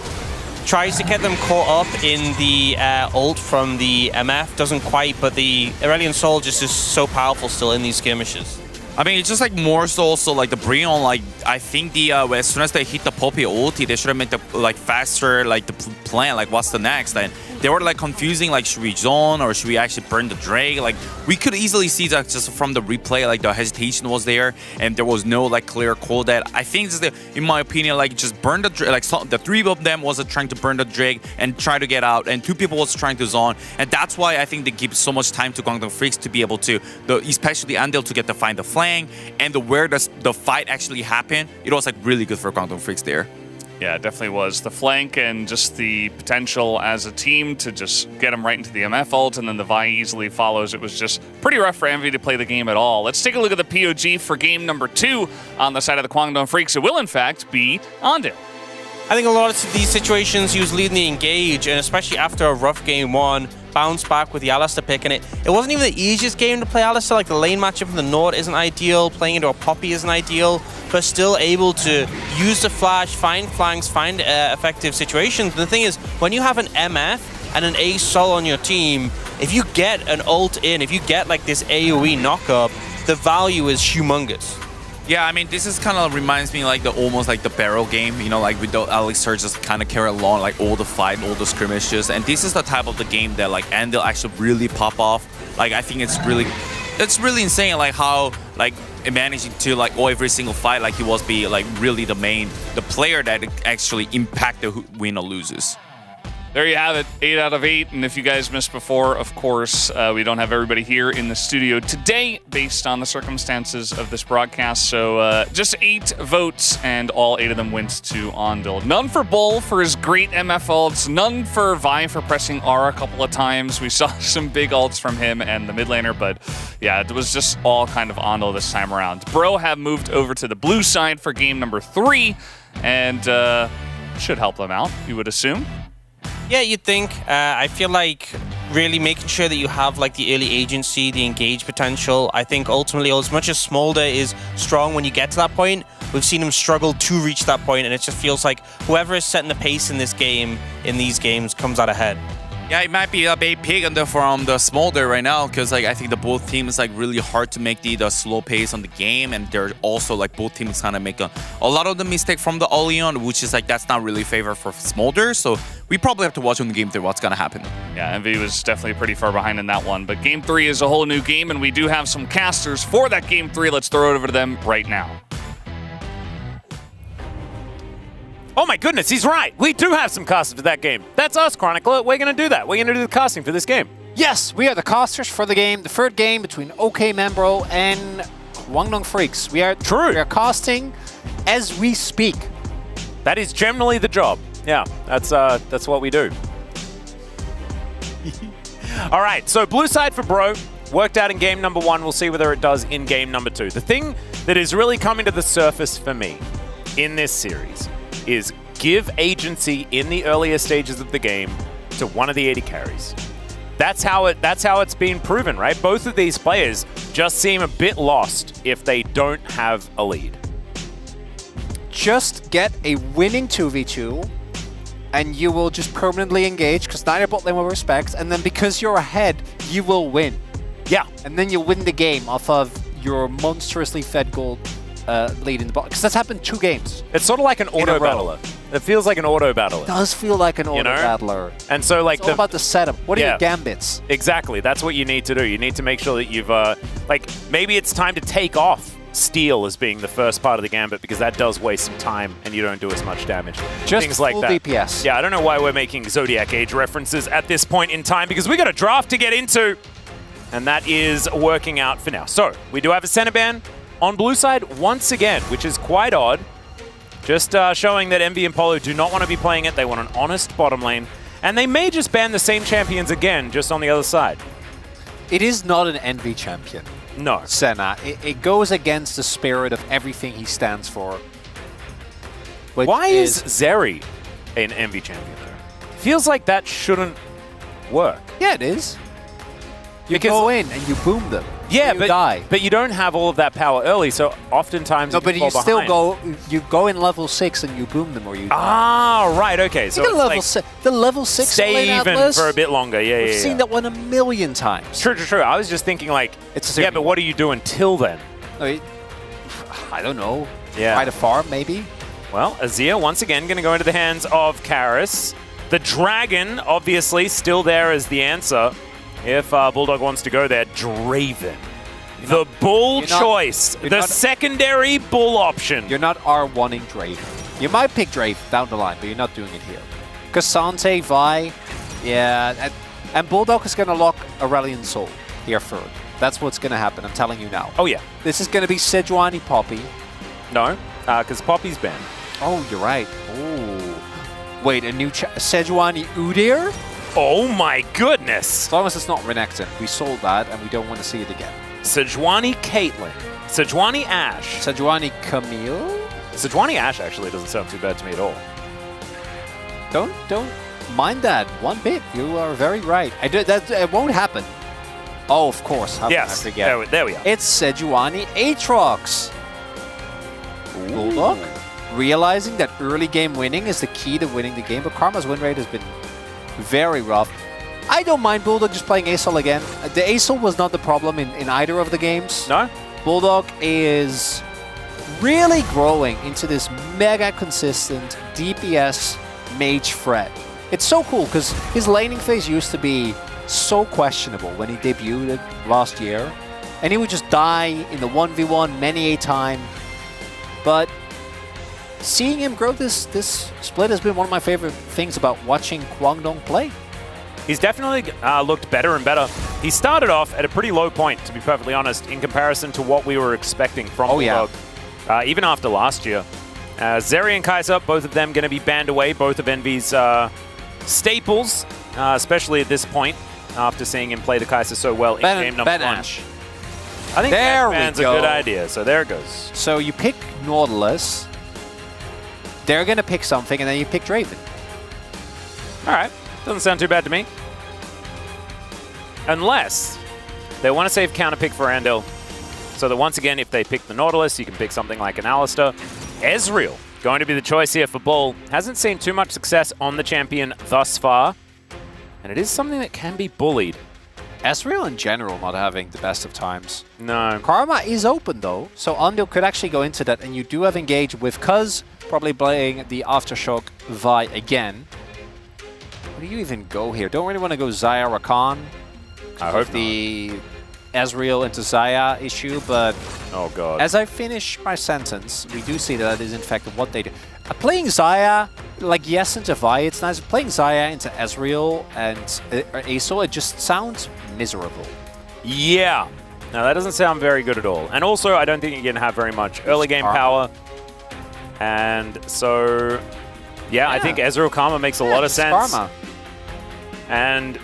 Tries to get them caught up in the ult from the MF, doesn't quite, but the Aurelion Sol just is so powerful still in these skirmishes. I mean, it's just like more so also like the Brion, like I think the as soon as they hit the Poppy ulti, they should have made the like faster like the plan, like what's the next, and they were like confusing, like should we zone or should we actually burn the Drake? Like we could easily see that just from the replay, like the hesitation was there and there was no like clear call. That I think is in my opinion, like just burn the Drake. Like the 3 of them was trying to burn the Drake and try to get out, and 2 people was trying to zone, and that's why I think they give so much time to Kwangdong Freaks to be able to, especially Andal, to get to find the flank, and where the fight actually happened. It was like really good for Kwangdong Freaks there. Yeah, it definitely was. The flank and just the potential as a team to just get him right into the MF ult, and then the Vi easily follows. It was just pretty rough for Envy to play the game at all. Let's take a look at the POG for game number 2 on the side of the Kwangdong Freaks. It will, in fact, be Andal. I think a lot of these situations, he was leading the engage, and especially after a rough game 1, bounce back with the Alistar pick, and it wasn't even the easiest game to play Alistar. Like the lane matchup in the Nord isn't ideal, playing into a Poppy isn't ideal, but still able to use the flash, find flanks, find effective situations. And the thing is, when you have an MF and an Ace Sol on your team, if you get an ult in, if you get like this AoE knockup, the value is humongous. Yeah, I mean, this is kind of reminds me like almost like the barrel game, you know, like with the Elixir just kind of carry along like all the fight, all the skirmishes, and this is the type of the game that like Andal actually really pop off. Like I think it's really insane, like how like managing to like every single fight, like he was be like really the player that actually impact the win or loses. There you have it, 8 out of 8. And if you guys missed before, of course, we don't have everybody here in the studio today based on the circumstances of this broadcast. So just 8 votes, and all 8 of them went to Ondil. None for Bull for his great MF ults. None for Vi for pressing R a couple of times. We saw some big ults from him and the mid laner, but yeah, it was just all kind of Ondil this time around. Bro have moved over to the blue side for game number 3, and should help them out, you would assume. Yeah, you'd think. I feel like really making sure that you have like the early agency, the engage potential. I think ultimately, as much as Smolder is strong when you get to that point, we've seen him struggle to reach that point, and it just feels like whoever is setting the pace in this game, in these games, comes out ahead. Yeah, it might be a big pig from the Smolder right now, because like I think the both teams like really hard to make the slow pace on the game, and they're also like both teams kind of make a lot of the mistake from the early on, which is like that's not really favor for Smolder. So we probably have to watch on the game 3 what's gonna happen. Yeah, Envy was definitely pretty far behind in that one, but game 3 is a whole new game, and we do have some casters for that game 3. Let's throw it over to them right now. Oh my goodness, he's right. We do have some casters for that game. That's us, Chronicler. We're going to do that. We're going to do the casting for this game. Yes, we are the casters for the game, the third game between OK Membro and Kwangdong Freaks. We are casting as we speak. That is generally the job. Yeah, that's what we do. All right, so blue side for Bro. Worked out in game number 1. We'll see whether it does in game number 2. The thing that is really coming to the surface for me in this series is give agency in the earlier stages of the game to one of the AD carries. That's how it's been proven, right? Both of these players just seem a bit lost if they don't have a lead. Just get a winning 2v2 and you will just permanently engage because neither bot lane will respect, and then because you're ahead, you will win. Yeah. And then you win the game off of your monstrously fed gold lead in the bot, because that's happened 2 games. It's sort of like an auto battler. It feels like an auto battler. It does feel like an auto battler. And so like it's all about the setup. What are your gambits? Exactly. That's what you need to do. You need to make sure that you've like maybe it's time to take off steal as being the first part of the gambit, because that does waste some time and you don't do as much damage. Just things like full that. DPS. Yeah, I don't know why we're making Zodiac Age references at this point in time, because we got a draft to get into, and that is working out for now. So we do have a center ban on blue side once again, which is quite odd. Just showing that Envy and Polo do not want to be playing it. They want an honest bottom lane. And they may just ban the same champions again, just on the other side. It is not an Envy champion. No. Senna. It goes against the spirit of everything he stands for. Why is Zeri an Envy champion, though? Feels like that shouldn't work. Yeah, it is. You go in and you boom them. Yeah, you die. But you don't have all of that power early, so oftentimes no, but you fall still behind. go in level 6 and you boom them or you die. Ah, right, okay. So the level, the level 6 stay even Atlas, for a bit longer. Yeah, We've seen that one 1,000,000 times. True. I was just thinking like, but what do you do until then? I don't know. Yeah. Try to farm, maybe? Well, Azir once again going to go into the hands of Karis. The dragon, obviously, still there as the answer. If Bulldog wants to go there, Draven. The bull choice. The secondary bull option. You're not R1ing Draven. You might pick Draven down the line, but you're not doing it here. Cassante, Vi, yeah. And Bulldog is going to lock Aurelion Soul here third. That's what's going to happen, I'm telling you now. Oh, yeah. This is going to be Sejuani Poppy. No, because Poppy's banned. Oh, you're right. Oh. Wait, a new Sejuani Udyr? Oh my goodness! As long as it's not Renekton. We sold that and we don't want to see it again. Sejuani Caitlyn. Sejuani Ashe. Sejuani Camille? Sejuani Ashe actually doesn't sound too bad to me at all. Don't mind that one bit. You are very right. It won't happen. Oh, of course. How can I forget? There we are. It's Sejuani Aatrox. Bulldog realizing that early game winning is the key to winning the game, but Karma's win rate has been very rough. I don't mind Bulldog just playing ASOL again. The ASOL was not the problem in either of the games. No? Bulldog is really growing into this mega consistent DPS mage threat. It's so cool because his laning phase used to be so questionable when he debuted last year. And he would just die in the 1v1 many a time. But seeing him grow this split has been one of my favorite things about watching Kwangdong play. He's definitely looked better and better. He started off at a pretty low point, to be perfectly honest, in comparison to what we were expecting from Bulldog, even after last year. Zeri and Kaiser, both of them going to be banned away, both of Envy's staples, especially at this point, after seeing him play the Kaiser so well in game number 1. Ash. I think there ban's a good idea, so there it goes. So you pick Nautilus, they're going to pick something, and then you pick Draven. All right. Doesn't sound too bad to me. Unless they want to save counter pick for Andil. So that once again, if they pick the Nautilus, you can pick something like an Alistar. Ezreal, going to be the choice here for Bull. Hasn't seen too much success on the champion thus far. And it is something that can be bullied. Ezreal in general not having the best of times. No. Karma is open though, so Andil could actually go into that, and you do have engage with Cuz probably playing the Aftershock Vi again. Where do you even go here? Don't really want to go Xayah Rakan. I hope the Ezreal into Xayah issue, but oh god. As I finish my sentence, we do see that is in fact what they do. Playing Xayah, like yes into Vi, it's nice. Playing Xayah into Ezreal and Aesol, it just sounds miserable. Yeah. No, that doesn't sound very good at all. And also, I don't think you're going to have very much early game power. And so, yeah, I think Ezreal Karma makes a lot of sense. Karma. And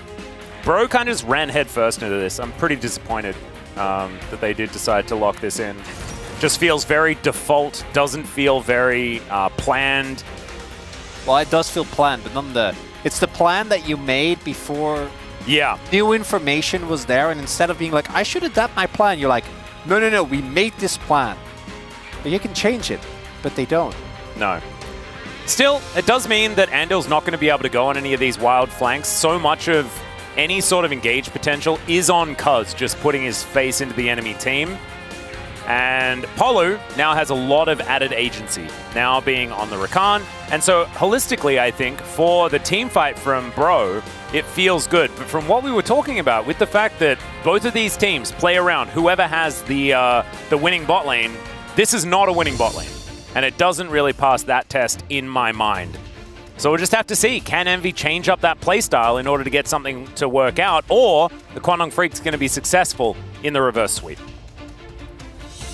Bro kind of just ran head first into this. I'm pretty disappointed that they did decide to lock this in. Just feels very default, doesn't feel very planned. Well, it does feel planned, but it's the plan that you made before new information was there, and instead of being like, I should adapt my plan, you're like, no, we made this plan. But you can change it, but they don't. No. Still, it does mean that Andil's not going to be able to go on any of these wild flanks. So much of any sort of engage potential is on Cuz just putting his face into the enemy team. And Polu now has a lot of added agency, now being on the Rakan. And so, holistically, I think, for the team fight from Bro, it feels good. But from what we were talking about, with the fact that both of these teams play around whoever has the winning bot lane, this is not a winning bot lane. And it doesn't really pass that test in my mind. So we'll just have to see, can Envy change up that playstyle in order to get something to work out, or the Kwangdong Freak's going to be successful in the reverse sweep.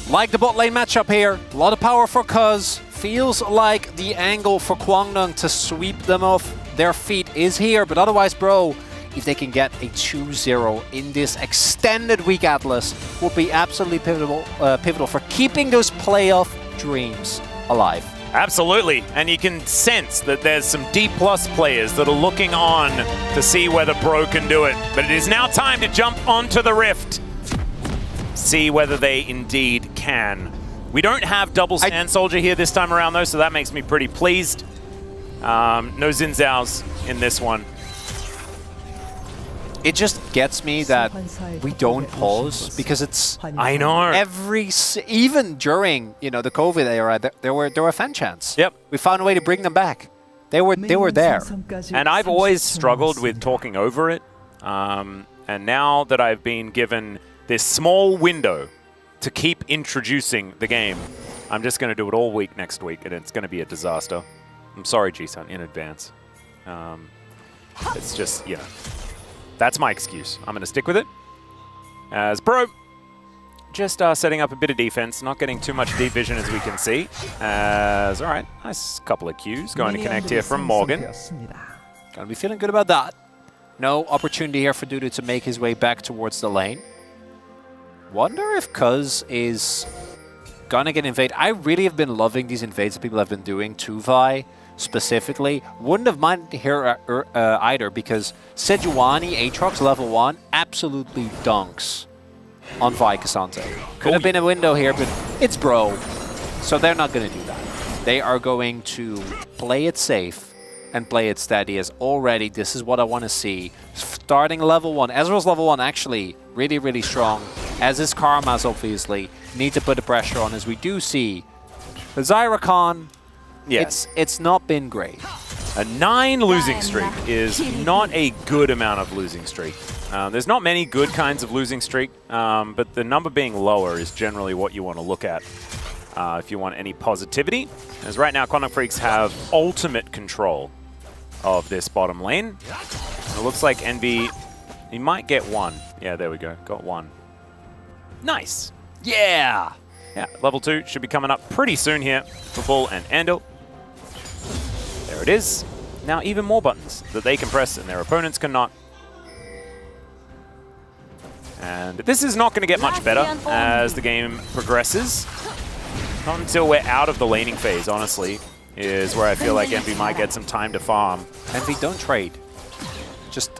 Like the bot lane matchup here, a lot of power for Cuz. Feels like the angle for Kwangdong to sweep them off their feet is here, but otherwise, Bro, if they can get a 2-0 in this extended week Atlas, will be absolutely pivotal for keeping those playoff dreams alive. Absolutely, and you can sense that there's some D+ players that are looking on to see whether Bro can do it. But it is now time to jump onto the Rift. See whether they indeed can. We don't have double Sand Soldier here this time around though, so that makes me pretty pleased. No Xin Zhao's in this one. It just gets me that we don't pause because it's... I know. Even during, the COVID era, there were fan chants. Yep. We found a way to bring them back. They were there. And I've always struggled with talking over it. And now that I've been given this small window to keep introducing the game, I'm just going to do it all week next week, and it's going to be a disaster. I'm sorry, G-Sun, in advance. It's just, that's my excuse. I'm going to stick with it. As Bro, just setting up a bit of defense, not getting too much deep vision as we can see. All right, nice couple of Qs going to connect here from Morgan. Gonna be feeling good about that. No opportunity here for Dudu to make his way back towards the lane. Wonder if Cuz is gonna get invaded. I really have been loving these invades that people have been doing to Vi specifically. Wouldn't have minded here either, because Sejuani Aatrox level 1 absolutely dunks on Vi Cassante. Could have been a window here, but it's Bro. So they're not gonna do that. They are going to play it safe and play it steady, as already this is what I want to see. Starting level 1. Ezreal's level 1 actually really, really strong, as is Karma's obviously. Need to put the pressure on, as we do see the Xayah Rakan. Yes. It's not been great. A 9 losing streak is not a good amount of losing streak. There's not many good kinds of losing streak, but the number being lower is generally what you want to look at. if you want any positivity. As right now, Quantum Freaks have ultimate control of this bottom lane. And it looks like Envy, he might get one. Yeah, there we go. Got one. Nice. Yeah! Yeah, level 2 should be coming up pretty soon here for Bull and Andil. There it is. Now even more buttons that they can press and their opponents cannot. And this is not going to get much better as the game progresses. Not until we're out of the laning phase, honestly, is where I feel like Envy might get some time to farm. Envy, don't trade. Just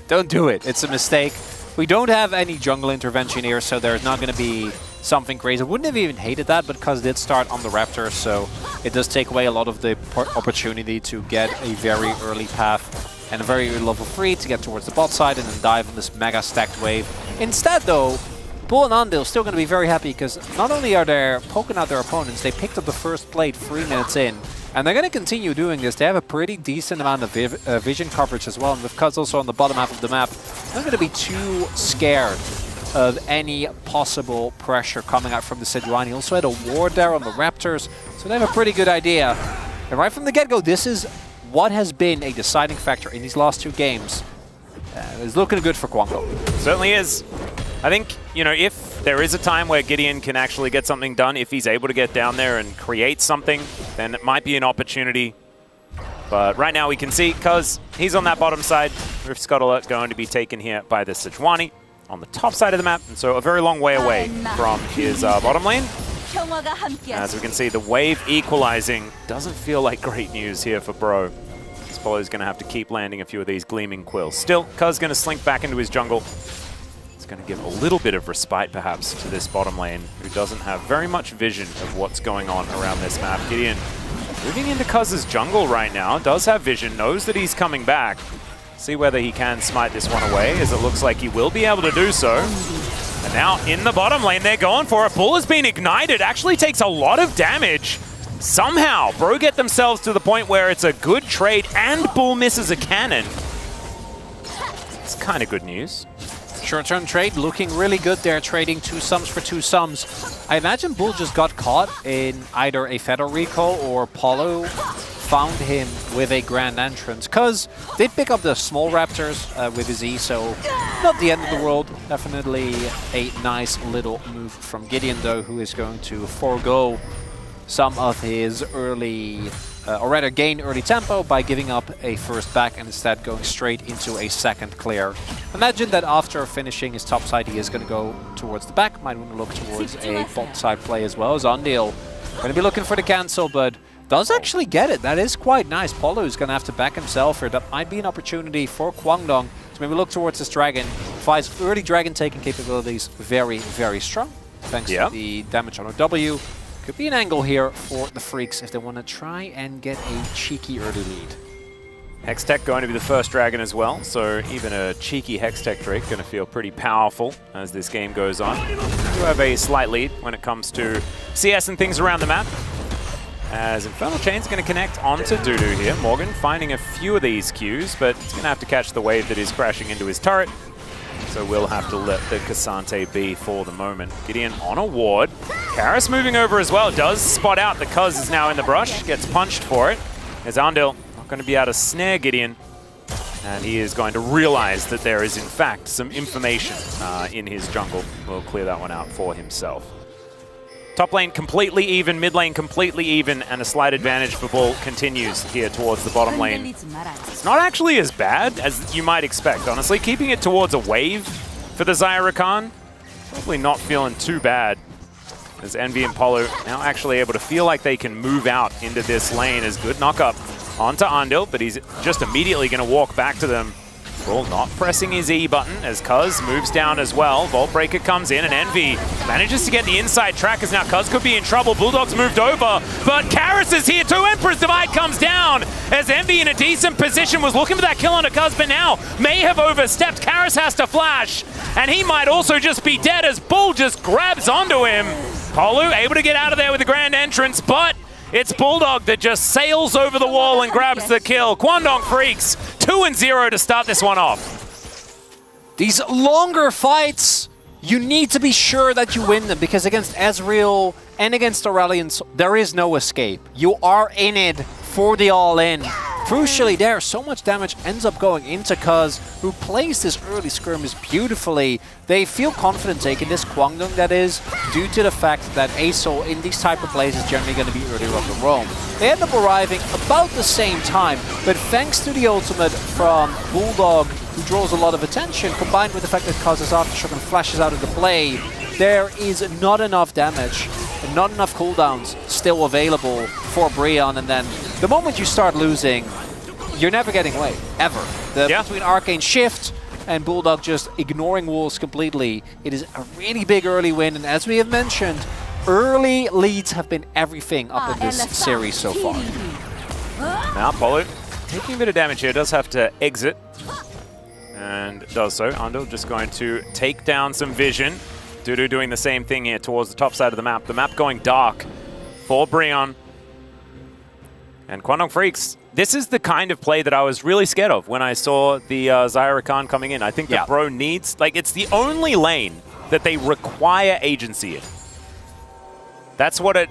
don't do it. It's a mistake. We don't have any jungle intervention here, so there's not going to be something crazy. I wouldn't have even hated that, but because it did start on the Raptor, so it does take away a lot of the opportunity to get a very early path and a very early level 3 to get towards the bot side and then dive on this mega stacked wave. Instead, though, Bull and Andil still going to be very happy because not only are they poking out their opponents, they picked up the first plate 3 minutes in. And they're going to continue doing this. They have a pretty decent amount of vision coverage as well. And with Cuz also on the bottom half of the map, they're not going to be too scared of any possible pressure coming out from the Sejuani. He also had a ward there on the Raptors, so they have a pretty good idea. And right from the get-go, this is what has been a deciding factor in these last 2 games. It's looking good for Kwangdong. Certainly is. I think, you know, if there is a time where Gideon can actually get something done, if he's able to get down there and create something, then it might be an opportunity. But right now we can see, because he's on that bottom side, Rift Scuttle going to be taken here by the Sejuani on the top side of the map, and so a very long way away from his bottom lane. As we can see, the wave equalizing doesn't feel like great news here for Bro. Spollo's going to have to keep landing a few of these Gleaming Quills. Still, Cuz going to slink back into his jungle. It's going to give a little bit of respite, perhaps, to this bottom lane, who doesn't have very much vision of what's going on around this map. Gideon moving into Cuz's jungle right now, does have vision, knows that he's coming back. See whether he can smite this one away, as it looks like he will be able to do so. And now in the bottom lane, they're going for it. Bull has been ignited, actually takes a lot of damage. Somehow, Bro get themselves to the point where it's a good trade and Bull misses a cannon. It's kind of good news. Short-term trade looking really good there, trading 2 sums for 2 sums. I imagine Bull just got caught in either a Feather Recall or Paulo found him with a Grand Entrance. Cuz did pick up the small Raptors with his E, so not the end of the world. Definitely a nice little move from Gideon, though, who is going to forego some of his early, or rather gain early tempo by giving up a first back and instead going straight into a second clear. Imagine that after finishing his top side, he is going to go towards the back. Might want to look towards a bot side play as well. Zandil going to be looking for the cancel, but does actually get it. That is quite nice. Paulo is going to have to back himself here. That might be an opportunity for Kwangdong to maybe look towards this dragon. Fi's early dragon taking capabilities very, very strong. Thanks to the damage on OW. Could be an angle here for the Freaks if they want to try and get a cheeky early lead. Hextech going to be the first dragon as well, so even a cheeky Hextech Drake going to feel pretty powerful as this game goes on. You have a slight lead when it comes to CS and things around the map. As Infernal Chain's going to connect onto Dudu here. Morgan finding a few of these Qs, but he's going to have to catch the wave that is crashing into his turret. So we'll have to let the Cassante be for the moment. Gideon on a ward. Karis moving over as well. Does spot out that Cuz is now in the brush. Gets punched for it. As Andil not going to be able to snare Gideon. And he is going to realize that there is in fact some information in his jungle. We'll clear that one out for himself. Top lane completely even, mid lane completely even, and a slight advantage for Bull continues here towards the bottom lane. It's not actually as bad as you might expect, honestly. Keeping it towards a wave for the Zyra Khan, probably not feeling too bad. As Envy and Paulo now actually able to feel like they can move out into this lane as good knock-up onto Andil, but he's just immediately going to walk back to them. Bull not pressing his E button as Cuz moves down as well. Vault Breaker comes in and Envy manages to get the inside track as now Cuz could be in trouble. Bulldog's moved over, but Karis is here too. Emperor's Divide comes down as Envy in a decent position was looking for that kill on a Cuz, but now may have overstepped. Karis has to flash, and he might also just be dead as Bull just grabs onto him. Polu able to get out of there with the Grand Entrance, but it's Bulldog that just sails over the wall and grabs the kill. Kwangdong Freaks 2-0 to start this one off. These longer fights you need to be sure that you win them, because against Ezreal and against Aurelion, there is no escape. You are in it for the all-in. Crucially there, so much damage ends up going into Cuz, who plays this early skirmish beautifully. They feel confident taking this Kwangdong, that is, due to the fact that Asol in these type of plays is generally going to be early rock and roam. They end up arriving about the same time, but thanks to the ultimate from Bulldog, who draws a lot of attention, combined with the fact that Cuz's Aftershock and flashes out of the play, there is not enough damage and not enough cooldowns still available for Brion, and then the moment you start losing, you're never getting away, ever. Between Arcane Shift and Bulldog just ignoring walls completely, it is a really big early win, and as we have mentioned, early leads have been everything up in this series so far. Now Polo taking a bit of damage here, does have to exit, and does so. Andil just going to take down some vision. Dudu doing the same thing here towards the top side of the map. The map going dark for Brion. And Kwangdong Freaks, this is the kind of play that I was really scared of when I saw the Zyra Khan coming in. I think that Bro needs, like, it's the only lane that they require agency in. That's what it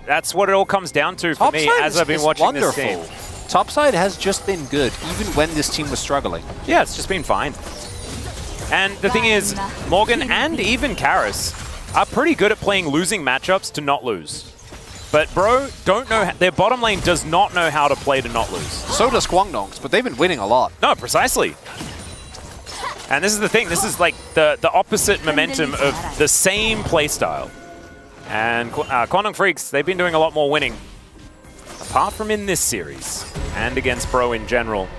all comes down to for me as I've been watching this team. Topside has just been good, even when this team was struggling. Yeah, it's just been fine. And the thing is, Morgan and even Karis are pretty good at playing losing matchups to not lose. But Bro don't know, their bottom lane does not know how to play to not lose. So does Kwangdong's, but they've been winning a lot. No, precisely. And this is the thing, this is like the opposite momentum of the same playstyle. And Kwangdong Freaks, they've been doing a lot more winning. Apart from in this series, and against Bro in general.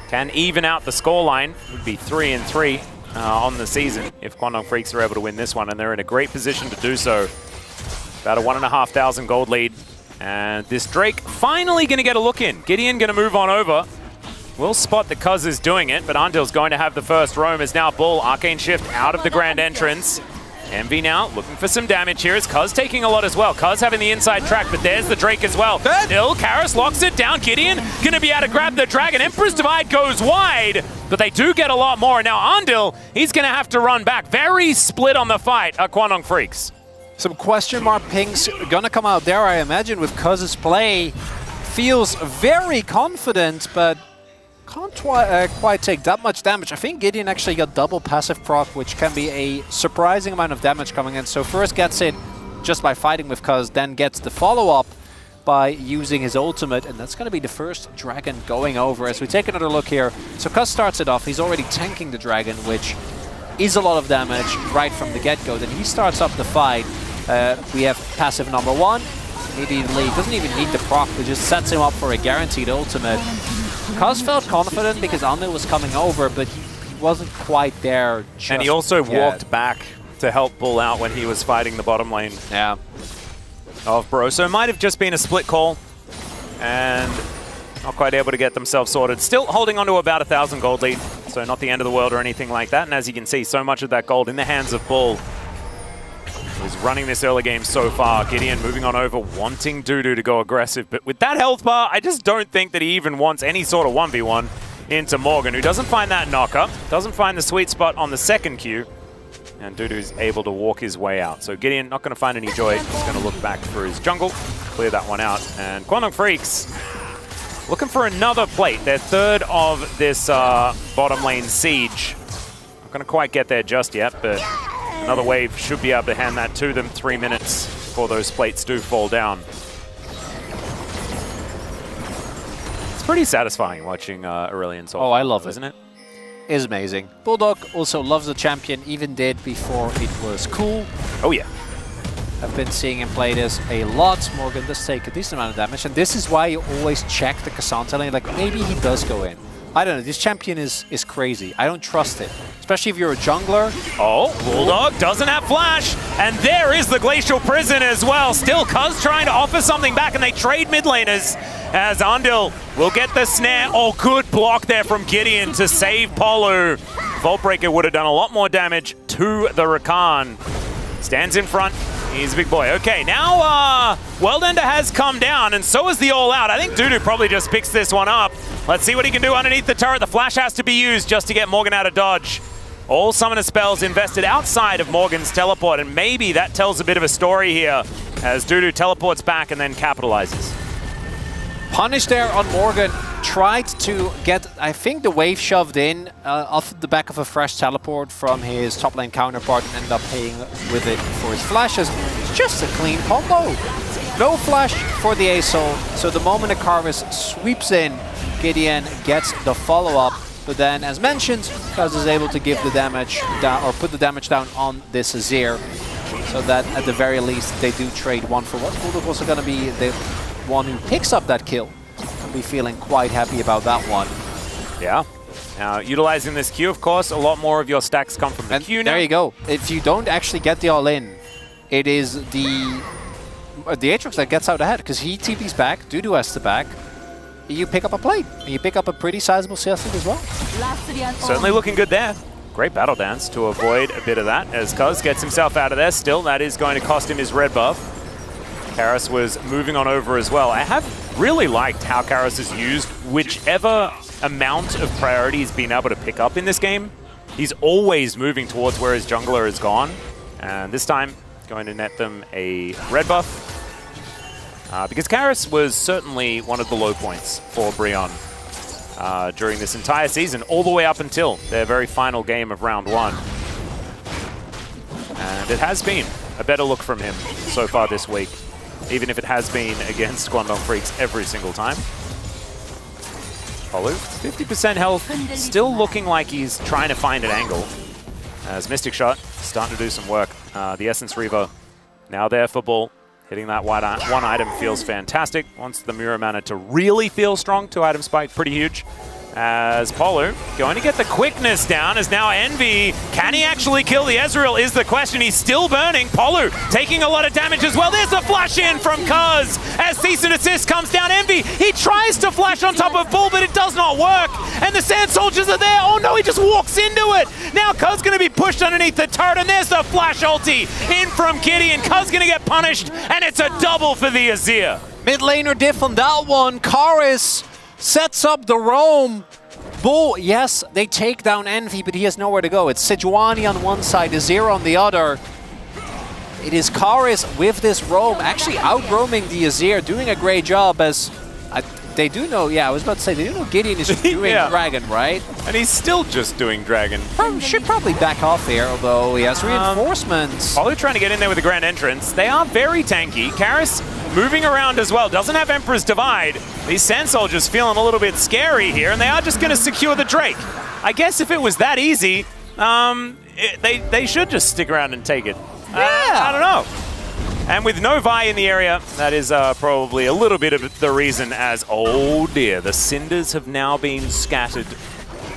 Can even out the scoreline, would be 3-3 on the season if Kwangdong Freaks are able to win this one, and they're in a great position to do so. About a 1,500 gold lead. And this Drake finally going to get a look in. Gideon going to move on over. We'll spot that Cuz is doing it, but Andil's going to have the first roam as now Bull. Arcane Shift out of the grand entrance. Envy now looking for some damage here as Cuz taking a lot as well. Cuz having the inside track, but there's the Drake as well. Still, Karis locks it down. Gideon going to be able to grab the Dragon. Emperor's Divide goes wide, but they do get a lot more. Now Andil, he's going to have to run back. Very split on the fight at Kwangdong Freaks. Some question mark pings gonna come out there, I imagine, with Cuz's play. Feels very confident, but can't quite take that much damage. I think Gideon actually got double passive proc, which can be a surprising amount of damage coming in. So first gets it just by fighting with Cuz, then gets the follow-up by using his ultimate, and that's gonna be the first Dragon going over. As we take another look here, so Cuz starts it off, he's already tanking the Dragon, which is a lot of damage right from the get-go. Then he starts up the fight. We have passive number one. Immediately doesn't even need the proc, but just sets him up for a guaranteed ultimate. Cuz felt confident because Andil was coming over, but he wasn't quite there just and he also yet. walked back to help Bull out when he was fighting the bottom lane of Bro. So it might have just been a split call and not quite able to get themselves sorted. Still holding on to about 1,000 gold lead, so not the end of the world or anything like that. And as you can see, so much of that gold in the hands of Bull. He's running this early game so far. Gideon moving on over, wanting Dudu to go aggressive. But with that health bar, I just don't think that he even wants any sort of 1v1 into Morgan, who doesn't find that knocker, doesn't find the sweet spot on the second Q. And Dudu's able to walk his way out. So Gideon not going to find any joy. He's going to look back for his jungle, clear that one out. And Kwangdong Freaks looking for another plate. Their third of this bottom lane siege. Not going to quite get there just yet, but another wave should be able to hand that to them. 3 minutes before those plates do fall down. It's pretty satisfying watching Aurelion Sol. Oh, I love it. Isn't it? Is amazing. Bulldog also loves the champion, even did before it was cool. Oh yeah. I've been seeing him play this a lot. Morgan does take a decent amount of damage, and this is why you always check the Cassandra lane. Like, maybe he does go in. I don't know, this champion is crazy. I don't trust it, especially if you're a jungler. Oh, Bulldog doesn't have flash, and there is the Glacial Prison as well. Still, Cuz trying to offer something back, and they trade mid laners as Andil will get the snare. Oh, good block there from Gideon to save Polu. Vaultbreaker would have done a lot more damage to the Rakan. Stands in front. He's a big boy. Okay, now Worldender has come down, and so is the All Out. I think Dudu probably just picks this one up. Let's see what he can do underneath the turret. The flash has to be used just to get Morgan out of dodge. All summoner spells invested outside of Morgan's teleport, and maybe that tells a bit of a story here as Dudu teleports back and then capitalizes. Punish there on Morgan. Tried to get, I think, the wave shoved in off the back of a fresh teleport from his top lane counterpart and ended up paying with it for his flashes. It's just a clean combo. No flash for the Asol, so the moment Akaris sweeps in, Gideon gets the follow-up. But then, as mentioned, Kuz is able to give the damage down, or put the damage down on this Azir, so that at the very least they do trade 1-for-1. Bulldog also going to be the one who picks up that kill. I'll be feeling quite happy about that one. Yeah. Now, utilizing this Q, of course, a lot more of your stacks come from the Q now. There you go. If you don't actually get the all-in, it is the Aatrox that gets out ahead, because he TP's back, Dudu has to back. You pick up a plate. You pick up a pretty sizable CS lead as well. Certainly looking good there. Great battle dance to avoid a bit of that as Kuz gets himself out of there. Still, that is going to cost him his red buff. Karis was moving on over as well. I have really liked how Karis has used whichever amount of priority he's been able to pick up in this game. He's always moving towards where his jungler is gone. And this time, going to net them a red buff. Because Karis was certainly one of the low points for Brion during this entire season, all the way up until their very final game of round 1. And it has been a better look from him so far this week, even if it has been against Guangdong Freaks every single time. Polu, 50% health, still looking like he's trying to find an angle. As Mystic Shot starting to do some work. The Essence Reaver now there for Bull. Hitting that one item feels fantastic. Wants the Mirror Mana to really feel strong. 2-item spike, pretty huge. As Polu going to get the quickness down as now Envy. Can he actually kill the Ezreal is the question. He's still burning. Polu taking a lot of damage as well. There's a flash in from Kuz as Cease and Assist comes down. Envy, he tries to flash on top of Bull, but it does not work. And the Sand Soldiers are there. Oh no, he just walks into it. Now Kuz going to be pushed underneath the turret, and there's the flash ulti in from Gideon. Kuz going to get punished, and it's a double for the Azir. Mid laner diff on that one. Karis sets up the roam. Bull, yes, they take down Envy, but he has nowhere to go. It's Sejuani on one side, Azir on the other. It is Karis with this roam, actually out-roaming the Azir, doing a great job as... they do know, yeah, I was about to say, they do know Gideon is doing Dragon, right? And he's still just doing Dragon. Should probably back off here, although he has reinforcements. Probably trying to get in there with the Grand Entrance. They are very tanky. Karis moving around as well. Doesn't have Emperor's Divide. These Sand Soldiers feeling a little bit scary here, and they are just going to secure the Drake. I guess if it was that easy, they should just stick around and take it. I don't know. And with no Vi in the area, that is probably a little bit of the reason as, oh dear, the Cinders have now been scattered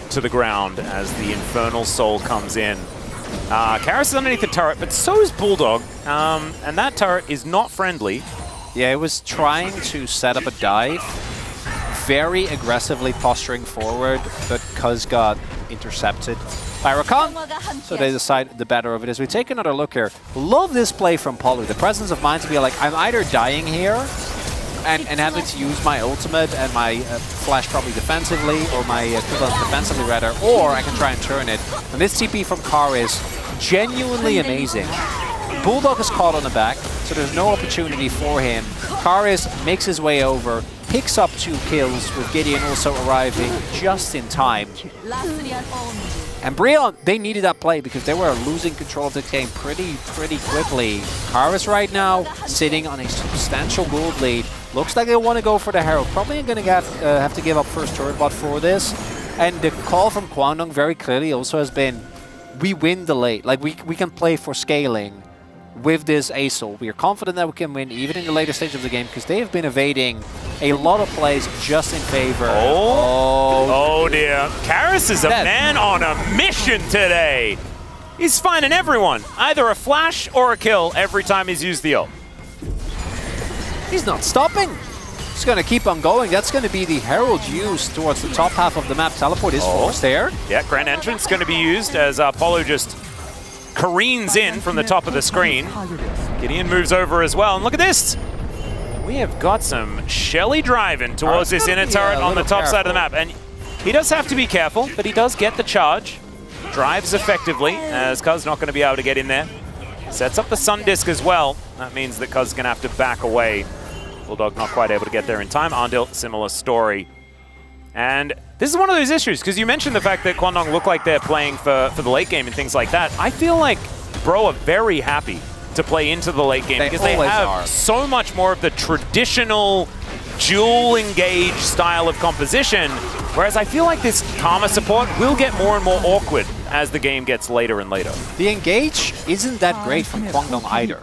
to the ground as the Infernal Soul comes in. Karis is underneath the turret, but so is Bulldog, and that turret is not friendly. Yeah, it was trying to set up a dive, very aggressively posturing forward, but Kuz got intercepted by Rakan, so they decide the better of it. As we take another look here, love this play from Polu. The presence of mind to be like, I'm either dying here and having to use my ultimate and my flash probably defensively, or my equivalent defensively rather, or I can try and turn it. And this TP from Kar is genuinely amazing. Bulldog is caught on the back, so there's no opportunity for him. Karis makes his way over, picks up 2 kills, with Gideon also arriving just in time. And Brion, they needed that play because they were losing control of the game pretty quickly. Karis right now sitting on a substantial gold lead. Looks like they want to go for the Herald. Probably going to have to give up first turret bot for this. And the call from Guangdong very clearly also has been, we win the late. Like, we can play for scaling with this Asol. We are confident that we can win even in the later stage of the game because they have been evading a lot of plays just in favor. Oh dear. Karis is a man on a mission today. He's finding everyone. Either a flash or a kill every time he's used the ult. He's not stopping. He's going to keep on going. That's going to be the Herald used towards the top half of the map. Teleport is forced there. Yeah, Grand Entrance going to be used as Polu just careens in from the top of the screen. Gideon moves over as well. And look at this. We have got some Shelly driving towards this inner turret on the top side of the map. And he does have to be careful, but he does get the charge. drives effectively, as Cuz not going to be able to get in there. Sets up the Sun Disc as well. That means that Cuz is going to have to back away. Bulldog not quite able to get there in time. Arndil, similar story. And this is one of those issues, because you mentioned the fact that Kwangdong look like they're playing for the late game and things like that. I feel like Bro are very happy to play into the late game because they have so much more of the traditional dual engage style of composition, whereas I feel like this Karma support will get more and more awkward as the game gets later and later. The engage isn't that great from Kwangdong either.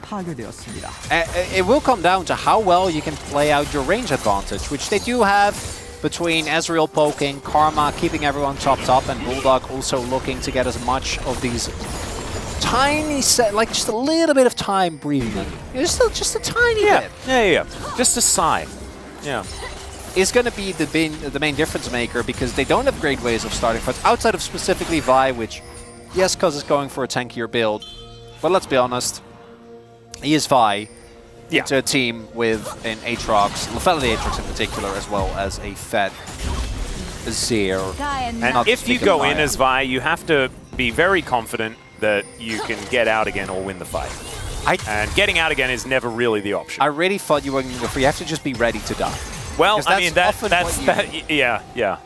It will come down to how well you can play out your range advantage, which they do have between Ezreal poking, Karma keeping everyone topped up, and Bulldog also looking to get as much of these tiny set, like just a little bit of time breathing. Just a tiny bit. Yeah. Just a sigh. Yeah. Is going to be the main difference maker, because they don't have great ways of starting fights outside of specifically Vi, which, yes, Cuz is going for a tankier build, but let's be honest, he is Vi into a team with an Aatrox, Lethality Aatrox in particular, as well as a Fed Azir. And if you go in as Vi, you have to be very confident that you can get out again or win the fight. And getting out again is never really the option. I really thought you were going to go for, you have to just be ready to die. Well, I mean, yeah.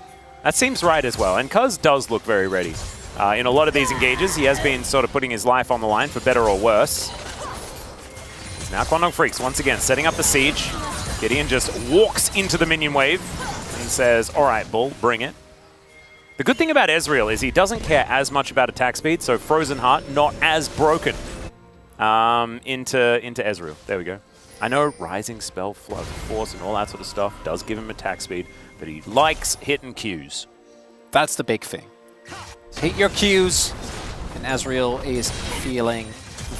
That seems right as well. And Cuz does look very ready. In a lot of these engages, he has been sort of putting his life on the line for better or worse. Now Kwangdong Freaks, once again, setting up the siege. Gideon just walks into the minion wave and says, all right, Bull, bring it. The good thing about Ezreal is he doesn't care as much about attack speed, so Frozen Heart not as broken into Ezreal. There we go. I know Rising Spell, Flood, Force, and all that sort of stuff does give him attack speed, but he likes hitting Qs. That's the big thing. Hit your Qs, and Ezreal is feeling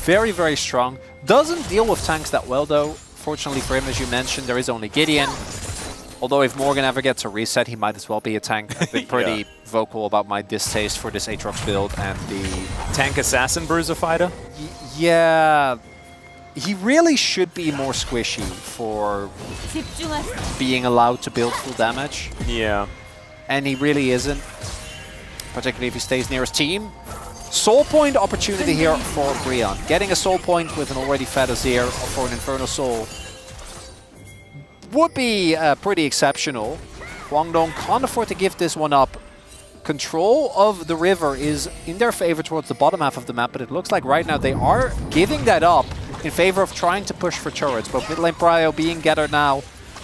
very, very strong. Doesn't deal with tanks that well, though. Fortunately for him, as you mentioned, there is only Gideon. Although if Morgan ever gets a reset, he might as well be a tank. I've been pretty vocal about my distaste for this Aatrox build and the... Tank Assassin Bruiser Fighter? Yeah. He really should be more squishy for being allowed to build full damage. Yeah. And he really isn't, particularly if he stays near his team. Soul Point opportunity here for Brion. Getting a Soul Point with an already fed Azir for an Infernal Soul would be pretty exceptional. Kwangdong can't afford to give this one up. Control of the river is in their favor towards the bottom half of the map, but it looks like right now they are giving that up in favor of trying to push for turrets. Both mid lane prio being gathered now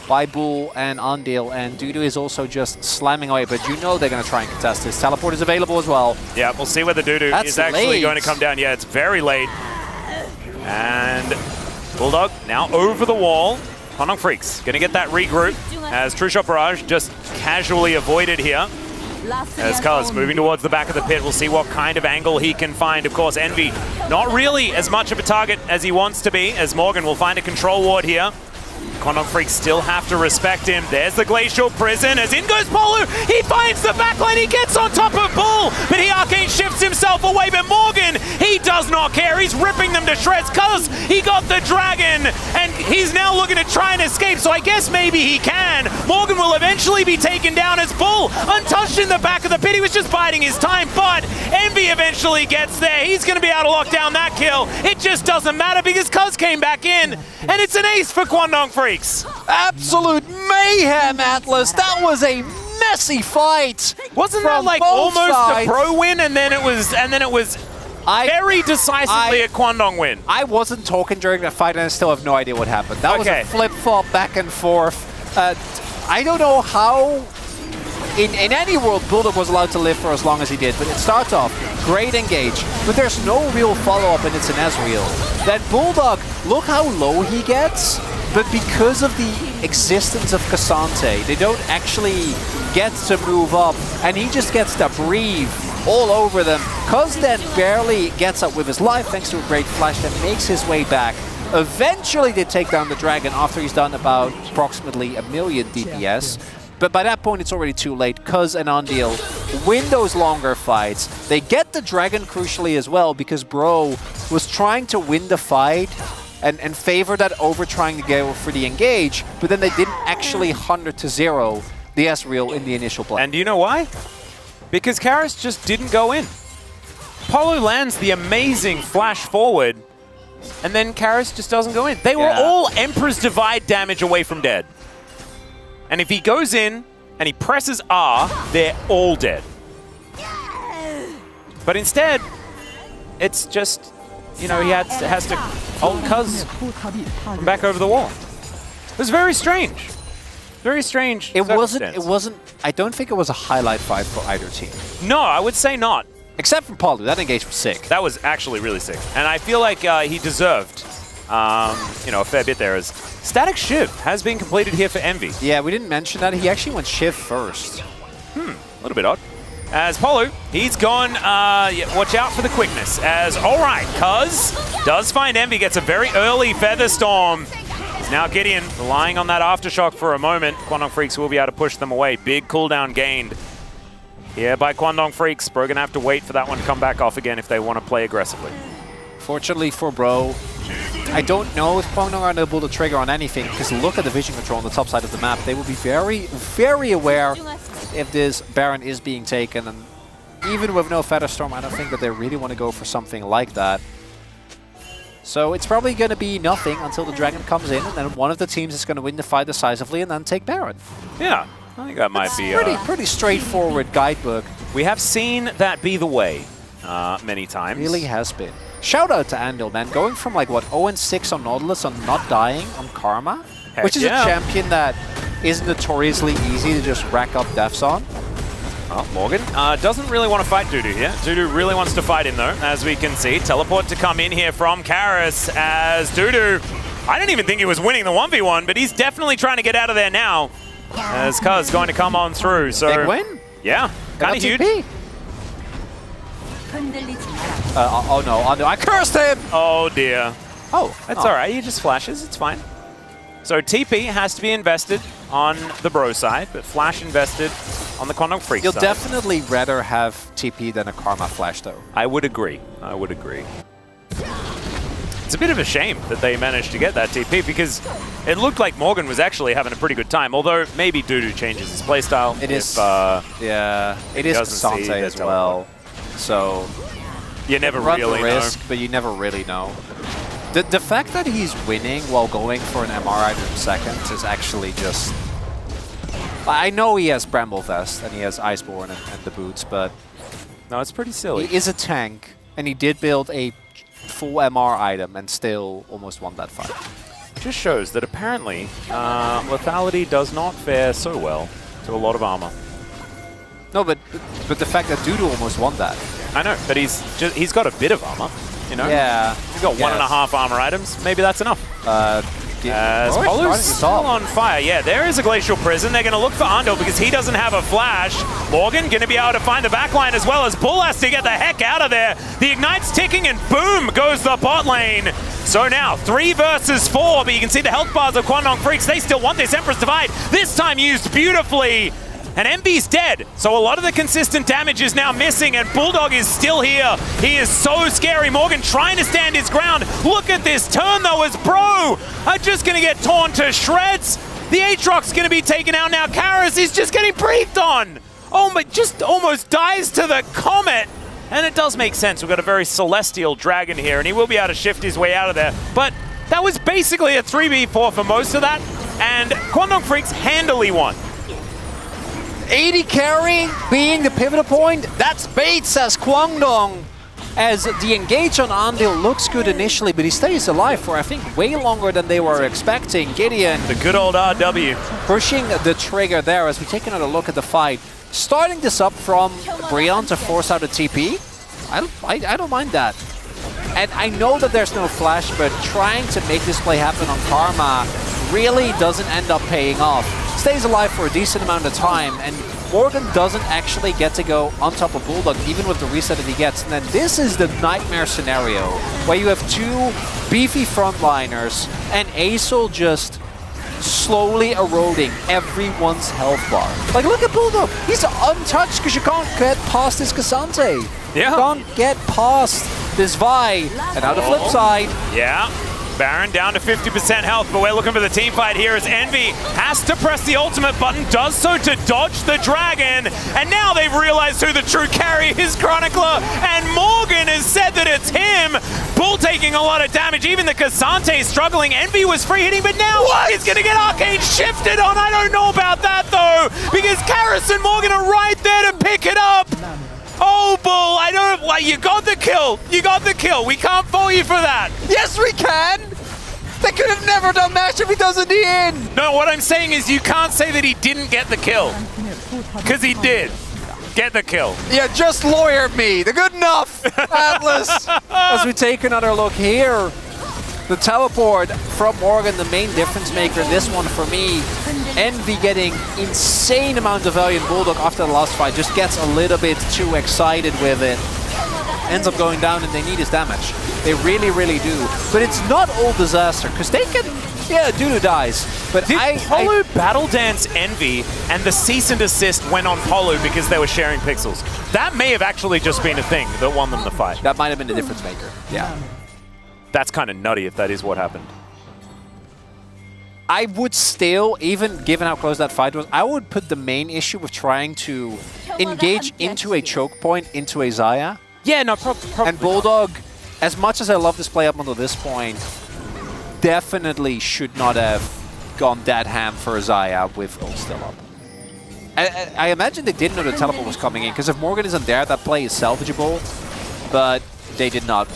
by Bull and Andil, and Dudu is also just slamming away, but you know they're going to try and contest this. Teleport is available as well. Yeah, we'll see whether Dudu is actually going to come down. Yeah, it's very late. And Bulldog now over the wall. Kwangdong Freaks going to get that regroup as True Shot Barrage just casually avoided here. As Cuz moving towards the back of the pit, we'll see what kind of angle he can find. Of course, Envy not really as much of a target as he wants to be, as Morgan will find a control ward here. Kwangdong Freaks still have to respect him. There's the Glacial Prison, as in goes Polu. He finds the backline, he gets on top of Bull, but he arcane shifts himself away. But Morgan, he does not care. He's ripping them to shreds because he got the dragon, and he's now looking to try and escape, so I guess maybe he can. Morgan will eventually be taken down as Bull, untouched in the back of the pit. He was just biding his time, but Envy eventually gets there. He's going to be able to lock down that kill. It just doesn't matter because Cuz came back in, and it's an ace for Kwangdong Freaks. Absolute mayhem, Atlas. That was a messy fight. Wasn't that like almost a pro win, and then it was very decisively a Kwangdong win? I wasn't talking during that fight, and I still have no idea what happened. That was a flip-flop back and forth. I don't know how in any world Bulldog was allowed to live for as long as he did, but it starts off great engage, but there's no real follow-up, and it's an Ezreal. Then Bulldog, look how low he gets, but because of the existence of Cassante, they don't actually get to move up, and he just gets to breathe all over them. Cuz then barely gets up with his life thanks to a great flash that makes his way back. Eventually they take down the dragon after he's done about approximately 1 million DPS. But by that point, it's already too late. Cuz and Andil win those longer fights. They get the dragon crucially as well, because Bro was trying to win the fight and favor that over trying to go for the engage, but then they didn't actually 100-0 the Ezreal in the initial play. And do you know why? Because Karras just didn't go in. Polo lands the amazing flash forward, and then Karis just doesn't go in. They were all Emperor's Divide damage away from dead. And if he goes in and he presses R, they're all dead. But instead, it's just, you know, he has to ult Cuz back over the wall. It was very strange. Very strange. It wasn't, I don't think it was a highlight fight for either team. No, I would say not. Except for Palu, that engagement was sick. That was actually really sick. And I feel like he deserved, you know, a fair bit there. As Static Shiv has been completed here for Envy. Yeah, we didn't mention that. He actually went Shiv first. A little bit odd. As Polu, he's gone, watch out for the quickness. As, all right, Cuz does find Envy, gets a very early Feather Storm. It's now Gideon relying on that Aftershock for a moment. Kwangdong Freaks will be able to push them away. Big cooldown gained here by Kwangdong Freaks. Bro gonna have to wait for that one to come back off again if they want to play aggressively. Fortunately for Bro, I don't know if Kwangdong are unable to trigger on anything, because look at the vision control on the top side of the map. They will be very, very aware if this Baron is being taken, and even with no Feather Storm, I don't think that they really want to go for something like that. So it's probably going to be nothing until the Dragon comes in, and then one of the teams is going to win the fight decisively and then take Baron. Yeah, I think that might be pretty straightforward guidebook. We have seen that be the way many times. Really has been. Shout out to Andil, man. Going from like, what, 0-6 on Nautilus on not dying on Karma, which is a champion that is notoriously easy to just rack up deaths on. Oh, Morgan doesn't really want to fight Dudu here. Dudu really wants to fight him, though, as we can see. Teleport to come in here from Karis as Dudu. I didn't even think he was winning the 1v1, but he's definitely trying to get out of there now. As Cuz going to come on through. So big win? Yeah, kind of huge. Oh no, I cursed him! Oh dear. Oh, that's all right. He just flashes. It's fine. So TP has to be invested on the Bro side, but Flash invested on the Kwangdong Freak You'll side. definitely rather have TP than a Karma Flash, though. I would agree. I would agree. It's a bit of a shame that they managed to get that TP, because it looked like Morgan was actually having a pretty good time, although maybe Dudu changes his playstyle. It is, yeah, it is Kasante as well. So you never run really the risk, know. but you never really know. The fact that he's winning while going for an MR item second is actually just... I know he has Bramble Vest and he has Iceborne and the boots, but... No, it's pretty silly. He is a tank, and he did build a full MR item and still almost won that fight. Just shows that apparently lethality does not fare so well to a lot of armor. No, but the fact that Dudu almost won that. I know, but he's got a bit of armor, you know? Yeah. He's got 1.5 armor items. Maybe that's enough. As Polu's still on fire. Yeah, there is a Glacial Prison. They're going to look for Andil because he doesn't have a flash. Morgan going to be able to find the backline as well, as Bull has to get the heck out of there. The Ignite's ticking and boom goes the bot lane. So now 3 versus 4, but you can see the health bars of Kwangdong Freaks. They still want this Emperor's Divide. This time used beautifully. And MB's dead, so a lot of the consistent damage is now missing, and Bulldog is still here. He is so scary. Morgan trying to stand his ground. Look at this turn, though, as Bro are just going to get torn to shreds. The Aatrox's going to be taken out now. Karis is just getting breathed on. Oh, but just almost dies to the Comet. And it does make sense. We've got a very celestial dragon here, and he will be able to shift his way out of there. But that was basically a 3v4 for most of that, and Kwangdong Freaks handily won. 80 carry being the pivotal point. That's bait, says Kwangdong. As the engage on Andil looks good initially, but he stays alive for, I think, way longer than they were expecting. Gideon. The good old RW. Pushing the trigger there as we take another look at the fight. Starting this up from Brion to force out a TP. I don't mind that. And I know that there's no flash, but trying to make this play happen on Karma really doesn't end up paying off. Stays alive for a decent amount of time, and Morgan doesn't actually get to go on top of Bulldog, even with the reset that he gets. And then this is the nightmare scenario, where you have 2 beefy frontliners, and Aesol just slowly eroding everyone's health bar. Like, look at Bulldog. He's untouched because you can't get past this Kasante. Yeah. You can't get past this Vi. And now the flip side. Yeah. Baron down to 50% health, but we're looking for the team fight here as Envy has to press the ultimate button, does so to dodge the dragon, and now they've realized who the true carry is, Chronicler, and Morgan has said that it's him. Bull taking a lot of damage, even the Cassante is struggling. Envy was free hitting, but now he's gonna get Arcane shifted on. I don't know about that though, because Karis and Morgan are right there to pick it up. Oh, Bull, I don't, like, you got the kill. You got the kill. We can't fault you for that. Yes, we can! They could have never done Mash if he does in the end! No, what I'm saying is you can't say that he didn't get the kill. Because he did get the kill. Yeah, just lawyer me. They're good enough, Atlas. As we take another look here, the teleport from Morgan, the main difference maker in this one for me. Envy getting insane amount of value in Bulldog after the last fight, just gets a little bit too excited with it. Ends up going down and they need his damage. They really, really do. But it's not all disaster, because they can, yeah, Dudu dies. But did Polu battle dance Envy and the cease and desist went on Polu because they were sharing pixels? That may have actually just been a thing that won them the fight. That might have been the difference maker, yeah. That's kind of nutty if that is what happened. I would still, even given how close that fight was, I would put the main issue with trying to engage into a choke point into a Xayah. Yeah, no, probably. And Bulldog, as much as I love this play up until this point, definitely should not have gone that ham for a Xayah with ult still up. I imagine they didn't know the teleport was coming in, because if Morgan isn't there, that play is salvageable, but they did not.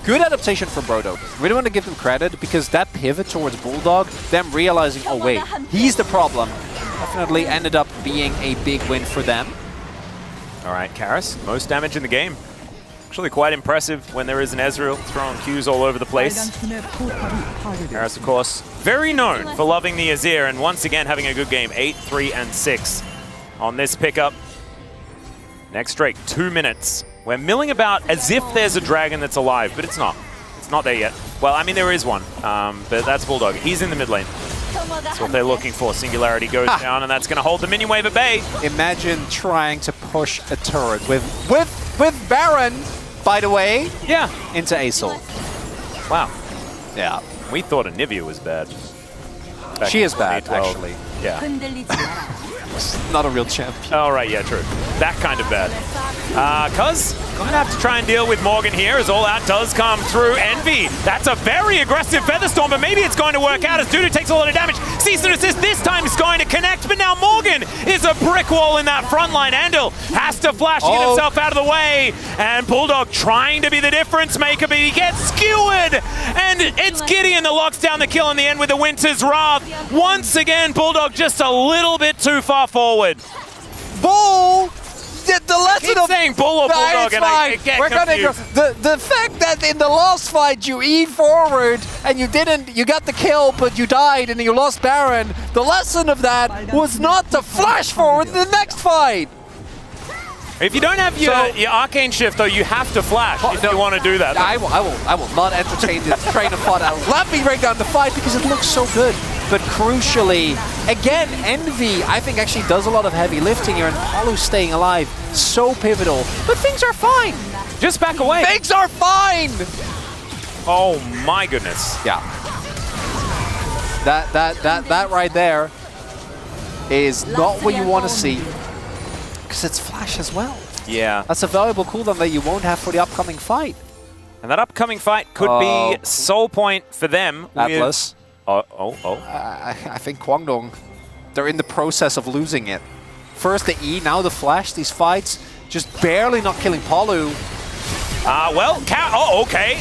Good adaptation from Brodo. Really want to give them credit, because that pivot towards Bulldog, them realizing, oh wait, he's the problem, definitely ended up being a big win for them. All right, Karis, most damage in the game. Actually quite impressive when there is an Ezreal throwing Qs all over the place. Karis, of course, very known for loving the Azir, and once again having a good game, 8, 3, and 6 on this pickup. Next Drake, 2 minutes. We're milling about as if there's a dragon that's alive, but it's not. It's not there yet. Well, I mean, there is one, but that's Bulldog. He's in the mid lane. That's what they're looking for. Singularity goes down, and that's going to hold the minion wave at bay. Imagine trying to push a turret with Baron, by the way, into Aesol. Wow. Yeah. We thought Anivia was bad. She is bad, actually. Yeah. Not a real champion. Oh, right, yeah, true. That kind of bad. Cuz, going to have to try and deal with Morgan here as All Out does come through. Envy, that's a very aggressive Featherstorm, but maybe it's going to work out as Dudu takes a lot of damage. Cease and desist this time is going to connect, but now Morgan is a brick wall in that front line. Andal has to flash to get himself out of the way, and Bulldog trying to be the difference maker, but he gets skewered, and it's Gideon that locks down the kill in the end with the Winter's Wrath. Once again, Bulldog just a little bit too far forward. Bull! The lesson of saying Bull or Bulldog, and I get confused. The fact that in the last fight you E forward and you got the kill, but you died and you lost Baron. The lesson of that was not to flash forward in the next fight. If you don't have your arcane shift, though, you have to flash if you want to do that. I will not entertain this train of thought. Let me break down the fight because it looks so good. But crucially, again, Envy, I think, actually does a lot of heavy lifting here, and Polu staying alive, so pivotal. But things are fine. Just back away. Things are fine! Oh my goodness. Yeah. That right there is not what you want to see. Because it's flash as well. Yeah. That's a valuable cooldown that you won't have for the upcoming fight. And that upcoming fight could be soul point for them. Atlas. I think Kwangdong, they're in the process of losing it. First the E, now the flash. These fights just barely not killing Polu. Okay.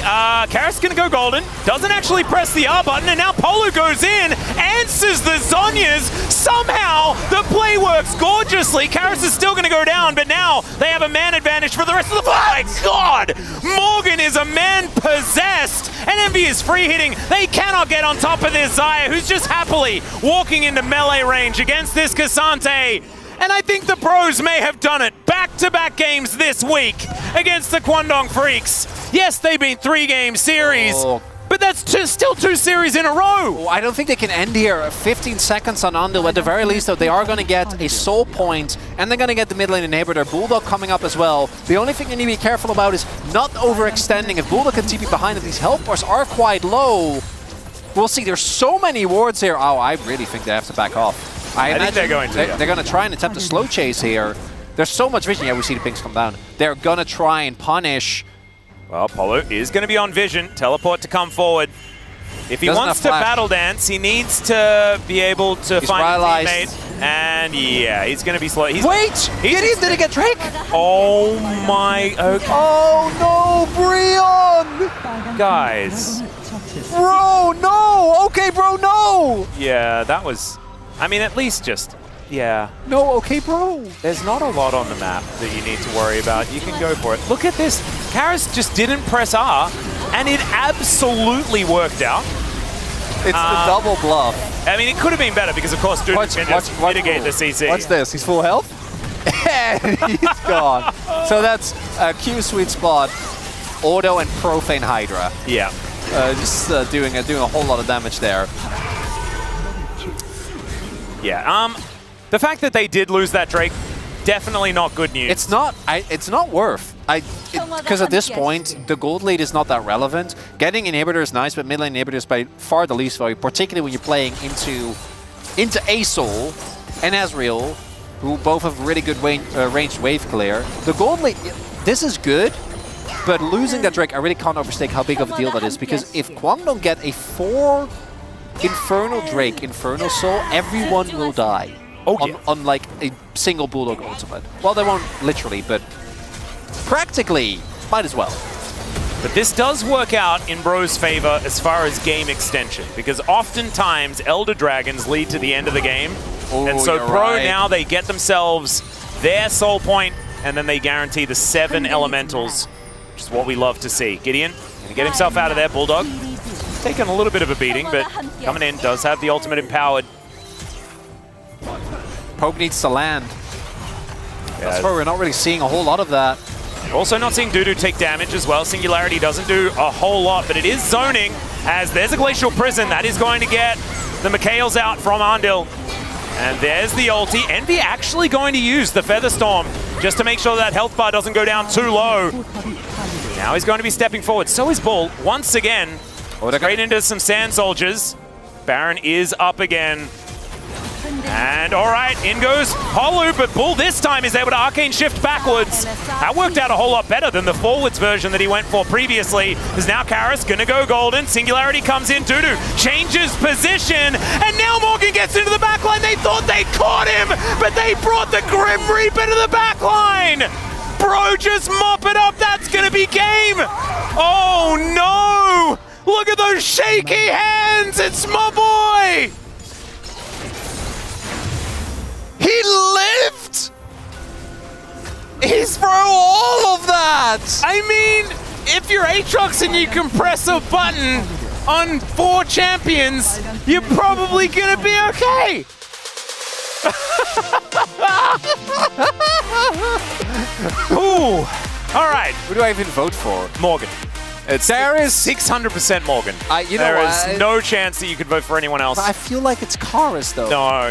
Karis gonna go golden. Doesn't actually press the R button, and now Polu goes in, answers the Zhonya's. Somehow, the play works gorgeously. Karis is still gonna go down, but now they have a man advantage for the rest of the fight. My God! Morgan is a man possessed, and Envy is free hitting. They cannot get on top of this Xayah, who's just happily walking into melee range against this Cassante. And I think the pros may have done it. Back-to-back games this week against the Kwangdong Freaks. Yes, they've been 3-game series, but that's still 2 series in a row. I don't think they can end here. 15 seconds on Andal. At the very least, though, they are going to get a soul point, and they're going to get the mid lane inhibitor. Bulldog coming up as well. The only thing they need to be careful about is not overextending. If Bulldog can TP behind it, these health bars are quite low. We'll see. There's so many wards here. Oh, I really think they have to back off. I think imagine they're going to, yeah. They're going to try and attempt a slow chase here. There's so much vision. Yeah, we see the pings come down. They're going to try and punish. Well, Polo is going to be on vision. Teleport to come forward. If he Doesn't wants have to flash. battle dance, he needs to be able to He's find rallied. a teammate. And yeah, he's going to be slow. Wait! Gideon didn't get Drake? Oh my... Okay. Oh no, Brion! Guys. Bro, no! Okay, bro, no! Yeah, that was... I mean, at least just... Yeah. No, okay, bro. There's not a lot on the map that you need to worry about. You can go for it. Look at this. Karis just didn't press R, and it absolutely worked out. It's the double bluff. I mean, it could have been better because, of course, Dudu can just mitigate the CC. What's this? He's full health? And he's gone. So that's a Q sweet spot, Auto and Profane Hydra. Yeah. Just doing a whole lot of damage there. Yeah. The fact that they did lose that Drake, definitely not good news. It's not. It's not worth. Because at this point, the gold lead is not that relevant. Getting inhibitor is nice, but mid lane inhibitor is by far the least value, particularly when you're playing into Asol and Ezreal, who both have really good ranged wave clear. The gold lead, this is good, but losing that Drake, I really can't overstate how big of a deal that is, because if Kwangdong get a 4 Infernal Drake, Infernal Soul, everyone will die. On like a single Bulldog ultimate. Well, they won't literally, but practically, might as well. But this does work out in Bro's favor as far as game extension, because oftentimes Elder Dragons lead to the end of the game. And so Bro now, they get themselves their soul point, and then they guarantee the 7 elementals, which is what we love to see. Gideon, gonna get himself out of there. Bulldog, taking a little bit of a beating, but coming in, does have the ultimate empowered. Pope needs to land. That's why we're not really seeing a whole lot of that. Also not seeing Dudu take damage as well. Singularity doesn't do a whole lot, but it is zoning as there's a Glacial Prison. That is going to get the Mikhails out from Arndil. And there's the ulti. Envy actually going to use the Feather Storm just to make sure that health bar doesn't go down too low. Now he's going to be stepping forward. So is Bull once again. Straight into some Sand Soldiers. Baron is up again. And all right, in goes Polu, but Bull this time is able to Arcane Shift backwards. That worked out a whole lot better than the forwards version that he went for previously. Because now Karis gonna go golden. Singularity comes in, Dudu changes position, and now Morgan gets into the backline. They thought they caught him, but they brought the Grim Reaper to the backline. Bro, just mop it up. That's gonna be game. Oh no! Look at those shaky hands. It's my boy. He lived! He's through all of that! I mean, if you're Aatrox and you can press a button on 4 champions, you're probably gonna be okay! Ooh! Alright. Who do I even vote for? Morgan. There is 600% Morgan. You know there is no chance that you could vote for anyone else. I feel like it's Karis though. No.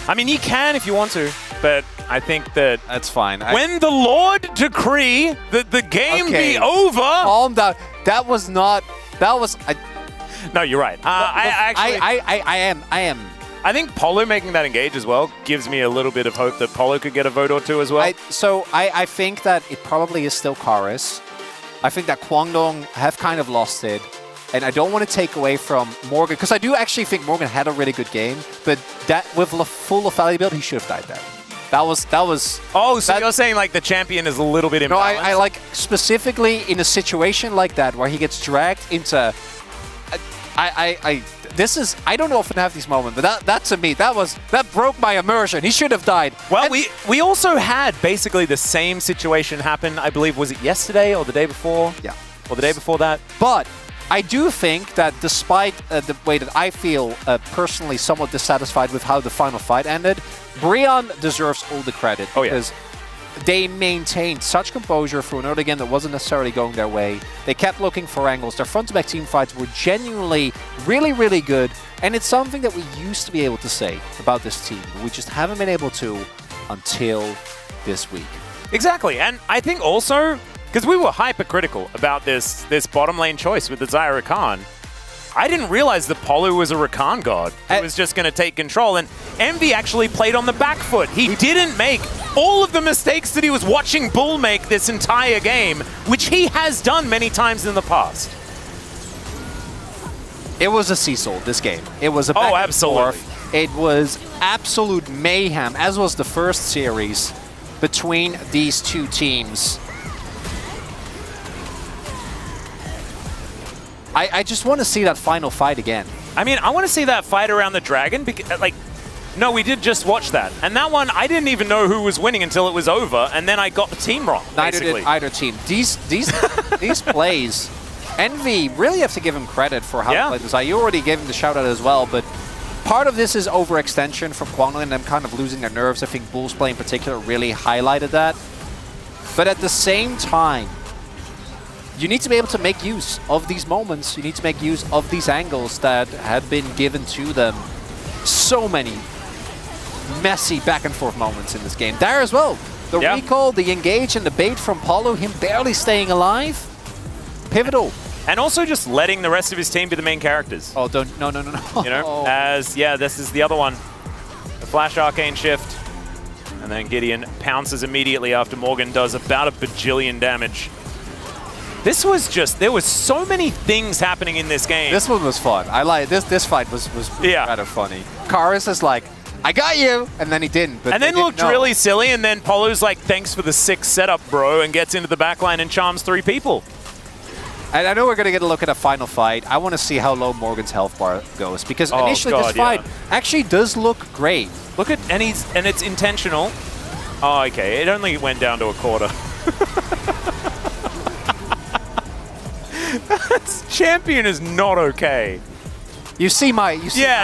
I mean, you can if you want to, but I think that... That's fine. When the Lord decree that the game be over... Calm down. That was not... That was... No, you're right. I am. I think Polo making that engage as well gives me a little bit of hope that Polo could get a vote or two as well. I think that it probably is still Karis. I think that Kwangdong have kind of lost it. And I don't want to take away from Morgan, because I do actually think Morgan had a really good game, but that with full lethality build, he should have died there. That was. Oh, so you're saying like the champion is a little bit imbalanced? No, I like specifically in a situation like that where he gets dragged into. This is, I don't often have these moments, but that to me, that broke my immersion. He should have died. Well, we also had basically the same situation happen. I believe, was it yesterday or the day before? Yeah, or the day before that. But I do think that despite the way that I feel personally somewhat dissatisfied with how the final fight ended, Brion deserves all the credit. Oh, yeah. Because they maintained such composure through another game that wasn't necessarily going their way. They kept looking for angles. Their front-to-back team fights were genuinely really, really good. And it's something that we used to be able to say about this team. We just haven't been able to until this week. Exactly. And I think also, because we were hypercritical about this bottom lane choice with the Zyra Khan, I didn't realize that Polu was a Rakan god who was just going to take control. And Envy actually played on the back foot. He didn't make all of the mistakes that he was watching Bull make this entire game, which he has done many times in the past. It was a seesaw, this game. It was a back and absolutely. forth. It was absolute mayhem, as was the first series between these two teams. I just want to see that final fight again. I mean, I want to see that fight around the dragon. Because, like, no, we did just watch that. And that one, I didn't even know who was winning until it was over, and then I got the team wrong, Neither basically. did either team. These plays, Envy, really have to give him credit for how he played this. I already gave him the shout-out as well, but part of this is overextension from Kwangdong and them kind of losing their nerves. I think Bull's play in particular really highlighted that. But at the same time, you need to be able to make use of these moments. You need to make use of these angles that had been given to them. So many messy back and forth moments in this game. There as well. The recall, the engage, and the bait from Polu, him barely staying alive. Pivotal. And also just letting the rest of his team be the main characters. Oh, don't, no. You know, as, this is the other one. The Flash Arcane Shift. And then Gideon pounces immediately after Morgan does about a bajillion damage. This was just, there was so many things happening in this game. This one was fun. I like this fight was rather funny. Karis is like, I got you, and then he didn't. But and then looked really silly, and then Polu's like, thanks for the sick setup, bro, and gets into the backline and charms 3 people. And I know we're going to get a look at a final fight. I want to see how low Morgan's health bar goes, because initially this fight actually does look great. Look at, and it's intentional. Oh, okay, it only went down to a quarter. Champion is not okay. You see my...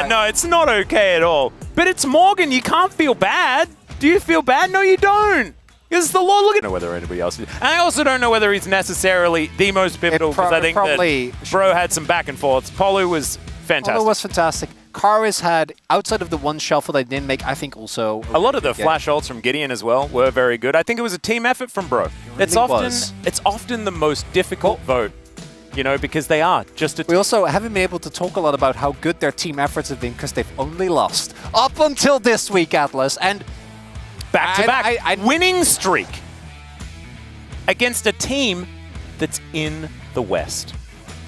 no, it's not okay at all. But it's Morgan, you can't feel bad. Do you feel bad? No, you don't. Because the Lord, look at... I don't know whether anybody else is. And I also don't know whether he's necessarily the most pivotal, because I think that Bro had some back and forths. Polu was fantastic. Polu was fantastic. Karis had, outside of the one shuffle that didn't make, I think also... A lot of the flash ults from Gideon as well were very good. I think it was a team effort from Bro. It's often the most difficult vote. You know, because they are just a We also haven't been able to talk a lot about how good their team efforts have been, because they've only lost up until this week, Atlas. And back-to-back winning streak against a team that's in the West.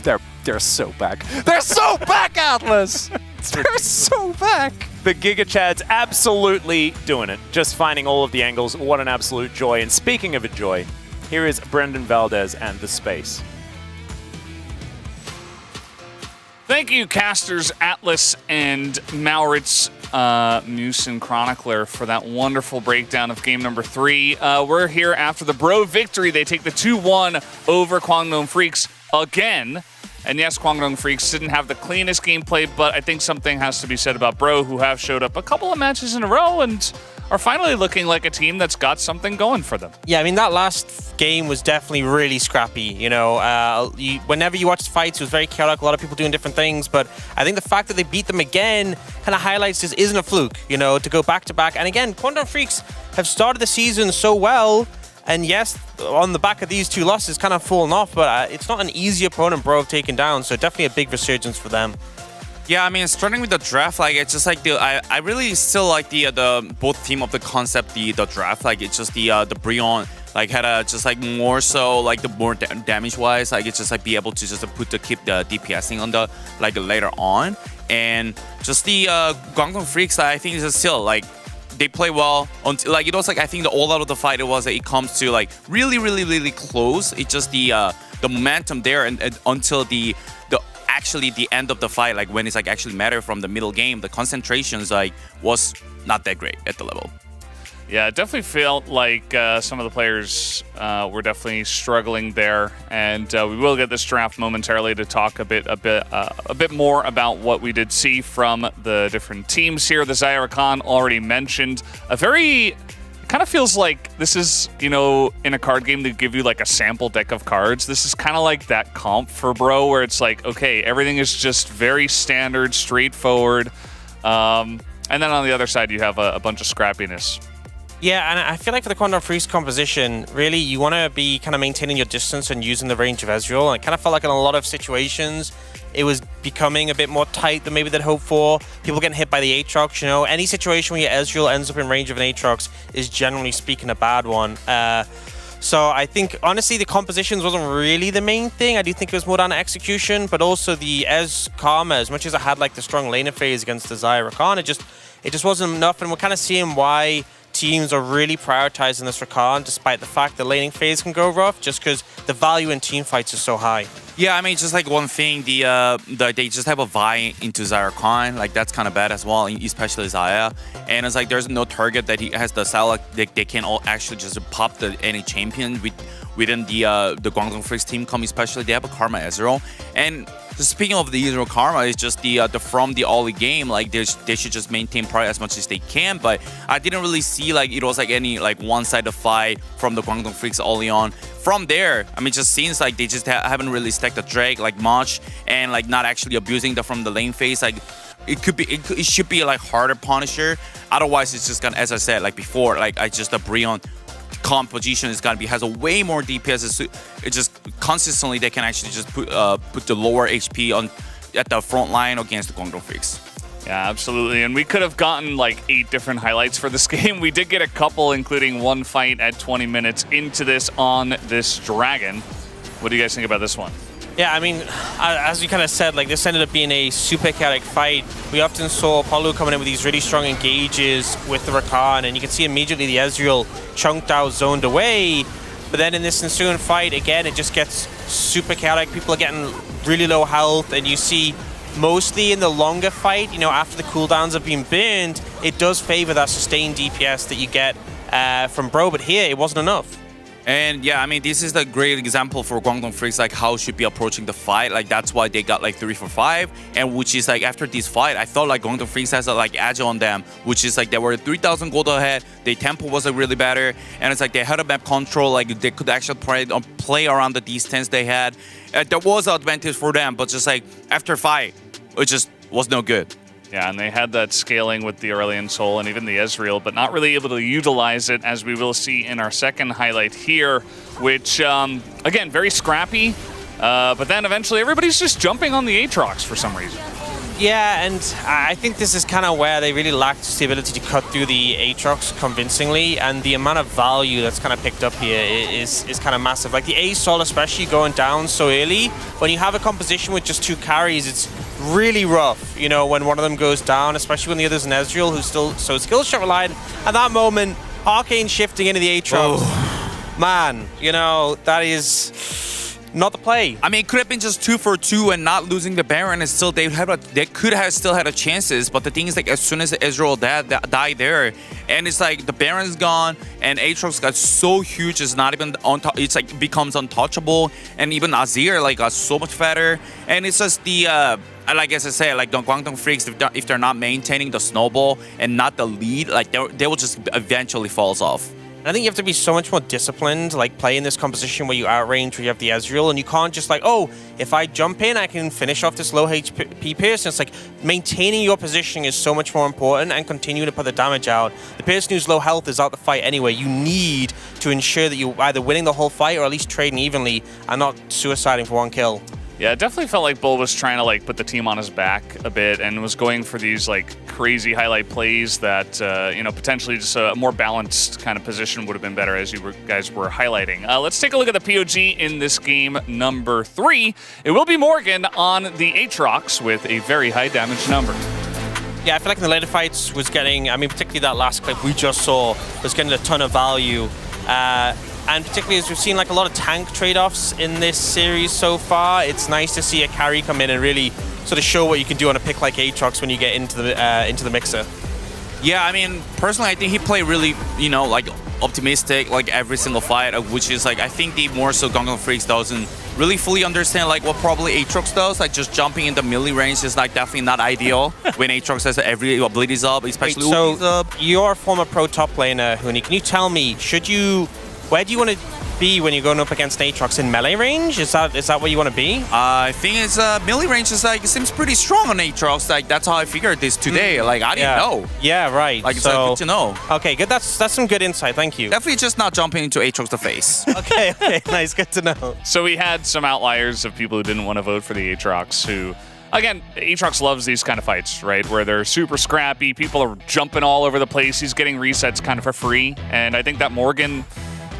They're so back. They're so back, Atlas! They're so back! The Giga Chad's absolutely doing it. Just finding all of the angles. What an absolute joy. And speaking of a joy, here is Brendan Valdez and The Space. Thank you, casters Atlas and Mauritz, Muse and Chronicler, for that wonderful breakdown of game number 3. We're here after the Bro victory. They take the 2-1 over Kwangdong Freaks again. And yes, Kwangdong Freaks didn't have the cleanest gameplay, but I think something has to be said about Bro, who have showed up a couple of matches in a row and are finally looking like a team that's got something going for them. Yeah, I mean, that last game was definitely really scrappy. You know, whenever you watch the fights, it was very chaotic, a lot of people doing different things, but I think the fact that they beat them again kind of highlights this isn't a fluke, you know, to go back-to-back. And again, Kwangdong Freaks have started the season so well, and yes, on the back of these 2 losses, kind of fallen off, but it's not an easy opponent Bro have taken down, so definitely a big resurgence for them. Yeah, I mean, starting with the draft, like, it's just like I really still like the both theme of the concept, the draft. Like, it's just the Brion like had a just like more so like the more damage wise, like it's just like be able to just keep the DPSing on the like later on, and just the Kwangdong Freaks, I think is still like they play well until like it was like I think the all out of the fight it was that it comes to like really close. It's just the momentum there and until the actually the end of the fight, like when it's like actually matter from the middle game, the concentrations like was not that great at the level. Yeah, it definitely felt like some of the players were definitely struggling there, and we will get this draft momentarily to talk a bit more about what we did see from the different teams here. The Zaira Khan already mentioned a very. Kind of feels like this is, you know, in a card game they give you like a sample deck of cards. This is kind of like that comp for Bro where it's like, okay, everything is just very standard, straightforward. And then on the other side, you have a bunch of scrappiness. Yeah, and I feel like for the Kwangdong Freaks composition, really, you want to be kind of maintaining your distance and using the range of Ezreal. And it kind of felt like in a lot of situations, it was becoming a bit more tight than maybe they'd hoped for. People getting hit by the Aatrox, you know. Any situation where your Ezreal ends up in range of an Aatrox is generally speaking a bad one. So I think, honestly, the compositions wasn't really the main thing. I do think it was more down to execution, but also the Ez Karma, as much as it had like the strong laner phase against the Xayah Rakan, it just wasn't enough, and we're kind of seeing why teams are really prioritizing this Rakan, despite the fact the laning phase can go rough, just because the value in team fights is so high. Yeah, I mean, just like one thing, they just have a Vi into Xayah Rakan, like that's kind of bad as well, especially Xayah. And it's like there's no target that he has the style, like they can all actually just pop any champion within the Guangdong Freaks team come, especially they have a Karma Ezreal. And speaking of the Ezreal Karma, it's just the from the early game, like they should just maintain probably as much as they can. But I didn't really see like it was like any like one-sided fight from the Guangdong Freaks early on. From there, I mean, it just seems like they just haven't really stacked the Drake like much, and like not actually abusing from the lane phase. Like it should be like harder Punisher. Otherwise, it's just gonna, as I said like before, like the Brion composition is gonna be has a way more DPS. It just consistently they can actually just put the lower HP on at the front line against the Guangdong Freaks. Yeah, absolutely. And we could have gotten like 8 different highlights for this game. We did get a couple, including one fight at 20 minutes into this on this Dragon. What do you guys think about this one? Yeah, I mean, as you kind of said, like this ended up being a super chaotic fight. We often saw Apollo coming in with these really strong engages with the Rakan, and you can see immediately the Ezreal chunked out, zoned away. But then in this ensuing fight, again, it just gets super chaotic. People are getting really low health, and you see mostly in the longer fight, you know, after the cooldowns have been burned, it does favor that sustained DPS that you get from Bro, but here it wasn't enough. And yeah, I mean, this is the great example for Guangdong Freaks, like how should be approaching the fight. Like that's why they got like 3 for 5, and which is like after this fight, I thought like Guangdong Freaks has a like edge on them, which is like they were 3,000 gold ahead. Their tempo was like really better, and it's like they had a map control, like they could actually play around the distance they had. There was an advantage for them, but just like after fight, it just was no good. Yeah, and they had that scaling with the Aurelion Soul and even the Ezreal, but not really able to utilize it, as we will see in our second highlight here, which, again, very scrappy, but then eventually everybody's just jumping on the Aatrox for some reason. Yeah, and I think this is kind of where they really lacked the ability to cut through the Aatrox convincingly, and the amount of value that's kind of picked up here is kind of massive. Like the A-Sol especially going down so early, when you have a composition with just 2 carries, it's really rough, you know, when one of them goes down, especially when the other's an Ezreal who's still so skill shot relied. At that moment, Arcane shifting into the Aatrox, man, you know, that is not the play. I mean, it could have been just 2 for 2 and not losing the Baron, and still they could have still had a chances. But the thing is, like, as soon as the Ezreal died there, and it's like the Baron's gone, and Aatrox got so huge, it's not even on top. It's like becomes untouchable, and even Azir like got so much fatter, and it's just the. Like as I say, like the Guangdong Freaks, if they're not maintaining the snowball and not the lead, like they will just eventually falls off. I think you have to be so much more disciplined, like playing this composition where you outrange, where you have the Ezreal, and you can't just like, oh, if I jump in, I can finish off this low HP person. It's like maintaining your positioning is so much more important, and continuing to put the damage out. The person who's low health is out the fight anyway. You need to ensure that you're either winning the whole fight or at least trading evenly and not suiciding for 1 kill. Yeah, it definitely felt like Bull was trying to like put the team on his back a bit and was going for these like crazy highlight plays that, you know, potentially just a more balanced kind of position would have been better, as you guys were highlighting. Let's take a look at the POG in this game number 3. It will be Morgan on the Aatrox with a very high damage number. Yeah, I feel like in the later fights was getting, I mean, particularly that last clip we just saw was getting a ton of value. And particularly as we've seen like a lot of tank trade-offs in this series so far, it's nice to see a carry come in and really sort of show what you can do on a pick like Aatrox when you get into the mixer. Yeah, I mean, personally, I think he played really, you know, like optimistic, like every single fight, which is like, I think the more so Guangdong Freaks doesn't really fully understand like what probably Aatrox does. Like just jumping in the melee range is like definitely not ideal when Aatrox has every abilities up, especially so up. You're a former pro top laner, Huni. Can you tell me, where do you want to be when you're going up against Aatrox in melee range? Is that where you want to be? I think it's melee range is like it seems pretty strong on Aatrox. Like that's how I figured this today. Like I didn't know. Yeah, right. Like it's so, good to know. Okay, good. That's some good insight. Thank you. Definitely just not jumping into Aatrox the face. Okay, nice. Good to know. So we had some outliers of people who didn't want to vote for the Aatrox who, again, Aatrox loves these kind of fights, right? Where they're super scrappy, people are jumping all over the place, he's getting resets kind of for free. And I think that Morgan,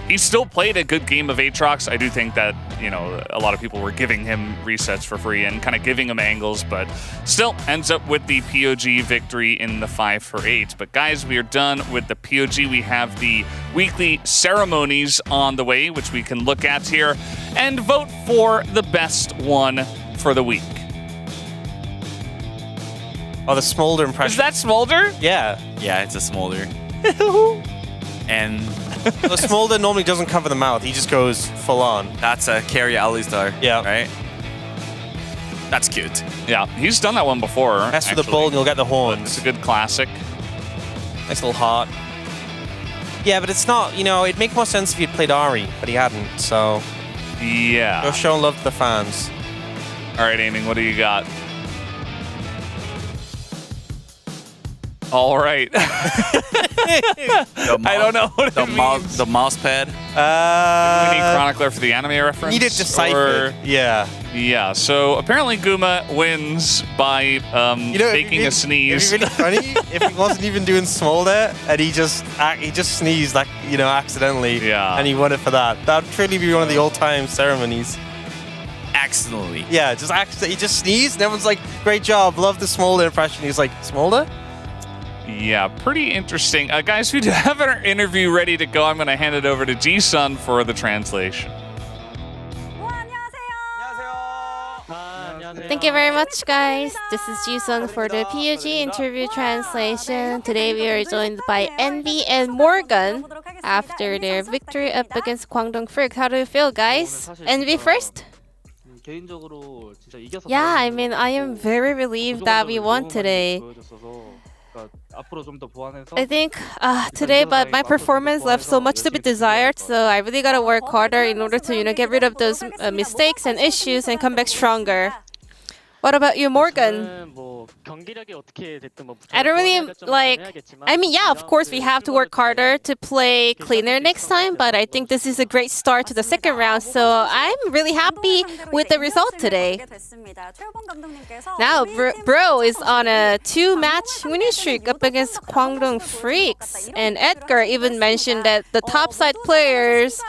he still played a good game of Aatrox. I do think that, you know, a lot of people were giving him resets for free and kind of giving him angles, but still ends up with the POG victory in the 5-for-8. But guys, we are done with the POG. We have the weekly ceremonies on the way, which we can look at here and vote for the best one for the week. Oh, the Smolder impression. Is that Smolder? Yeah. Yeah, it's a smolder. And The Smolder normally doesn't cover the mouth. He just goes full on. that's a carry Alistar. Yeah. Right? That's cute. Yeah, he's done that one before. Mess with the bull and you'll get the It's horns. a good classic. Nice little heart. Yeah, but it's not, you know, it'd make more sense if he'd played Ari, but he hadn't, so. Yeah. Go show love to the fans. All right, Aiming, what do you got? All right. I don't know what it means. The mouse pad. We need Chronicler for the anime reference. Need it deciphered. Yeah. Yeah, so apparently Guma wins by making a sneeze. It'd be really funny if he wasn't even doing Smolder and he just sneezed, like, you know, accidentally. Yeah. And he won it for that. That would truly be one of the all-time ceremonies. Accidentally. Yeah, he just sneezed and everyone's like, great job, love the Smolder impression. He's like, Smolder? Yeah, pretty interesting. Guys, we have our interview ready to go. I'm going to hand it over to Ji-sun for the translation. Thank you very much, guys. This is Ji-sun for the POG interview translation. Today we are joined by Envy and Morgan after their victory up against Kwangdong Freaks. How do you feel, guys? Envy first? Yeah, I mean, I am very relieved that we won today. I think today, but my performance left so much to be desired, so I really gotta work harder in order to, you know, get rid of those mistakes and issues and come back stronger. What about you, Morgan? I don't really I mean, yeah, of course we have to work harder to play cleaner next time, but I think this is a great start to the second round, so I'm really happy with the result today. Now, Bro is on a 2-match winning streak up against Kwangdong Freaks, and Edgar even mentioned that the topside players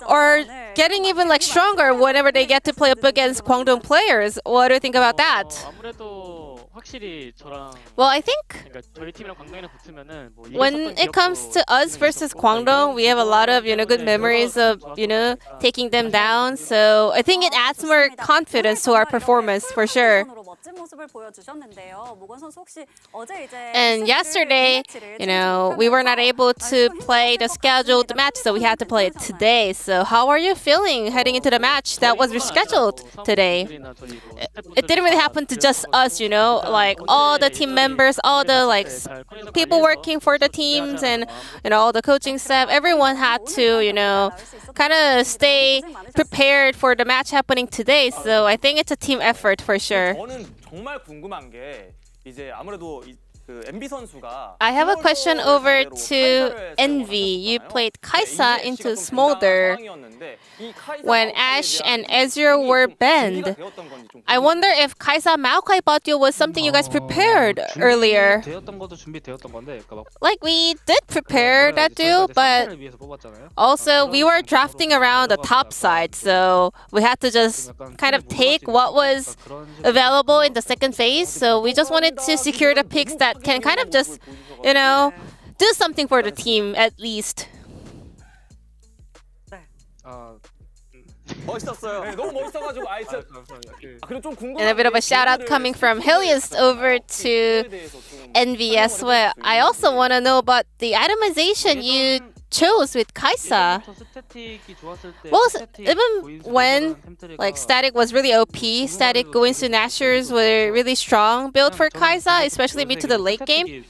are getting even like stronger whenever they get to play up against Kwangdong players. What do you think about that? Well, I think when it comes to us versus Kwangdong, we have a lot of, you know, good memories of, you know, taking them down. So I think it adds more confidence to our performance for sure. And yesterday, you know, we were not able to play the scheduled match, so we had to play it today. So how are you feeling heading into the match that was rescheduled today? It didn't really happen to just us, you know, like all the team members, all the like people working for the teams and, you know, all the coaching staff, everyone had to, you know, kind of stay prepared for the match happening today. So I think it's a team effort for sure. I have a question over to Envy. You played Kaisa into Smolder when Ashe and Ezreal were banned. I wonder if Kaisa Maokai bot duel was something you guys prepared earlier. Like, we did prepare that duel, but also we were drafting around the top side, so we had to just kind of take what was available in the second phase. So we just wanted to secure the picks that can kind of just, you know, do something for the team at least. And a bit of a shout out coming from Helios over to Envy as well. I also want to know about the itemization you chose with Kaisa. Well, even when like Static was really OP, Static going to Nashers were really strong build for Kaisa, especially mid to the late game.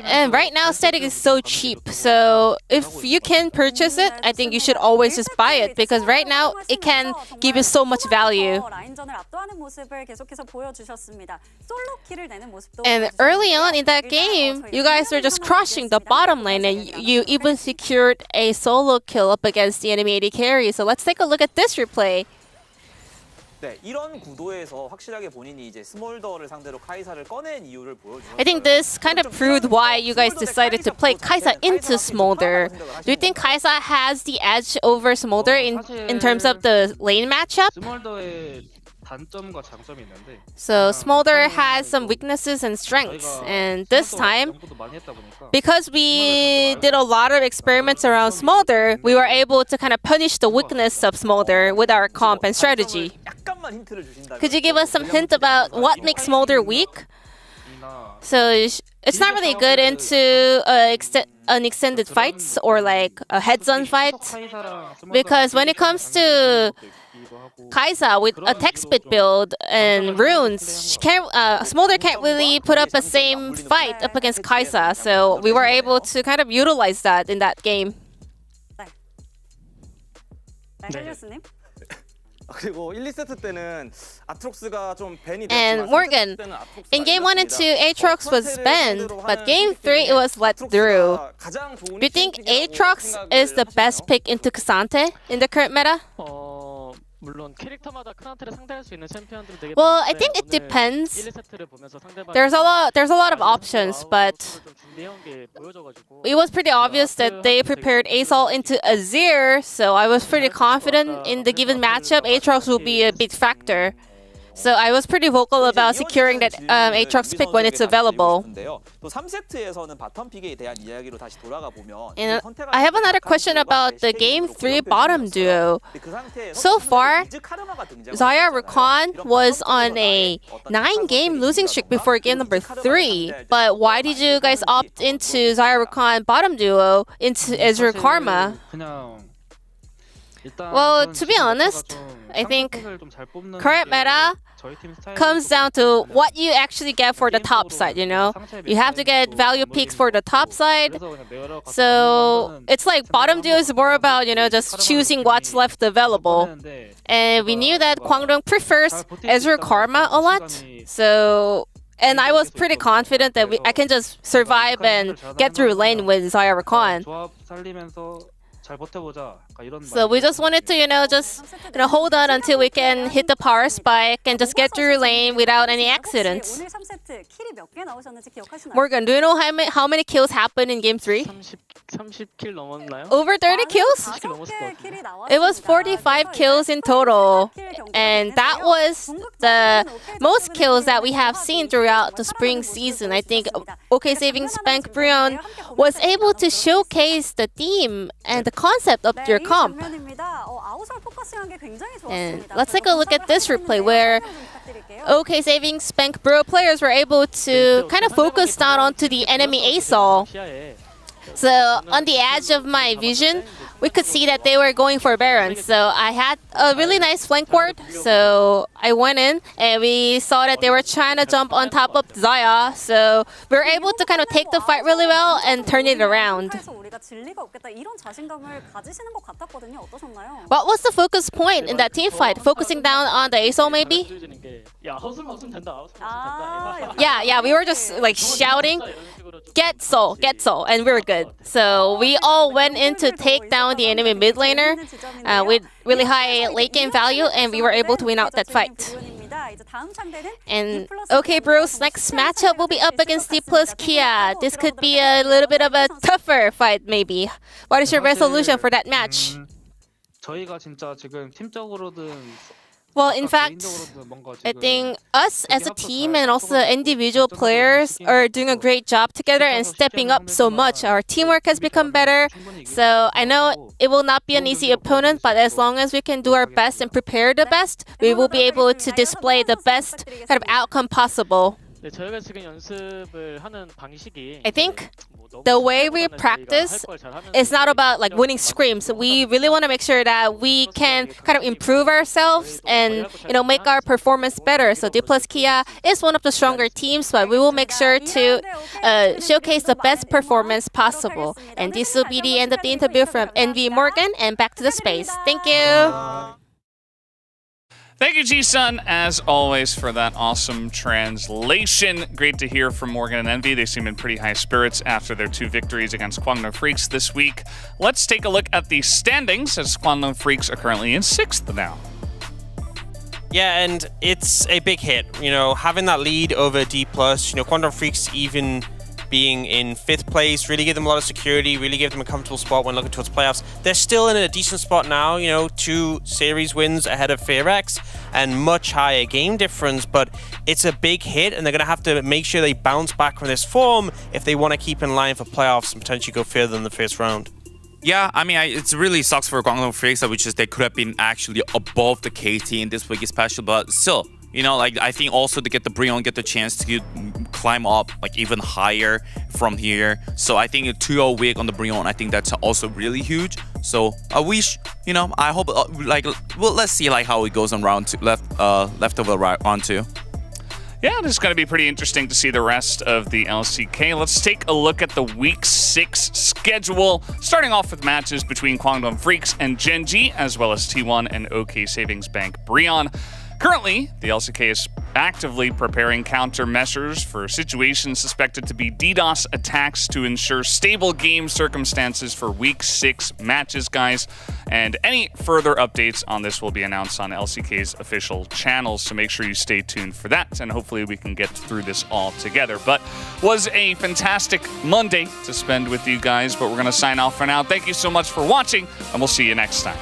And right now, Static is so cheap. So if you can purchase it, I think you should always just buy it because right now it can give you so much value. And early on in that game, you guys were just crushing the bottom lane, and you even secured a solo kill up against the enemy AD carry. So let's take a look at this replay. 이런 구도에서 확실하게 본인이 이제 스몰더를 상대로 카이사를 꺼낸 이유를 보여주셨어요. I think this kind of proved why you guys decided to play Kaisa into Smolder. Do you think Kaisa has the edge over Smolder in terms of the lane matchup? So Smolder has some weaknesses and strengths, and this time, because we did a lot of experiments around Smolder, we were able to kind of punish the weakness of Smolder with our comp and strategy. Could you give us some hint about what makes Smolder weak? So it's not really good into unextended fights or like a heads-on fight, because when it comes to Kaisa with a tech spit build and runes, Smolder can't really put up a same fight up against Kaisa, so we were able to kind of utilize that in that game. And Morgan, in game 1 and 2, Aatrox was banned, but game 3 it was let through. Do you think Aatrox is the best pick into K'Sante in the current meta? Well, I think it depends. There's a lot of options, but it was pretty obvious that they prepared Asol into Azir, so I was pretty confident in the given matchup, Aatrox will be a big factor. So I was pretty vocal about securing that Aatrox pick when it's available. And I have another question about the Game 3 bottom duo. So far, Xayah Rakan was on a 9-game losing streak before game number 3. But why did you guys opt into Xayah Rakan bottom duo into Azure Karma? Well, to be honest, I think current meta comes down to what you actually get for the top side, you know? You have to get value peaks for the top side. So it's like bottom duo is more about, you know, just choosing what's left available. And we knew that Kwangdong prefers Azure Karma a lot. So, and I was pretty confident that I can just survive and get through lane with Xayah Rakan. So we just wanted to, just hold on until we can hit the power spike and just get through lane without any accidents. Morgan, do you know how many kills happened in game 3? Over 30 kills? It was 45 kills in total. And that was the most kills that we have seen throughout the spring season. I think OK Saving Spank Brion was able to showcase the theme and the concept of your comp. And let's take a look at this replay where OK Saving Spank Bro players were able to kind of focus down onto the enemy Asol. So on the edge of my vision, we could see that they were going for Baron. So I had a really nice flank ward. So I went in and we saw that they were trying to jump on top of Xayah. So we were able to kind of take the fight really well and turn it around. What was the focus point in that team fight? Focusing down on the Asol maybe? Yeah, we were just like shouting, get Soul, and we were good. So we all went in to take down the enemy mid laner with really high late game value, and we were able to win out that fight. And OK Bros, next matchup will be up against D plus Kia. This could be a little bit of a tougher fight maybe. What is your resolution for that match? Well, in fact, I think us as a team and also individual players are doing a great job together and stepping up so much. Our teamwork has become better. So I know it will not be an easy opponent, but as long as we can do our best and prepare the best, we will be able to display the best kind of outcome possible. 네, 저희가 지금 연습을 하는 방식이 I think the way we practice is not about like winning scrims. We really want to make sure that we can kind of improve ourselves and make our performance better. So D plus Kia is one of the stronger teams, but we will make sure to showcase the best performance possible. And this will be the end of the interview from NV Morgan, and back to the space. Thank you. Thank you, Ji-sun, as always, for that awesome translation. Great to hear from Morgan and Envy. They seem in pretty high spirits after their 2 victories against Kwangdong Freaks this week. Let's take a look at the standings, as Kwangdong Freaks are currently in 6th now. Yeah, and it's a big hit. Having that lead over D+, Kwangdong Freaks even being in 5th place really gave them a lot of security, really gave them a comfortable spot when looking towards playoffs. They're still in a decent spot now, 2 series wins ahead of Fearx and much higher game difference, but it's a big hit and they're going to have to make sure they bounce back from this form if they want to keep in line for playoffs and potentially go further than the first round. Yeah, I mean, it really sucks for Kwangdong Freaks, which is they could have been actually above the KT in this week especially, but still, I think also to get the Brion, get the chance to climb up even higher from here. So I think a 2-0 week on the Brion, I think that's also really huge. So I wish, I hope, let's see how it goes on round 2, leftover round 2. Yeah, this is going to be pretty interesting to see the rest of the LCK. Let's take a look at the Week 6 schedule, starting off with matches between Kwangdong Freaks and Gen.G, as well as T1 and OK Savings Bank Brion. Currently, the LCK is actively preparing countermeasures for situations suspected to be DDoS attacks to ensure stable game circumstances for Week 6 matches, guys. And any further updates on this will be announced on LCK's official channels, so make sure you stay tuned for that, and hopefully we can get through this all together. But was a fantastic Monday to spend with you guys, but we're going to sign off for now. Thank you so much for watching, and we'll see you next time.